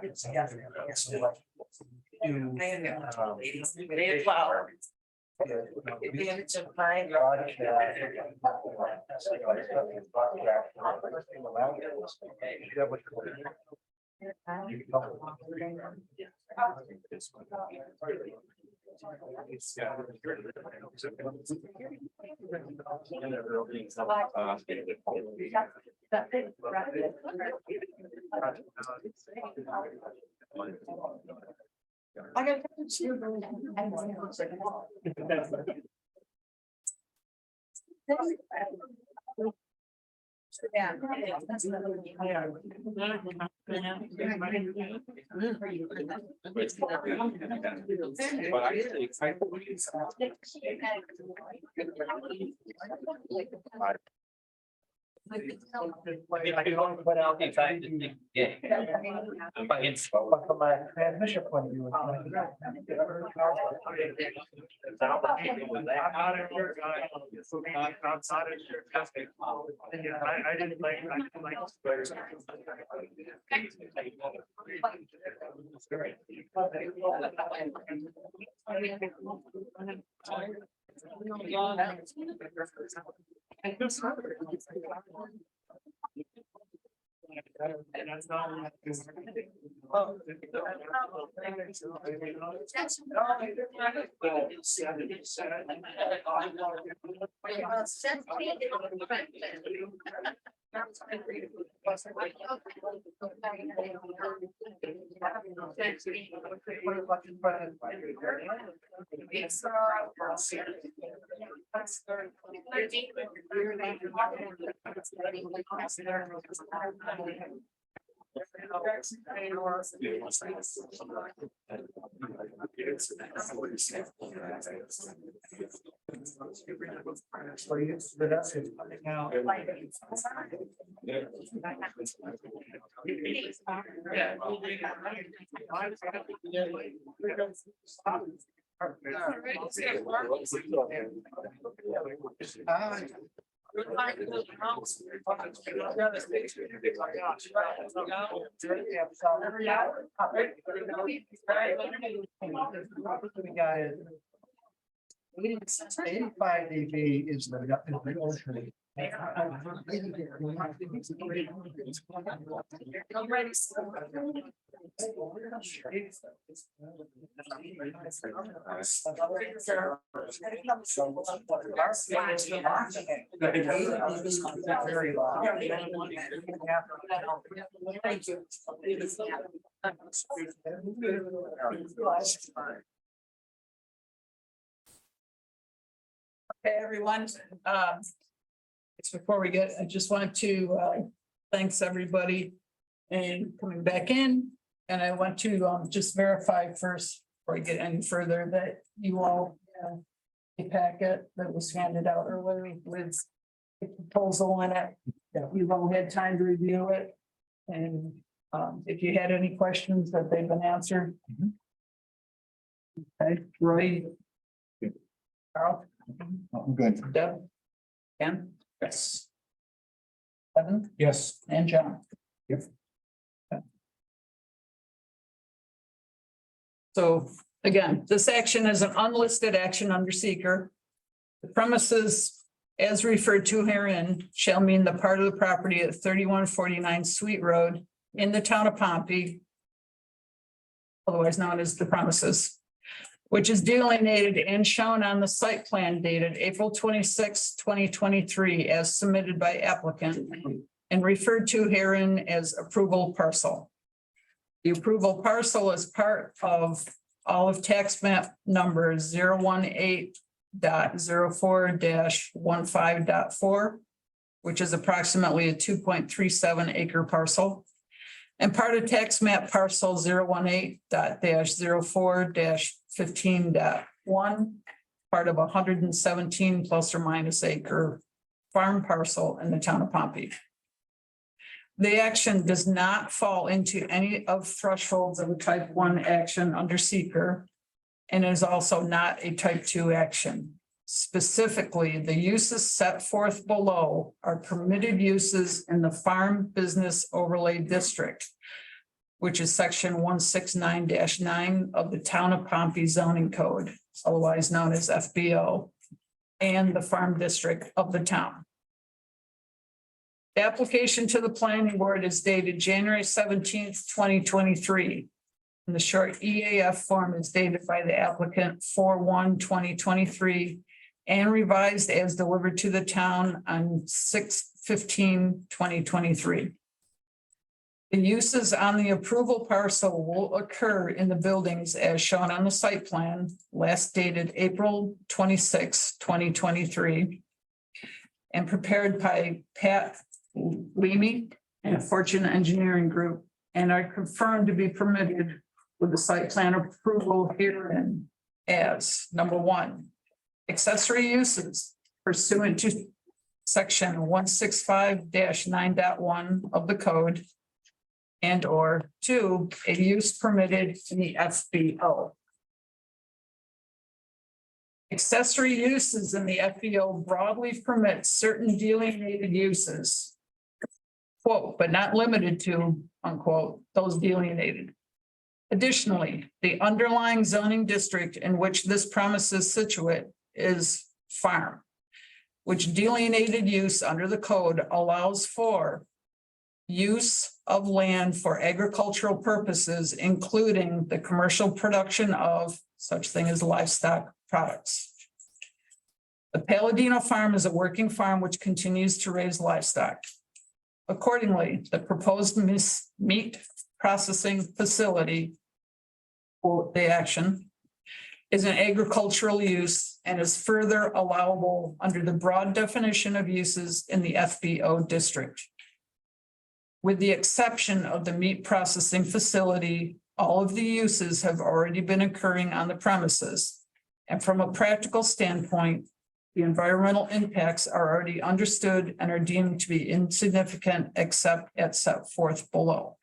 From my transmission point of view. I didn't like. We got 85 dB is the ocean. Very low. Thank you. Okay, everyone, it's before we get, I just want to, thanks everybody and coming back in. And I want to, just verify first, before I get any further, that you all a packet that was handed out earlier with a proposal in it, that we've all had time to review it. And if you had any questions that they've been answered. Okay, Roy. Carl, I'm good. Deb. Ken, Yes. Evan, Yes. and John. Yep. So again, this action is an unlisted action under seeker. The premises as referred to herein shall mean the part of the property at 3149 Sweet Road in the town of Pompey, otherwise known as the premises, which is delineated and shown on the site plan dated April 26, 2023, as submitted by applicant and referred to herein as approval parcel. The approval parcel is part of all of tax map number 018.04-15.4, which is approximately a 2.37 acre parcel, and part of tax map parcel 018.04-15.1, part of 117 plus or minus acre farm parcel in the town of Pompey. The action does not fall into any of thresholds of a type 1 action under seeker and is also not a type 2 action. Specifically, the uses set forth below are permitted uses in the Farm Business Overlay District, which is section 169-9 of the Town of Pompey zoning code, otherwise known as FBO, and the Farm District of the town. The application to the planning board is dated January 17th, 2023. And the short EAF form is dated by the applicant 4/1/2023 and revised as delivered to the town on 6/15/2023. The uses on the approval parcel will occur in the buildings as shown on the site plan, last dated April 26, 2023, and prepared by Pat Leamy and Fortune Engineering Group, and are confirmed to be permitted with the site plan approval herein as number 1, accessory uses pursuant to section 165-9.1 of the code, and or 2, a use permitted in the FBO. Accessory uses in the FBO broadly permit certain delineated uses, quote, but not limited to, unquote, those delineated. Additionally, the underlying zoning district in which this premise is situate is farm, which delineated use under the code allows for use of land for agricultural purposes, including the commercial production of such thing as livestock products. The Palladino farm is a working farm which continues to raise livestock. Accordingly, the proposed meat processing facility, quote, the action, is an agricultural use and is further allowable under the broad definition of uses in the FBO district. With the exception of the meat processing facility, all of the uses have already been occurring on the premises. And from a practical standpoint, the environmental impacts are already understood and are deemed to be insignificant except as set forth below.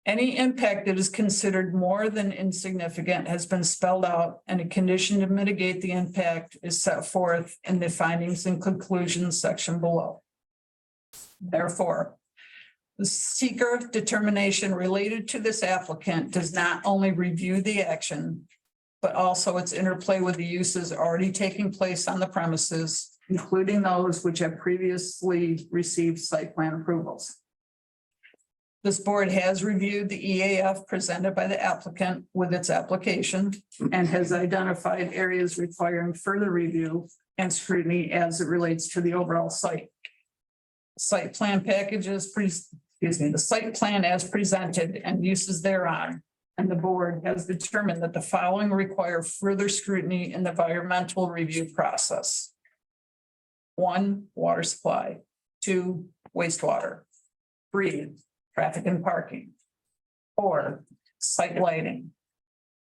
Any impact that is considered more than insignificant has been spelled out, and a condition to mitigate the impact is set forth in the findings and conclusions section below. Therefore, the seeker determination related to this applicant does not only review the action, but also its interplay with the uses already taking place on the premises, including those which have previously received site plan approvals. This board has reviewed the EAF presented by the applicant with its application and has identified areas requiring further review and scrutiny as it relates to the overall site. Site plan packages, the site plan as presented and uses thereon. And the board has determined that the following require further scrutiny in the environmental review process. 1, water supply. 2, wastewater. 3, traffic and parking. 4, site lighting.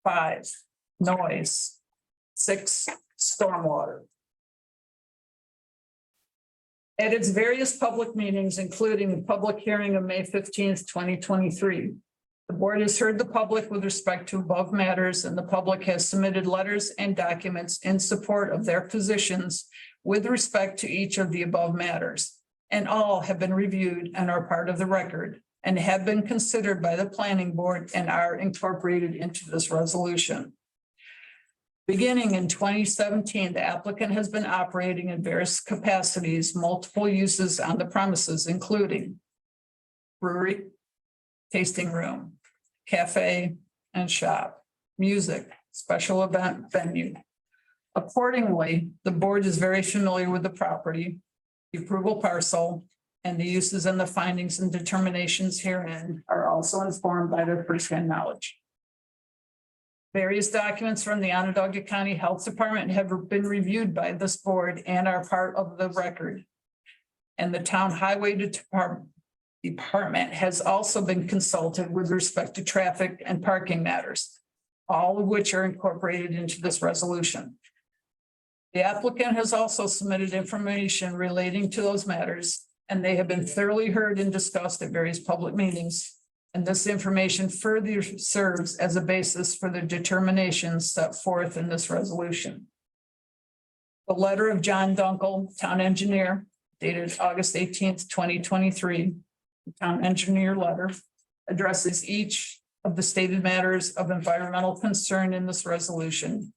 5, noise. 6, stormwater. At its various public meetings, including the public hearing of May 15th, 2023, the board has heard the public with respect to above matters, and the public has submitted letters and documents in support of their positions with respect to each of the above matters, and all have been reviewed and are part of the record and have been considered by the planning board and are incorporated into this resolution. Beginning in 2017, the applicant has been operating in various capacities, multiple uses on the premises, including brewery, tasting room, cafe and shop, music, special event venue. Accordingly, the board is very familiar with the property, the approval parcel, and the uses and the findings and determinations herein are also informed by their firsthand knowledge. Various documents from the Onondaga County Health Department have been reviewed by this board and are part of the record. And the Town Highway Department has also been consulted with respect to traffic and parking matters, all of which are incorporated into this resolution. The applicant has also submitted information relating to those matters, and they have been thoroughly heard and discussed at various public meetings. And this information further serves as a basis for the determinations set forth in this resolution. The letter of John Dunkel, town engineer, dated August 18th, 2023, the town engineer letter addresses each of the stated matters of environmental concern in this resolution.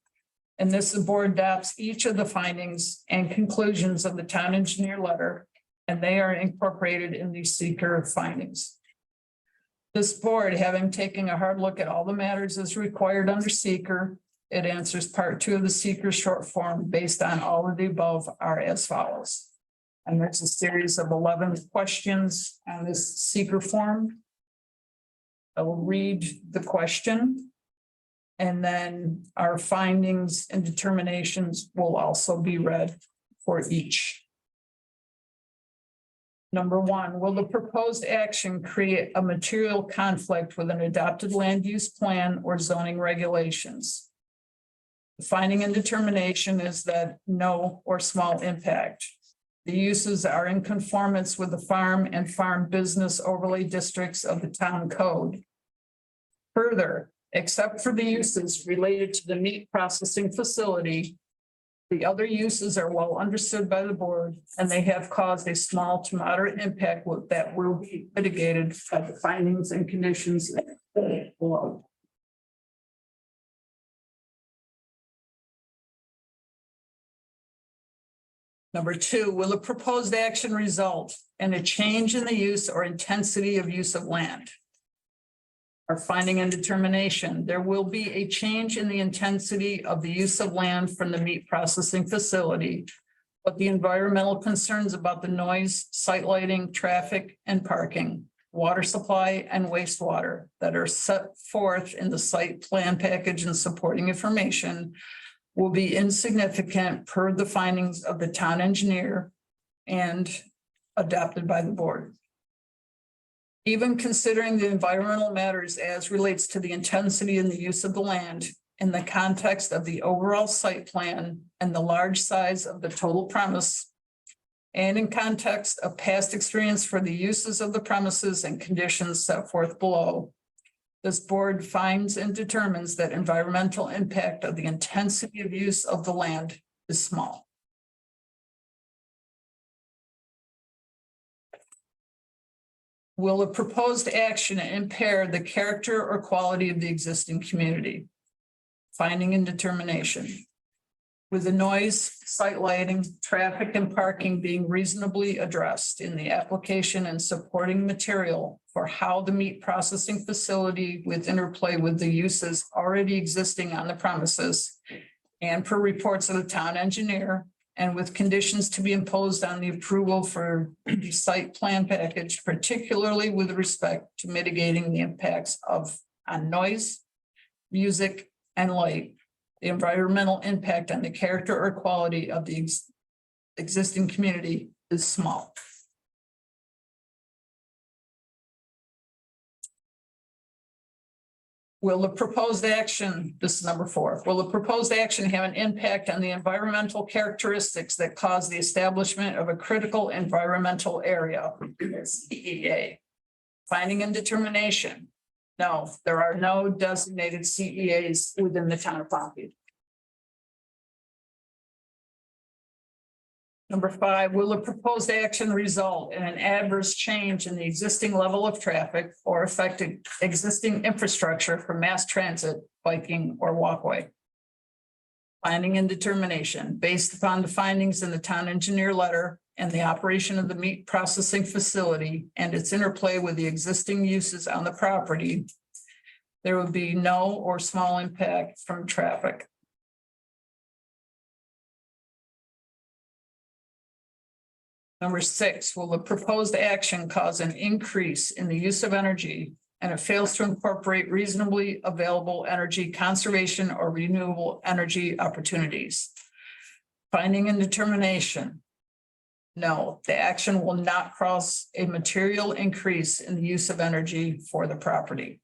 And this, the board adopts each of the findings and conclusions of the town engineer letter, and they are incorporated in the seeker findings. This board, having taken a hard look at all the matters as required under seeker, it answers part 2 of the seeker short form based on all of the above are as follows. And there's a series of 11 questions on this seeker form. I will read the question, and then our findings and determinations will also be read for each. Number 1, will the proposed action create a material conflict with an adopted land use plan or zoning regulations? The finding and determination is that no or small impact. The uses are in conformance with the farm and farm business overlay districts of the town code. Further, except for the uses related to the meat processing facility, the other uses are well understood by the board, and they have caused a small to moderate impact that will be mitigated by the findings and conditions below. Number 2, will the proposed action result in a change in the use or intensity of use of land? Our finding and determination, there will be a change in the intensity of the use of land from the meat processing facility, but the environmental concerns about the noise, site lighting, traffic, and parking, water supply, and wastewater that are set forth in the site plan package and supporting information will be insignificant per the findings of the town engineer and adopted by the board. Even considering the environmental matters as relates to the intensity and the use of the land in the context of the overall site plan and the large size of the total premise, and in context of past experience for the uses of the premises and conditions set forth below, this board finds and determines that environmental impact of the intensity of use of the land is small. Will the proposed action impair the character or quality of the existing community? Finding and determination. With the noise, site lighting, traffic, and parking being reasonably addressed in the application and supporting material for how the meat processing facility with interplay with the uses already existing on the premises, and per reports of the town engineer, and with conditions to be imposed on the approval for the site plan package, particularly with respect to mitigating the impacts on noise, music, and light, the environmental impact on the character or quality of the existing community is small. will the proposed action, this is number 4, will the proposed action have an impact on the environmental characteristics that cause the establishment of a critical environmental area? CEA. Finding and determination. No, there are no designated CEAs within the town of Pompey. Number 5, will the proposed action result in an adverse change in the existing level of traffic or affect existing infrastructure for mass transit, biking, or walkway? Finding and determination, based upon the findings in the town engineer letter and the operation of the meat processing facility and its interplay with the existing uses on the property, there will be no or small impact from traffic. Number 6, will the proposed action cause an increase in the use of energy and it fails to incorporate reasonably available energy conservation or renewable energy opportunities? Finding and determination. No, the action will not cause a material increase in the use of energy for the property.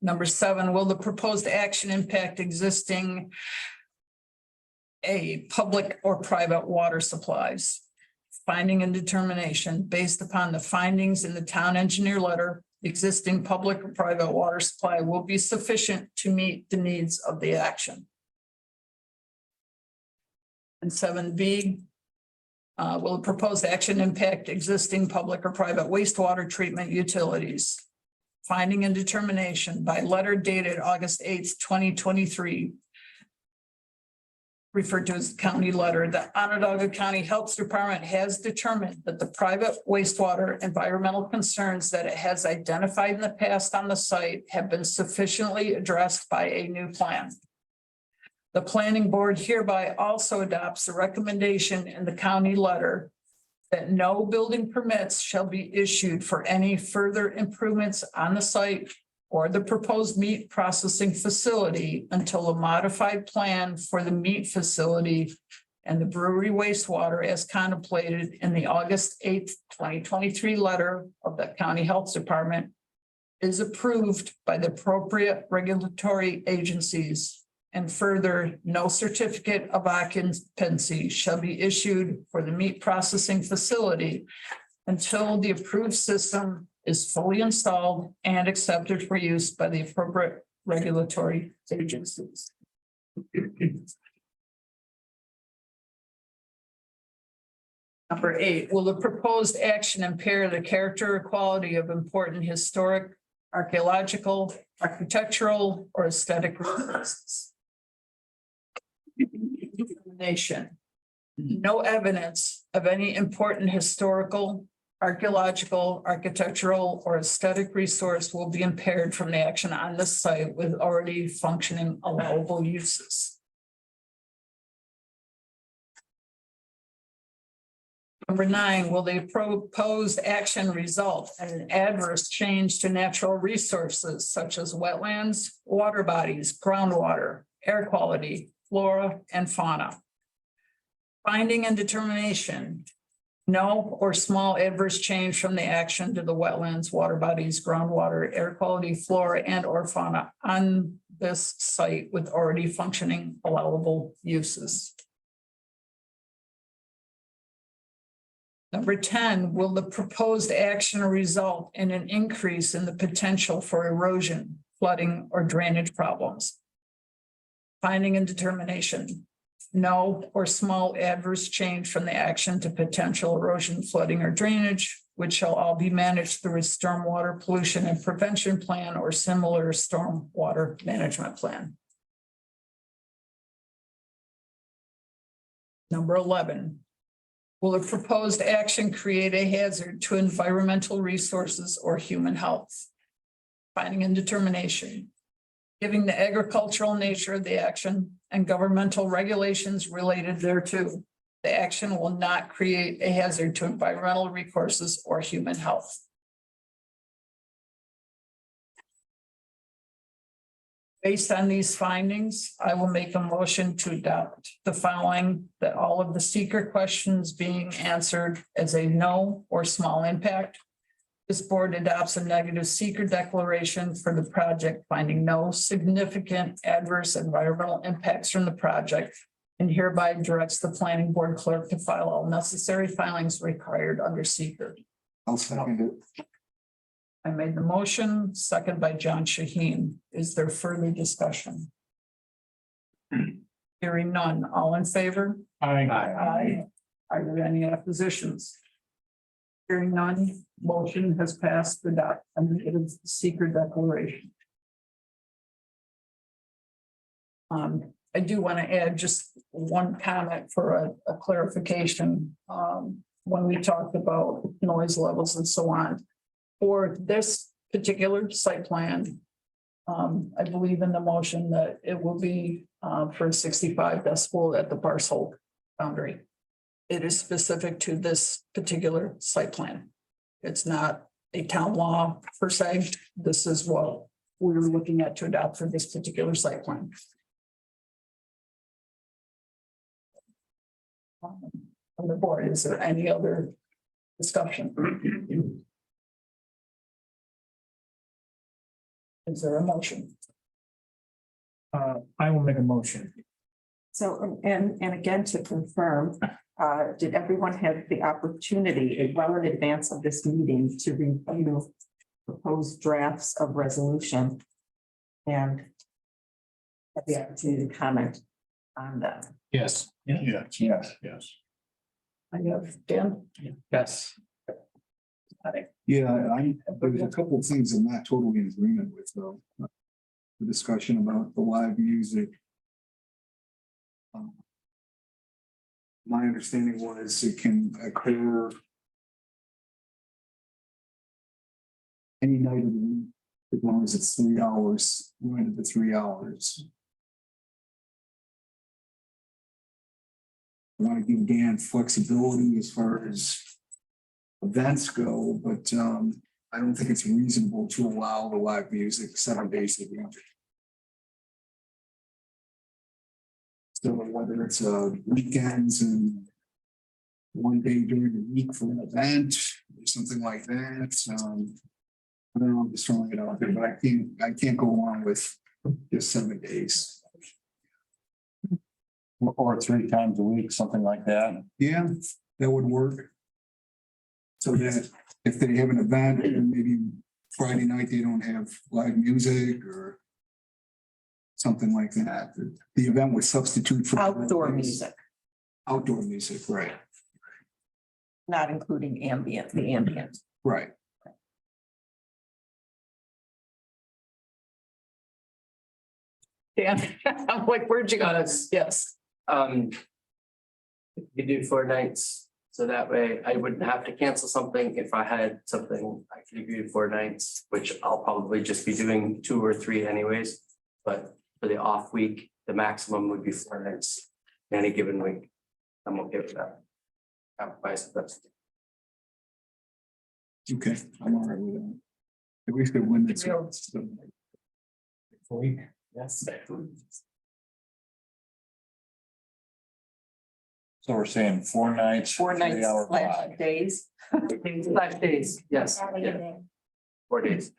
Number 7, will the proposed action impact existing public or private water supplies? Finding and determination, based upon the findings in the town engineer letter, existing public or private water supply will be sufficient to meet the needs of the action. And 7B, will the proposed action impact existing public or private wastewater treatment utilities? Finding and determination by letter dated August 8th, 2023. Referred to as the county letter, the Onondaga County Health Department has determined that the private wastewater environmental concerns that it has identified in the past on the site have been sufficiently addressed by a new plan. The planning board hereby also adopts the recommendation in the county letter that no building permits shall be issued for any further improvements on the site or the proposed meat processing facility until a modified plan for the meat facility and the brewery wastewater as contemplated in the August 8th, 2023 letter of the County Health Department is approved by the appropriate regulatory agencies. And further, no certificate of occupancy shall be issued for the meat processing facility until the approved system is fully installed and accepted for use by the appropriate regulatory agencies. Number 8, will the proposed action impair the character or quality of important historic, archaeological, architectural, or aesthetic resources? Nation. No evidence of any important historical, archaeological, architectural, or aesthetic resource will be impaired from the action on this site with already functioning allowable uses. Number 9, will the proposed action result in an adverse change to natural resources such as wetlands, water bodies, groundwater, air quality, flora, and fauna? Finding and determination. No or small adverse change from the action to the wetlands, water bodies, groundwater, air quality, flora, and or fauna on this site with already functioning allowable uses. Number 10, will the proposed action result in an increase in the potential for erosion, flooding, or drainage problems? Finding and determination. No or small adverse change from the action to potential erosion, flooding, or drainage, which shall all be managed through a stormwater pollution and prevention plan or similar stormwater management plan. Number 11, will the proposed action create a hazard to environmental resources or human health? Finding and determination. Given the agricultural nature of the action and governmental regulations related thereto, the action will not create a hazard to environmental resources or human health. Based on these findings, I will make a motion to adopt the following, that all of the seeker questions being answered as a no or small impact. This board adopts a negative seeker declaration for the project, finding no significant adverse environmental impacts from the project. And hereby directs the planning board clerk to file all necessary filings required under seeker. I'll second it. I made the motion, second by John Shaheen. Is there further discussion? Hearing none, all in favor? Aye. Are there any oppositions? Hearing none, motion has passed to adopt a negative seeker declaration. I do want to add just one comment for a clarification. When we talked about noise levels and so on, for this particular site plan, I believe in the motion that it will be for 65 decibel at the parcel boundary. It is specific to this particular site plan. It's not a town law per se. This is what we're looking at to adopt for this particular site plan. On the board, is there any other discussion? Is there a motion? I will make a motion. So, and again, to confirm, did everyone have the opportunity, well in advance of this meeting, to review proposed drafts of resolution? And have the opportunity to comment on them? Yes. Yes. I have Dan. Yes. Yeah, there's a couple of things I'm not totally in agreement with, though. The discussion about the live music. My understanding was it can occur any night of the week, as long as it's 3 hours, limited to 3 hours. I want to give Dan flexibility as far as events go, but I don't think it's reasonable to allow the live music 7 days a week. So whether it's weekends and one day during the week for an event or something like that, I don't know, I'm just throwing it out there, but I can't go along with just 7 days. Or 3 times a week, something like that. Yeah, that would work. So that if they have an event and maybe Friday night, they don't have live music or something like that. The event would substitute for Outdoor music, outdoor music, right? not including ambient, the ambient. Right. Dan, I'm like, where'd you go? Yes. You do 4 nights, so that way I wouldn't have to cancel something. If I had something, I could agree to 4 nights, which I'll probably just be doing 2 or 3 anyways. But for the off week, the maximum would be 4 nights in any given week. I'm okay with that. Compromise, that's. Okay, I'm all right with that. At least it limits. Yes. So we're saying 4 nights. 4 nights 3 hour slash block. days. 5 days, yes. Yeah. 4 days.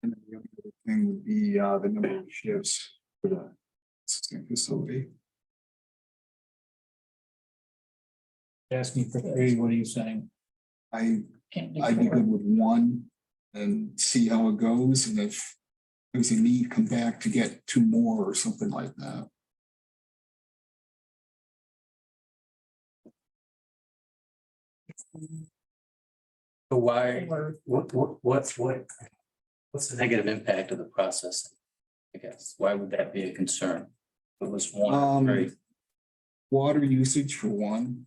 And then the other thing would be the number of shifts for the assistant facility. Asking for 3, what are you saying? I'd Can't do be 4. good with 1 and see how it goes, and if there's a need, come back to get 2 more or something like that. So why, what's the negative impact of the process? I guess, why would that be a concern? If it was 1 or 3. Water usage for 1.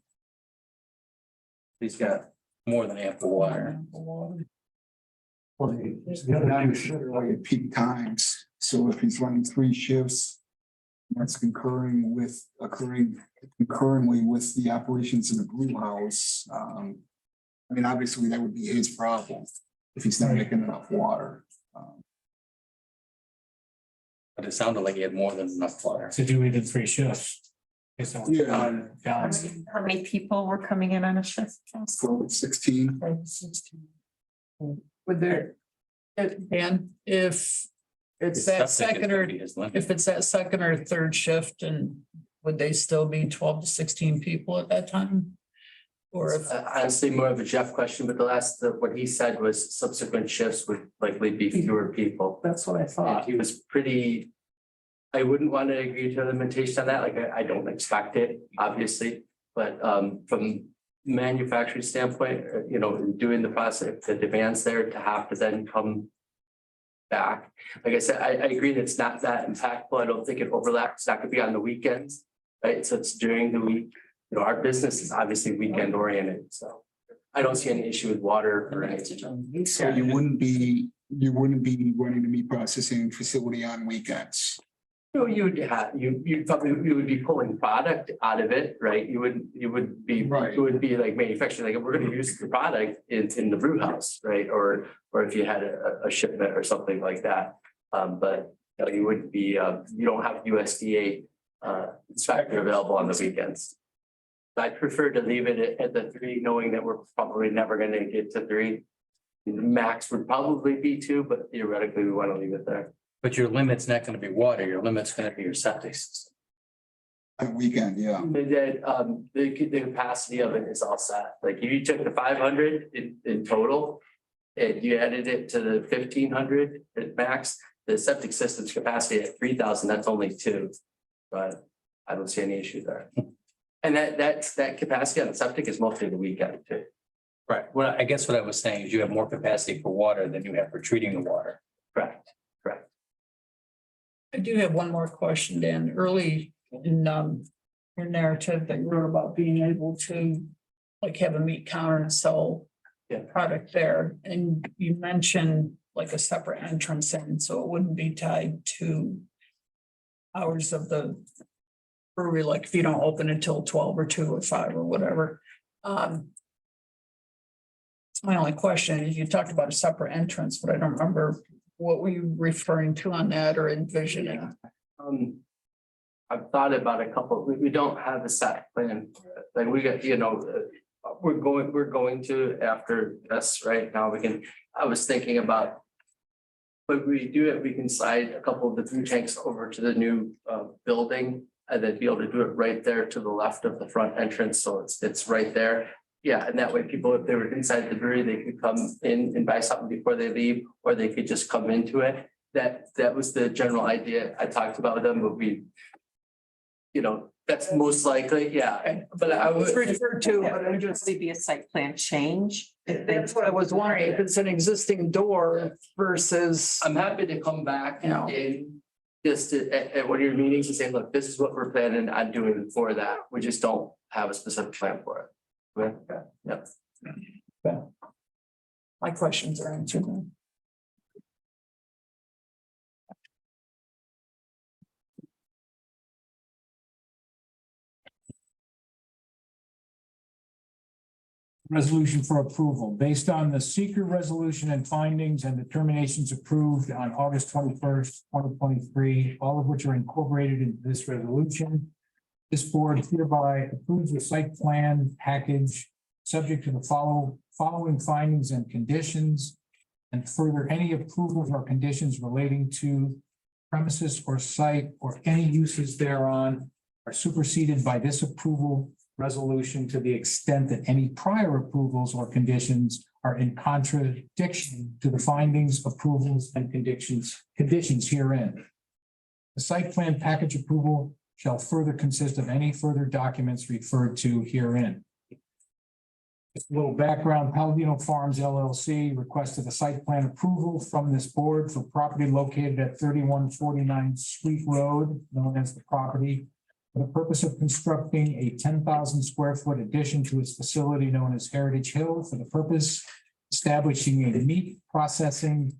He's got more than ample water. Well, not necessarily at peak times, so if he's running 3 shifts, that's concurrently with the operations in the brew house. I mean, obviously, that would be his problem if he's not making enough water. But it sounded like you had more than enough water. To do even 3 shifts. Based on what John said. How many people were coming in on a shift? 16. Would there, Dan, if it's that second or, if it's that second or third shift, and would they still be 12 to 16 people at that time? Or if, Honestly, more of a Jeff question, but what he said was subsequent shifts would likely be fewer people. that's what I And thought. he was pretty. I wouldn't want to agree to a limitation on that, like I don't expect it, obviously, but from manufacturing standpoint, doing the process, the demands there to have to then come back. Like I said, I agree that it's not that impactful. I don't think it overlaps. It's not gonna be on the weekends, right? So it's during the week. Our business is obviously weekend oriented, so I don't see any issue with water or anything. So you wouldn't be running the meat processing facility on weekends. No, you would be pulling product out of it, right? You would be like manufacturing, like we're gonna use the product in the brew house, right? Or if you had a shipment or something like that. But you wouldn't be, you don't have USDA inspector available on the weekends. I prefer to leave it at the 3, knowing that we're probably never gonna get to 3. Max would probably be 2, but theoretically, we want to leave it there. But your limit's not gonna be water, your limit's gonna be your septic system. On a weekend, yeah. The capacity of it is all set. Like if you took the 500 in total and you added it to the 1,500 at max, the septic system's capacity at 3,000, that's only 2. But I don't see any issue there. And that capacity on the septic is mostly the weekend too. Right, well, I guess what I was saying is you have more capacity for water than you have for treating the water. Correct. I do have one more question, Dan. Early in your narrative that you wrote about being able to like have a meat counter and sell product there. And you mentioned like a separate entrance in, so it wouldn't be tied to hours of the brewery, like if you don't open until 12 or 2 or 5 or whatever. My only question is, you talked about a separate entrance, but I don't remember what were you referring to on that or envisioning? I've thought about a couple, we don't have a set plan, like we got, we're going to after this right now, I was thinking about. But we do it, we can slide a couple of the food tanks over to the new building and then be able to do it right there to the left of the front entrance, so it's right there. Yeah, and that way people, if they were inside the brewery, they could come in and buy something before they leave, or they could just come into it. That was the general idea I talked about with them, but that's most likely, yeah. But I would refer to, but I just, Be a site plan change. that's what I was wondering, if it's an existing door versus. I'm happy to come back Yeah. in just at one of your meetings and say, look, this is what we're planning on doing for that. We just don't have a specific plan for it. Yeah. My questions are answered then. Resolution for approval based on the seeker resolution and findings and determinations approved on August 21st, 2023, all of which are incorporated into this resolution. This board hereby approves the site plan package subject to the following findings and conditions. And further, any approvals or conditions relating to premises or site or any uses thereon are superseded by this approval resolution to the extent that any prior approvals or conditions are in contradiction to the findings, approvals, and conditions herein. The site plan package approval shall further consist of any further documents referred to herein. Just a little background, Palladino Farms LLC requested a site plan approval from this board for property located at 3149 Sweet Road, known as the property, for the purpose of constructing a 10,000 square foot addition to its facility known as Heritage Hill, for the purpose establishing a meat processing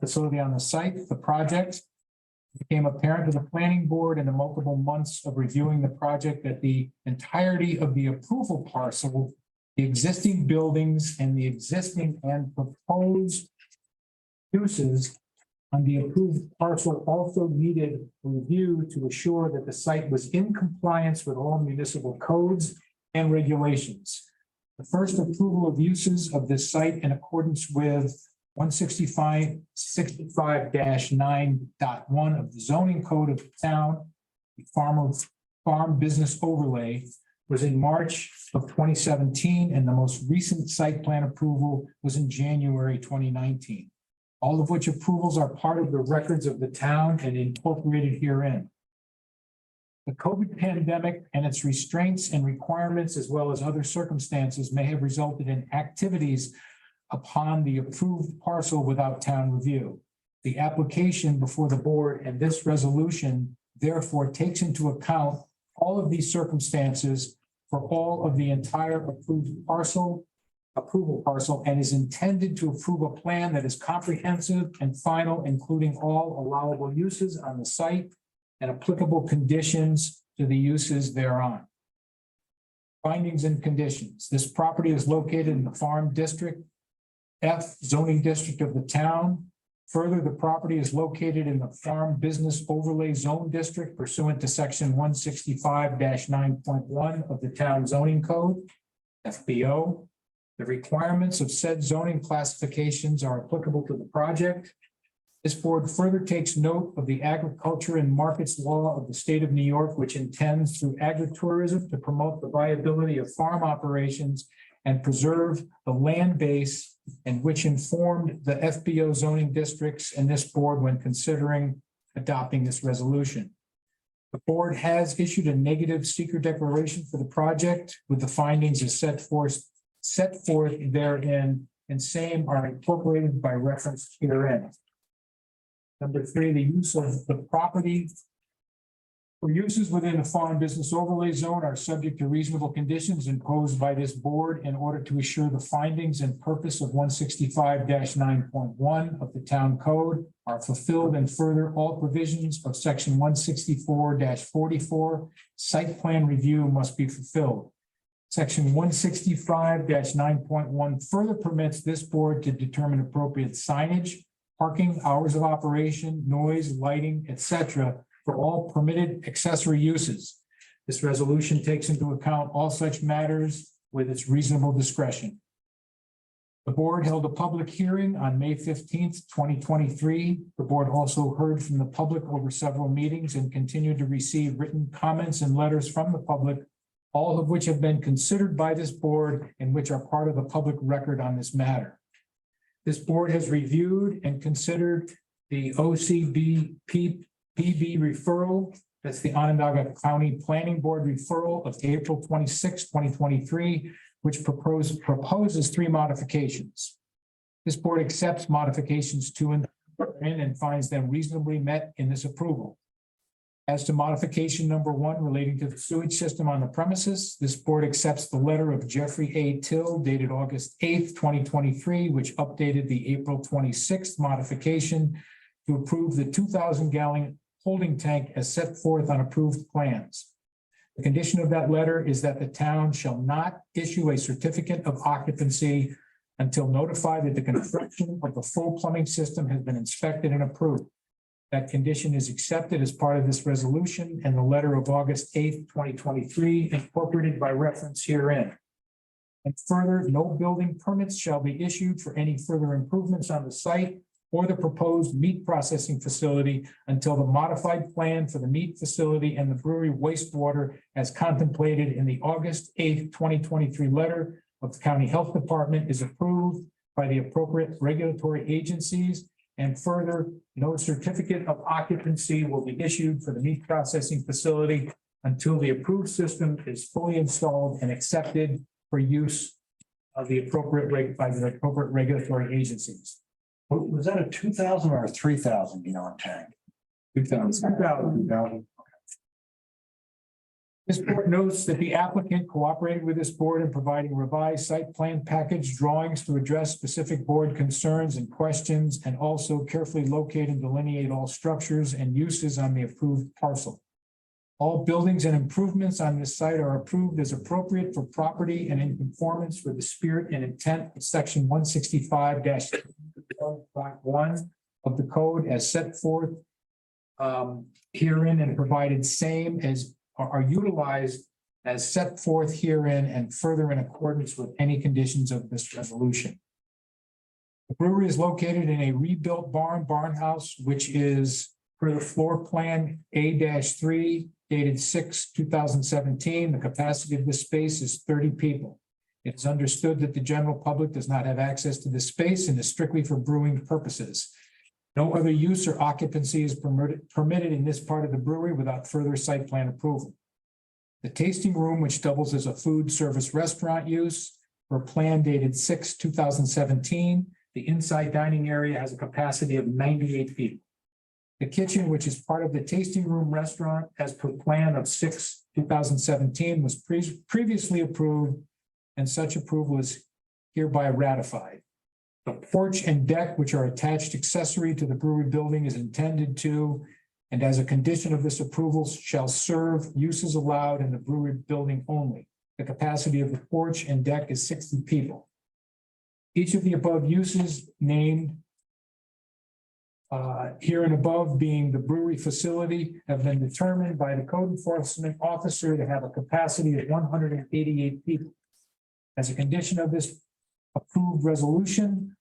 facility on the site. The project became apparent to the planning board in the multiple months of reviewing the project that the entirety of the approval parcel, the existing buildings and the existing and proposed uses on the approved parcel also needed review to assure that the site was in compliance with all municipal codes and regulations. The first approval of uses of this site in accordance with 165/9.1 of the zoning code of the town, the farm business overlay, was in March of 2017, and the most recent site plan approval was in January 2019. All of which approvals are part of the records of the town and incorporated herein. The COVID pandemic and its restraints and requirements, as well as other circumstances, may have resulted in activities upon the approved parcel without town review. The application before the board and this resolution therefore takes into account all of these circumstances for all of the entire approval parcel, and is intended to approve a plan that is comprehensive and final, including all allowable uses on the site and applicable conditions to the uses thereon. Findings and conditions. This property is located in the Farm District F zoning district of the town. Further, the property is located in the Farm Business Overlay Zone District pursuant to section 165-9.1 of the town zoning code, FBO. The requirements of said zoning classifications are applicable to the project. This board further takes note of the Agriculture and Markets Law of the state of New York, which intends through agritourism to promote the viability of farm operations and preserve the land base, and which informed the FBO zoning districts and this board when considering adopting this resolution. The board has issued a negative seeker declaration for the project with the findings as set forth therein, and same are incorporated by reference herein. Number 3, the use of the property for uses within the farm business overlay zone are subject to reasonable conditions imposed by this board in order to assure the findings and purpose of 165-9.1 of the town code are fulfilled, and further all provisions of section 164-44 site plan review must be fulfilled. Section 165-9.1 further permits this board to determine appropriate signage, parking, hours of operation, noise, lighting, etc. for all permitted accessory uses. This resolution takes into account all such matters with its reasonable discretion. The board held a public hearing on May 15th, 2023. The board also heard from the public over several meetings and continued to receive written comments and letters from the public, all of which have been considered by this board and which are part of the public record on this matter. This board has reviewed and considered the OCBP PB referral. That's the Onondaga County Planning Board referral of April 26, 2023, which proposes 3 modifications. This board accepts modifications 2 and 3 and finds them reasonably met in this approval. As to modification number 1 relating to the sewage system on the premises, this board accepts the letter of Jeffrey A. Till dated August 8th, 2023, which updated the April 26th modification to approve the 2,000-gallon holding tank as set forth on approved plans. The condition of that letter is that the town shall not issue a certificate of occupancy until notified that the construction of the full plumbing system has been inspected and approved. That condition is accepted as part of this resolution and the letter of August 8th, 2023, incorporated by reference herein. And further, no building permits shall be issued for any further improvements on the site or the proposed meat processing facility until the modified plan for the meat facility and the brewery wastewater as contemplated in the August 8th, 2023 letter of the County Health Department is approved by the appropriate regulatory agencies. And further, no certificate of occupancy will be issued for the meat processing facility until the approved system is fully installed and accepted for use of the appropriate regulatory agencies. Was that a 2,000 or a 3,000 gallon tank? 2,000. This board notes that the applicant cooperated with this board in providing revised site plan package drawings to address specific board concerns and questions, and also carefully locate and delineate all structures and uses on the approved parcel. All buildings and improvements on this site are approved as appropriate for property and in conformance with the spirit and intent of section 165-1.1 of the code as set forth herein and provided same as are utilized as set forth herein and further in accordance with any conditions of this resolution. The brewery is located in a rebuilt barn house, which is per the floor plan A-3 dated 6/2017. The capacity of this space is 30 people. It is understood that the general public does not have access to this space and is strictly for brewing purposes. No other use or occupancy is permitted in this part of the brewery without further site plan approval. The tasting room, which doubles as a food service restaurant use, per plan dated 6/2017, the inside dining area has a capacity of 98 people. The kitchen, which is part of the tasting room restaurant, as per plan of 6/2017, was previously approved, and such approval is hereby ratified. The porch and deck, which are attached accessory to the brewery building, is intended to, and as a condition of this approval, shall serve uses allowed in the brewery building only. The capacity of the porch and deck is 60 people. Each of the above uses named here and above being the brewery facility have been determined by the code enforcement officer to have a capacity of 188 people. As a condition of this approved resolution,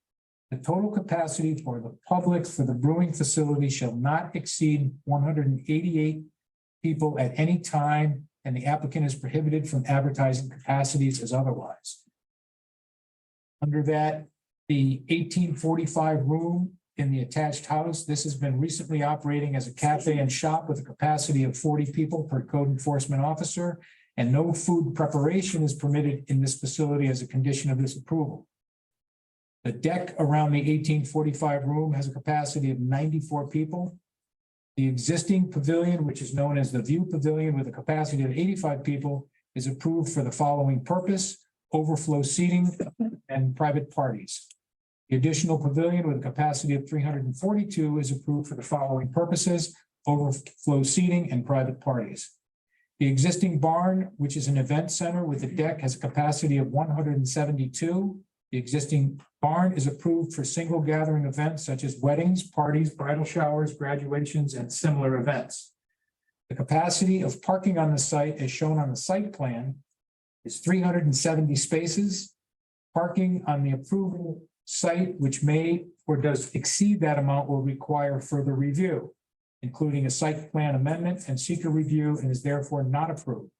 the total capacity for the public for the brewing facility shall not exceed 188 people at any time, and the applicant is prohibited from advertising capacities as otherwise. Under that, the 1845 room in the attached house, this has been recently operating as a cafe and shop with a capacity of 40 people per code enforcement officer, and no food preparation is permitted in this facility as a condition of this approval. The deck around the 1845 room has a capacity of 94 people. The existing pavilion, which is known as the View Pavilion with a capacity of 85 people, is approved for the following purpose: overflow seating and private parties. The additional pavilion with a capacity of 342 is approved for the following purposes: overflow seating and private parties. The existing barn, which is an event center with a deck, has a capacity of 172. The existing barn is approved for single gathering events such as weddings, parties, bridal showers, graduations, and similar events. The capacity of parking on the site, as shown on the site plan, is 370 spaces. Parking on the approval site, which may or does exceed that amount, will require further review, including a site plan amendment and seeker review, and is therefore not approved.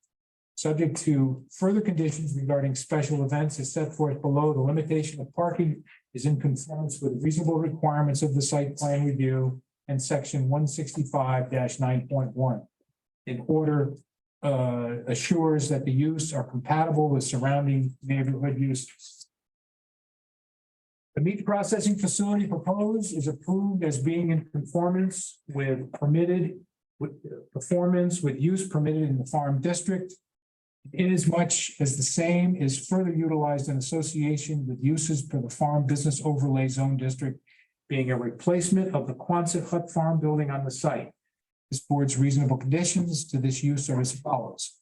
Subject to further conditions regarding special events as set forth below, the limitation of parking is in conformance with reasonable requirements of the site plan review and section 165-9.1. In order assures that the use are compatible with surrounding neighborhood uses. The meat processing facility proposed is approved as being in conformance with performance with use permitted in the farm district. Inasmuch as the same is further utilized in association with uses per the Farm Business Overlay Zone District, being a replacement of the Quonset Hut Farm building on the site. This board's reasonable conditions to this use are as follows.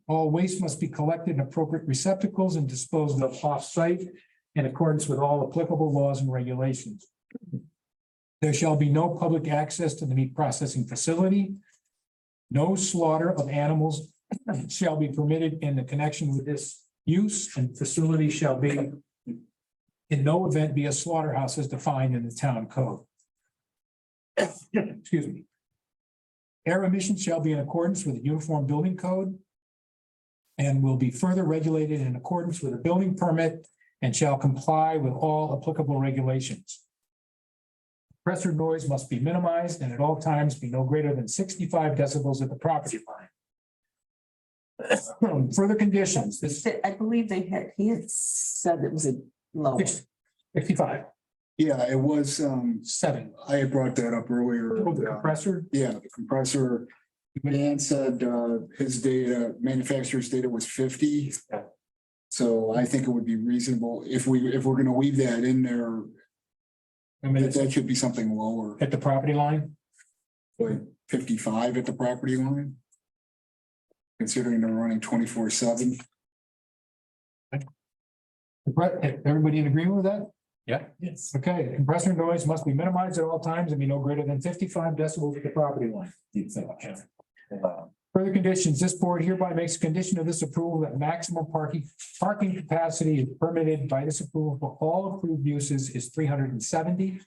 All waste must be collected in appropriate receptacles and disposed of off-site in accordance with all applicable laws and regulations. There shall be no public access to the meat processing facility. No slaughter of animals shall be permitted in the connection with this use, and facility shall be in no event be a slaughterhouse as defined in the town code. Excuse me. Air emissions shall be in accordance with the Uniform Building Code and will be further regulated in accordance with a building permit and shall comply with all applicable regulations. Compressor noise must be minimized and at all times be no greater than 65 decibels at the property line. Further conditions, this I believe he had said it was a low. 65, Yeah, it was, 7. I had brought that up earlier. The compressor, Yeah, the compressor, Dan said, his data, manufacturer's data was 50. Yeah. So I think it would be reasonable if we're gonna weave that in there, I mean, that should be something lower, at the property line. like 55 at the property line. Considering they're running 24/7. Everybody in agreement with that? Yeah. Yes. Okay, compressor noise must be minimized at all times and be no greater than 55 decibels at the property line. You think, yeah. Further conditions, this board hereby makes a condition of this approval that maximum parking capacity is permitted by this approval for all approved uses is 370.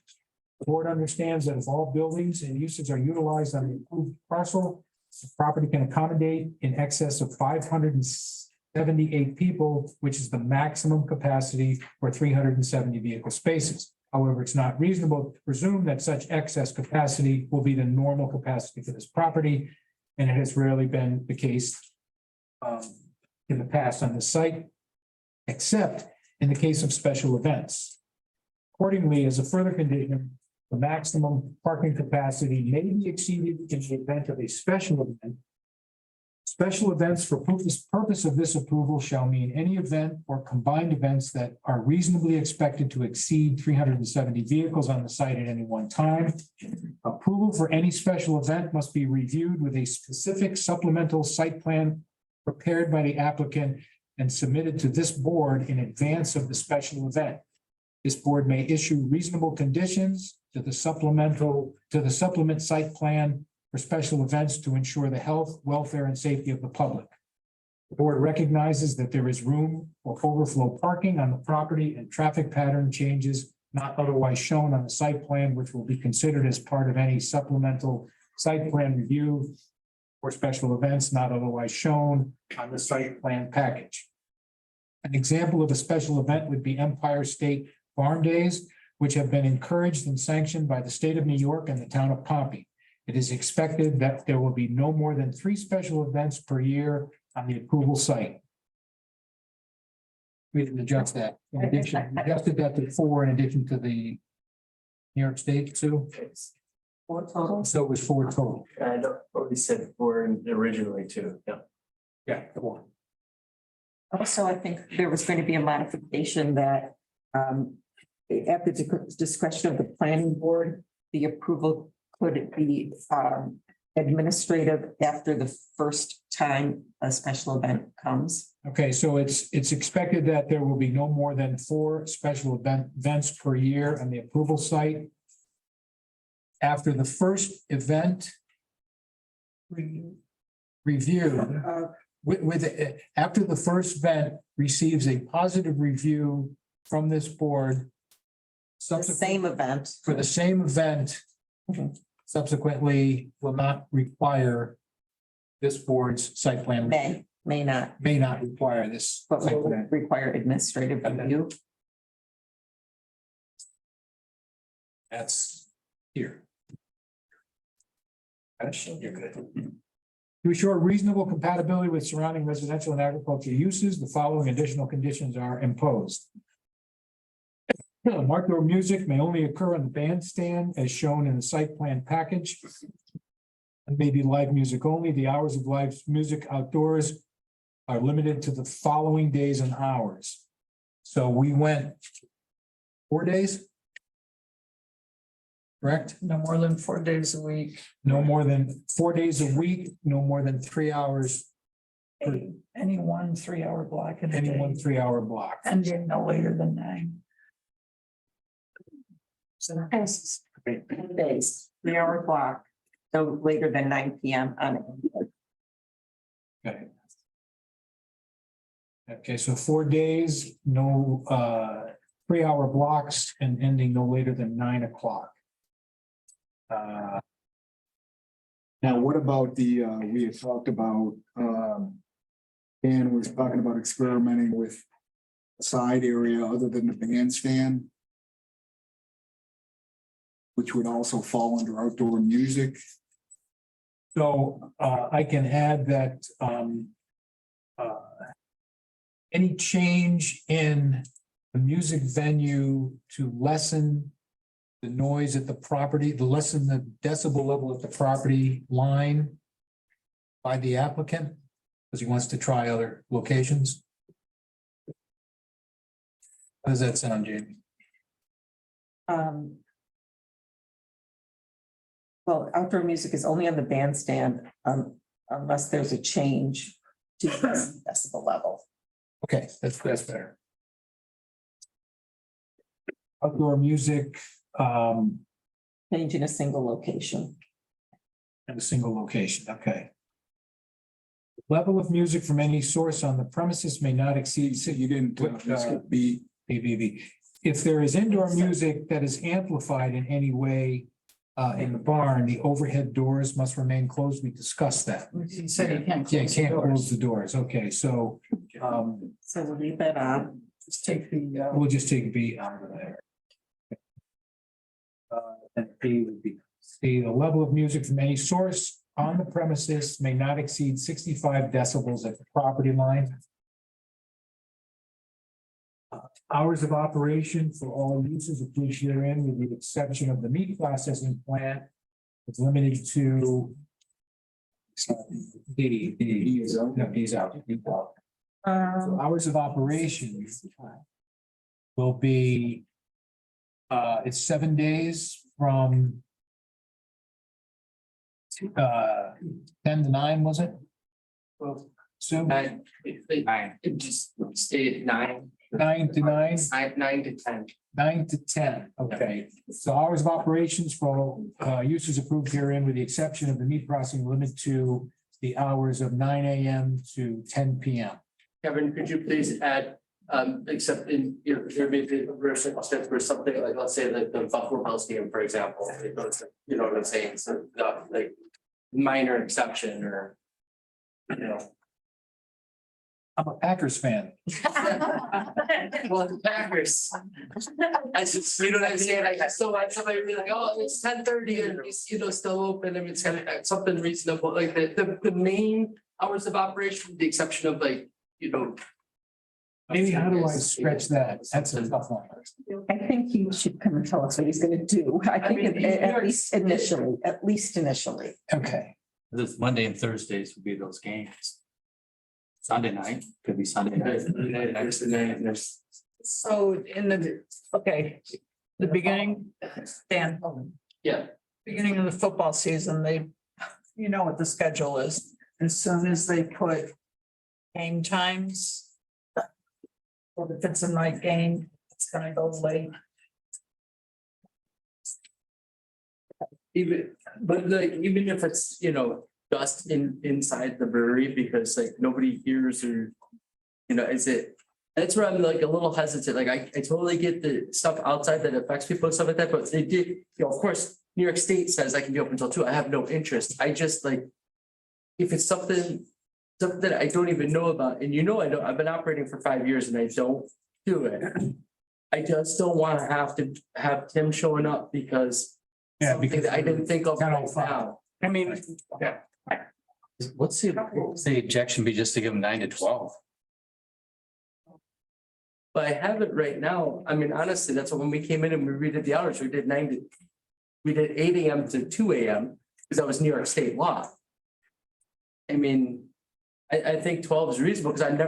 The board understands that if all buildings and uses are utilized on the approved parcel, the property can accommodate in excess of 578 people, which is the maximum capacity for 370 vehicle spaces. However, it's not reasonable to presume that such excess capacity will be the normal capacity for this property, and it has rarely been the case in the past on the site, except in the case of special events. Accordingly, as a further condition, the maximum parking capacity may be exceeded in the event of a special event. Special events for purpose of this approval shall mean any event or combined events that are reasonably expected to exceed 370 vehicles on the site at any one time. Approval for any special event must be reviewed with a specific supplemental site plan prepared by the applicant and submitted to this board in advance of the special event. This board may issue reasonable conditions to the supplement site plan for special events to ensure the health, welfare, and safety of the public. The board recognizes that there is room for overflow parking on the property and traffic pattern changes not otherwise shown on the site plan, which will be considered as part of any supplemental site plan review for special events not otherwise shown on the site plan package. An example of a special event would be Empire State Farm Days, which have been encouraged and sanctioned by the state of New York and the town of Pompey. It is expected that there will be no more than 3 special events per year on the approval site. We didn't adjust that. In addition, we adjusted that to 4 in addition to the New York State, Sue. 4 total. So it was 4 total. I don't, we said 4 originally too, yeah. Yeah, the one. Also, I think there was going to be a modification that at the discretion of the planning board, the approval could be administrative after the first time a special event comes. Okay, so it's expected that there will be no more than 4 special events per year on the approval site. After the first event review, after the first event receives a positive review from this board. The same event. For the same event, subsequently will not require this board's site plan. May not, May not require this. but site will plan. require administrative review. That's here. You're good. To ensure reasonable compatibility with surrounding residential and agricultural uses, the following additional conditions are imposed. Outdoor music may only occur on the bandstand as shown in the site plan package. And maybe live music only. The hours of live music outdoors are limited to the following days and hours. So we went 4 days? Correct? No more than 4 days a week. No more than 4 days a week, no more than 3 hours, Any 1 3-hour block in a any day. 1 3-hour block. Ending no later than 9. Days, 3-hour block, no later than 9 p.m. on it. Okay. Okay, so 4 days, no 3-hour blocks and ending no later than 9 o'clock. Now, what about we had talked about, Dan was talking about experimenting with a side area other than the bandstand, which would also fall under outdoor music. So I can add that any change in the music venue to lessen the noise at the property, to lessen the decibel level at the property line by the applicant, because he wants to try other locations. How does that sound, Jamie? Well, outdoor music is only on the bandstand, unless there's a change to the decibel level. Okay, that's better. outdoor music, Changed in a single location. in a single location, okay. Level of music from any source on the premises may not exceed, so you didn't put, Be, BBB. If there is indoor music that is amplified in any way in the barn, the overhead doors must remain closed. We discussed that. You said you can't. Yeah, close the can't doors. close the doors. Okay, so So we'll leave that on. Just take the, we'll just take B out of there. And B would be, C, the level of music from any source on the premises may not exceed 65 decibels at the property line. Hours of operation for all uses approved herein, with the exception of the meat processing plant, is limited to D is out. No, D is out. So hours of operation will be it's 7 days from 10 to 9, was it? So Nine, it just stayed 9, 9 to 9, 9 to 10. 9 to 10, okay. So hours of operations for uses approved herein, with the exception of the meat processing, limit to the hours of 9 AM to 10 PM. Kevin, could you please add, except in, there may be a circumstance where something like, let's say like the Buffalo Bills game, for example, you know what I'm saying? So, like minor exception or, I'm a Packers fan. Well, the Packers. I just, you know what I'm saying? Like, I still want somebody to be like, oh, it's 10:30 and it's, still open. I mean, it's kind of something reasonable, like the main hours of operation, with the exception of like, Maybe how do I stretch that? That's a tough one. I think he should come and tell us what he's gonna do. I think at least initially. Okay. This Monday and Thursdays would be those games. Sunday night, could be Sunday night. so in the, okay, the beginning, Dan. Yeah. Beginning of the football season, you know what the schedule is. As soon as they put game times. Or if it's a night game, it's gonna go late. Even if it's, dust inside the brewery, because like nobody hears or, is it? That's where I'm like a little hesitant, like I totally get the stuff outside that affects people and stuff like that, but they did, of course, New York State says I can be open until 2, I have no interest, I just like. If it's something that I don't even know about, and I've been operating for 5 years and I don't do it. I just don't want to have Tim showing up because. Yeah, something because that I didn't think of right now. I mean, What's the objection be just to give them 9 to 12? But I have it right now. I mean, honestly, that's when we came in and we redid the hours, we did 8 AM to 2 AM because that was New York State law. I mean, I think 12 is reasonable because I've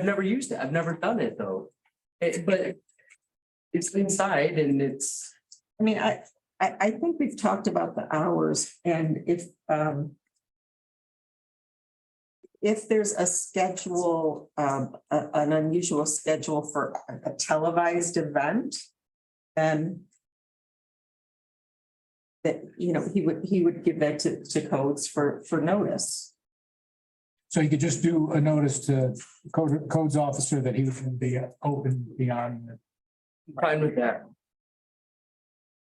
never used it. I've never done it though. But it's inside and it's. I mean, I think we've talked about the hours, and if there's a schedule, an unusual schedule for a televised event, then that, he would give that to codes for notice. So you could just do a notice to codes officer that he would be open beyond. Fine with that.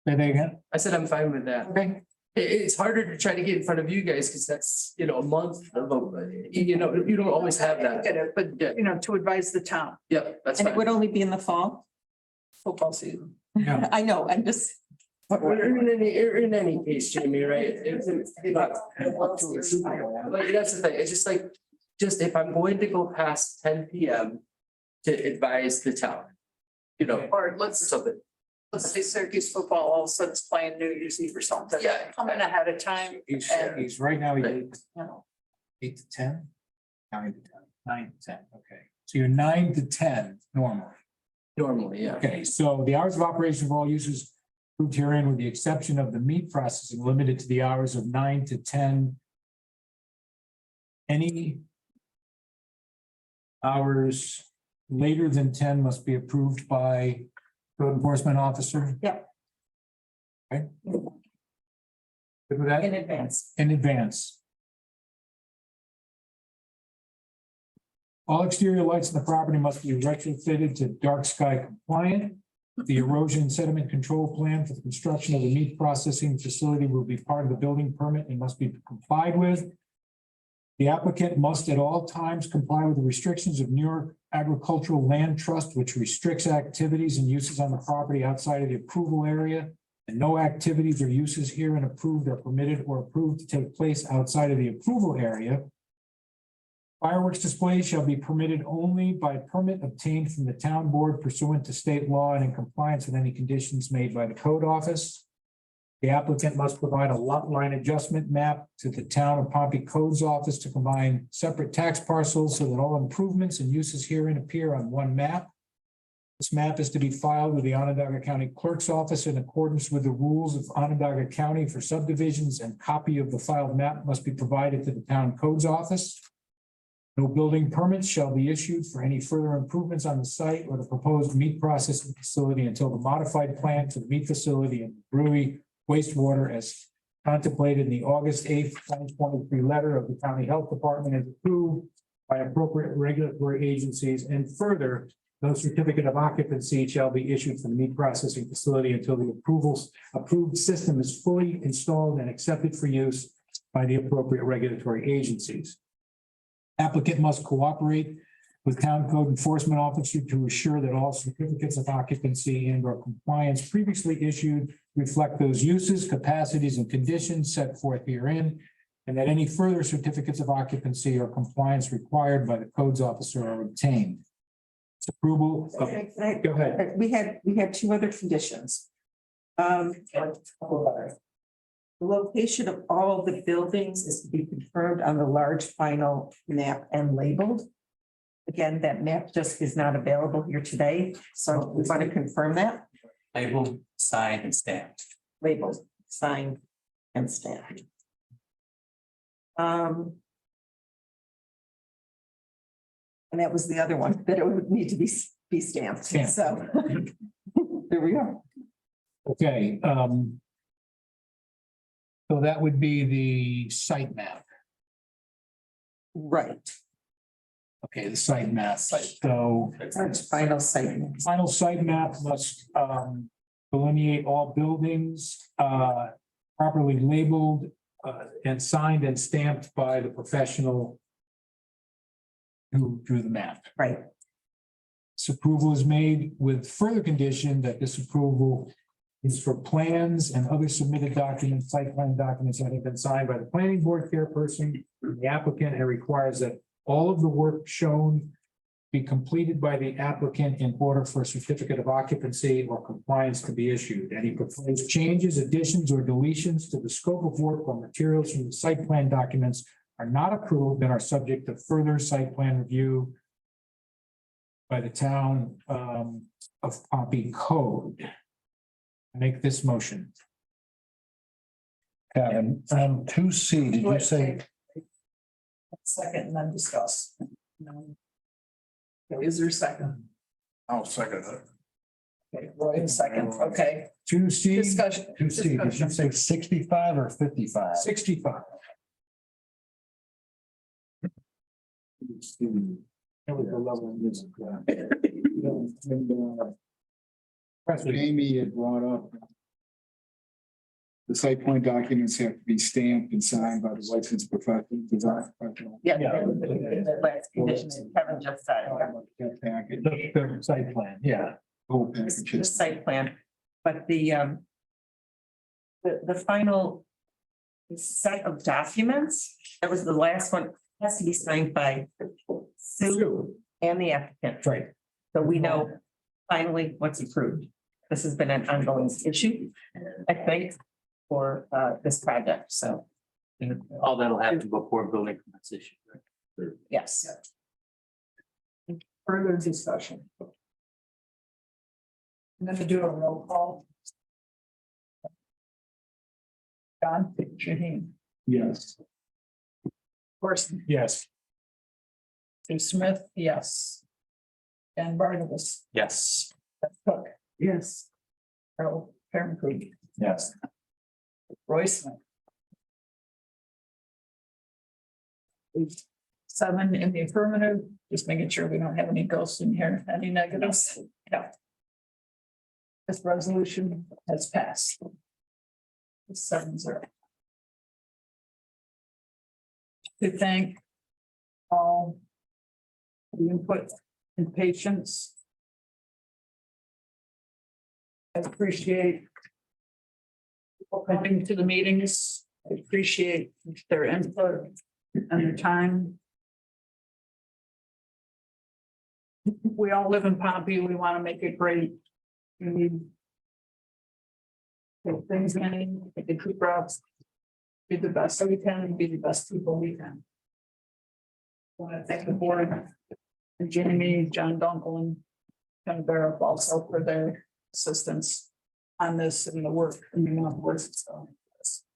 Say that again? I said I'm fine with that. Okay. It's harder to try to get in front of you guys because that's, a month of, you don't always have that. get it, but to advise the town, Yep, that's And it fine. would only be in the fall? football season. Yeah. I know, I'm just. In any case, Jamie, right? Like, that's the thing, it's just like, if I'm going to go past 10 PM to advise the town. Or let's say Syracuse football all of a sudden is playing New Year's Eve or something. Yeah. Coming ahead of time. He's right now, he's 8 to 10? 9 to 10. 9 to 10, okay. So you're 9 to 10 normally. Normally, yeah. Okay, so the hours of operation of all uses approved herein, with the exception of the meat processing, limited to the hours of 9 to 10. Any hours later than 10 must be approved by code enforcement officer? Yep. Okay. Good with that? In advance. In advance. All exterior lights in the property must be retrofitted to dark sky compliant. The erosion sediment control plan for the construction of the meat processing facility will be part of the building permit and must be complied with. The applicant must at all times comply with the restrictions of New York Agricultural Land Trust, which restricts activities and uses on the property outside of the approval area. And no activities or uses herein approved are permitted or approved to take place outside of the approval area. Fireworks displays shall be permitted only by permit obtained from the town board pursuant to state law and in compliance with any conditions made by the code office. The applicant must provide a lot line adjustment map to the town of Pompey Codes Office to combine separate tax parcels so that all improvements and uses herein appear on one map. This map is to be filed with the Onondaga County Clerk's Office in accordance with the rules of Onondaga County for subdivisions, and copy of the filed map must be provided to the town codes office. No building permits shall be issued for any further improvements on the site or the proposed meat processing facility until the modified plan for the meat facility and brewery wastewater as contemplated in the August 8th, 2023 letter of the County Health Department is approved by appropriate regulatory agencies. And further, no certificate of occupancy shall be issued for the meat processing facility until the approved system is fully installed and accepted for use by the appropriate regulatory agencies. Applicant must cooperate with town code enforcement officer to ensure that all certificates of occupancy and or compliance previously issued reflect those uses, capacities, and conditions set forth herein, and that any further certificates of occupancy or compliance required by the codes officer are obtained. It's approval of, go ahead. We had two other conditions. The location of all of the buildings is to be confirmed on the large final map and labeled. Again, that map just is not available here today, so we want to confirm that. Labeled, signed, and stamped. Labeled, signed, and stamped. And that was the other one, that it would need to be stamped, Stamped. so. There we are. Okay, so that would be the site map. Right. Okay, the site map. So That's final site. final site map must delineate all buildings properly labeled and signed and stamped by the professional who drew the map. Right. This approval is made with further condition that this approval is for plans and other submitted documents, site plan documents that have been signed by the planning board chairperson, the applicant, and requires that all of the work shown be completed by the applicant in order for a certificate of occupancy or compliance to be issued. Any proposed changes, additions, or deletions to the scope of work or materials from the site plan documents are not approved and are subject to further site plan review by the town of Pompey Code. Make this motion. Kevin, 2C, did you say? Second, and then discuss. Is there a second? I'll second it. Okay, Roy, second, okay, 2C, discussion. 2C, did you say 65 or 55? 65. That was the level of music. Amy had brought up. The site plan documents have to be stamped and signed by the licensed professional design professional. Yeah. Yeah. The last condition that Kevin just said. That package, The site plan, yeah. whole The packages. site plan, but the final set of documents, that was the last one, has to be signed by Sue and the applicant. Right. So we know finally what's approved. This has been an ongoing issue, I think, for this project, so, All that'll happen before building permits issued. Right? yes. Further discussion. I'm gonna do a roll call. John Shaheen, Yes. Corson, Yes. Sue Smith, yes. Dan Barnabas, Yes. Beth Cook, Yes. Carol Parenthood, Yes. Royce Smith. 7 in the affirmative, just making sure we don't have any ghosts in here, any negatives. Yeah. This resolution has passed. It's 7-0. To thank all the input and patience. I appreciate people coming to the meetings. I appreciate their input and their time. We all live in Pompey. We want to make it great. We need take things in, make the good routes, be the best we can, and be the best people we can. I want to thank the board and Jamie, John Dunkel, and Ken Barrett also for their assistance on this and the work and the amount of work it's done.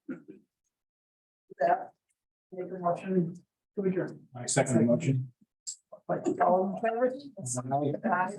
With that, make a motion to adjourn. I second the motion. Like, all in favor? Aye.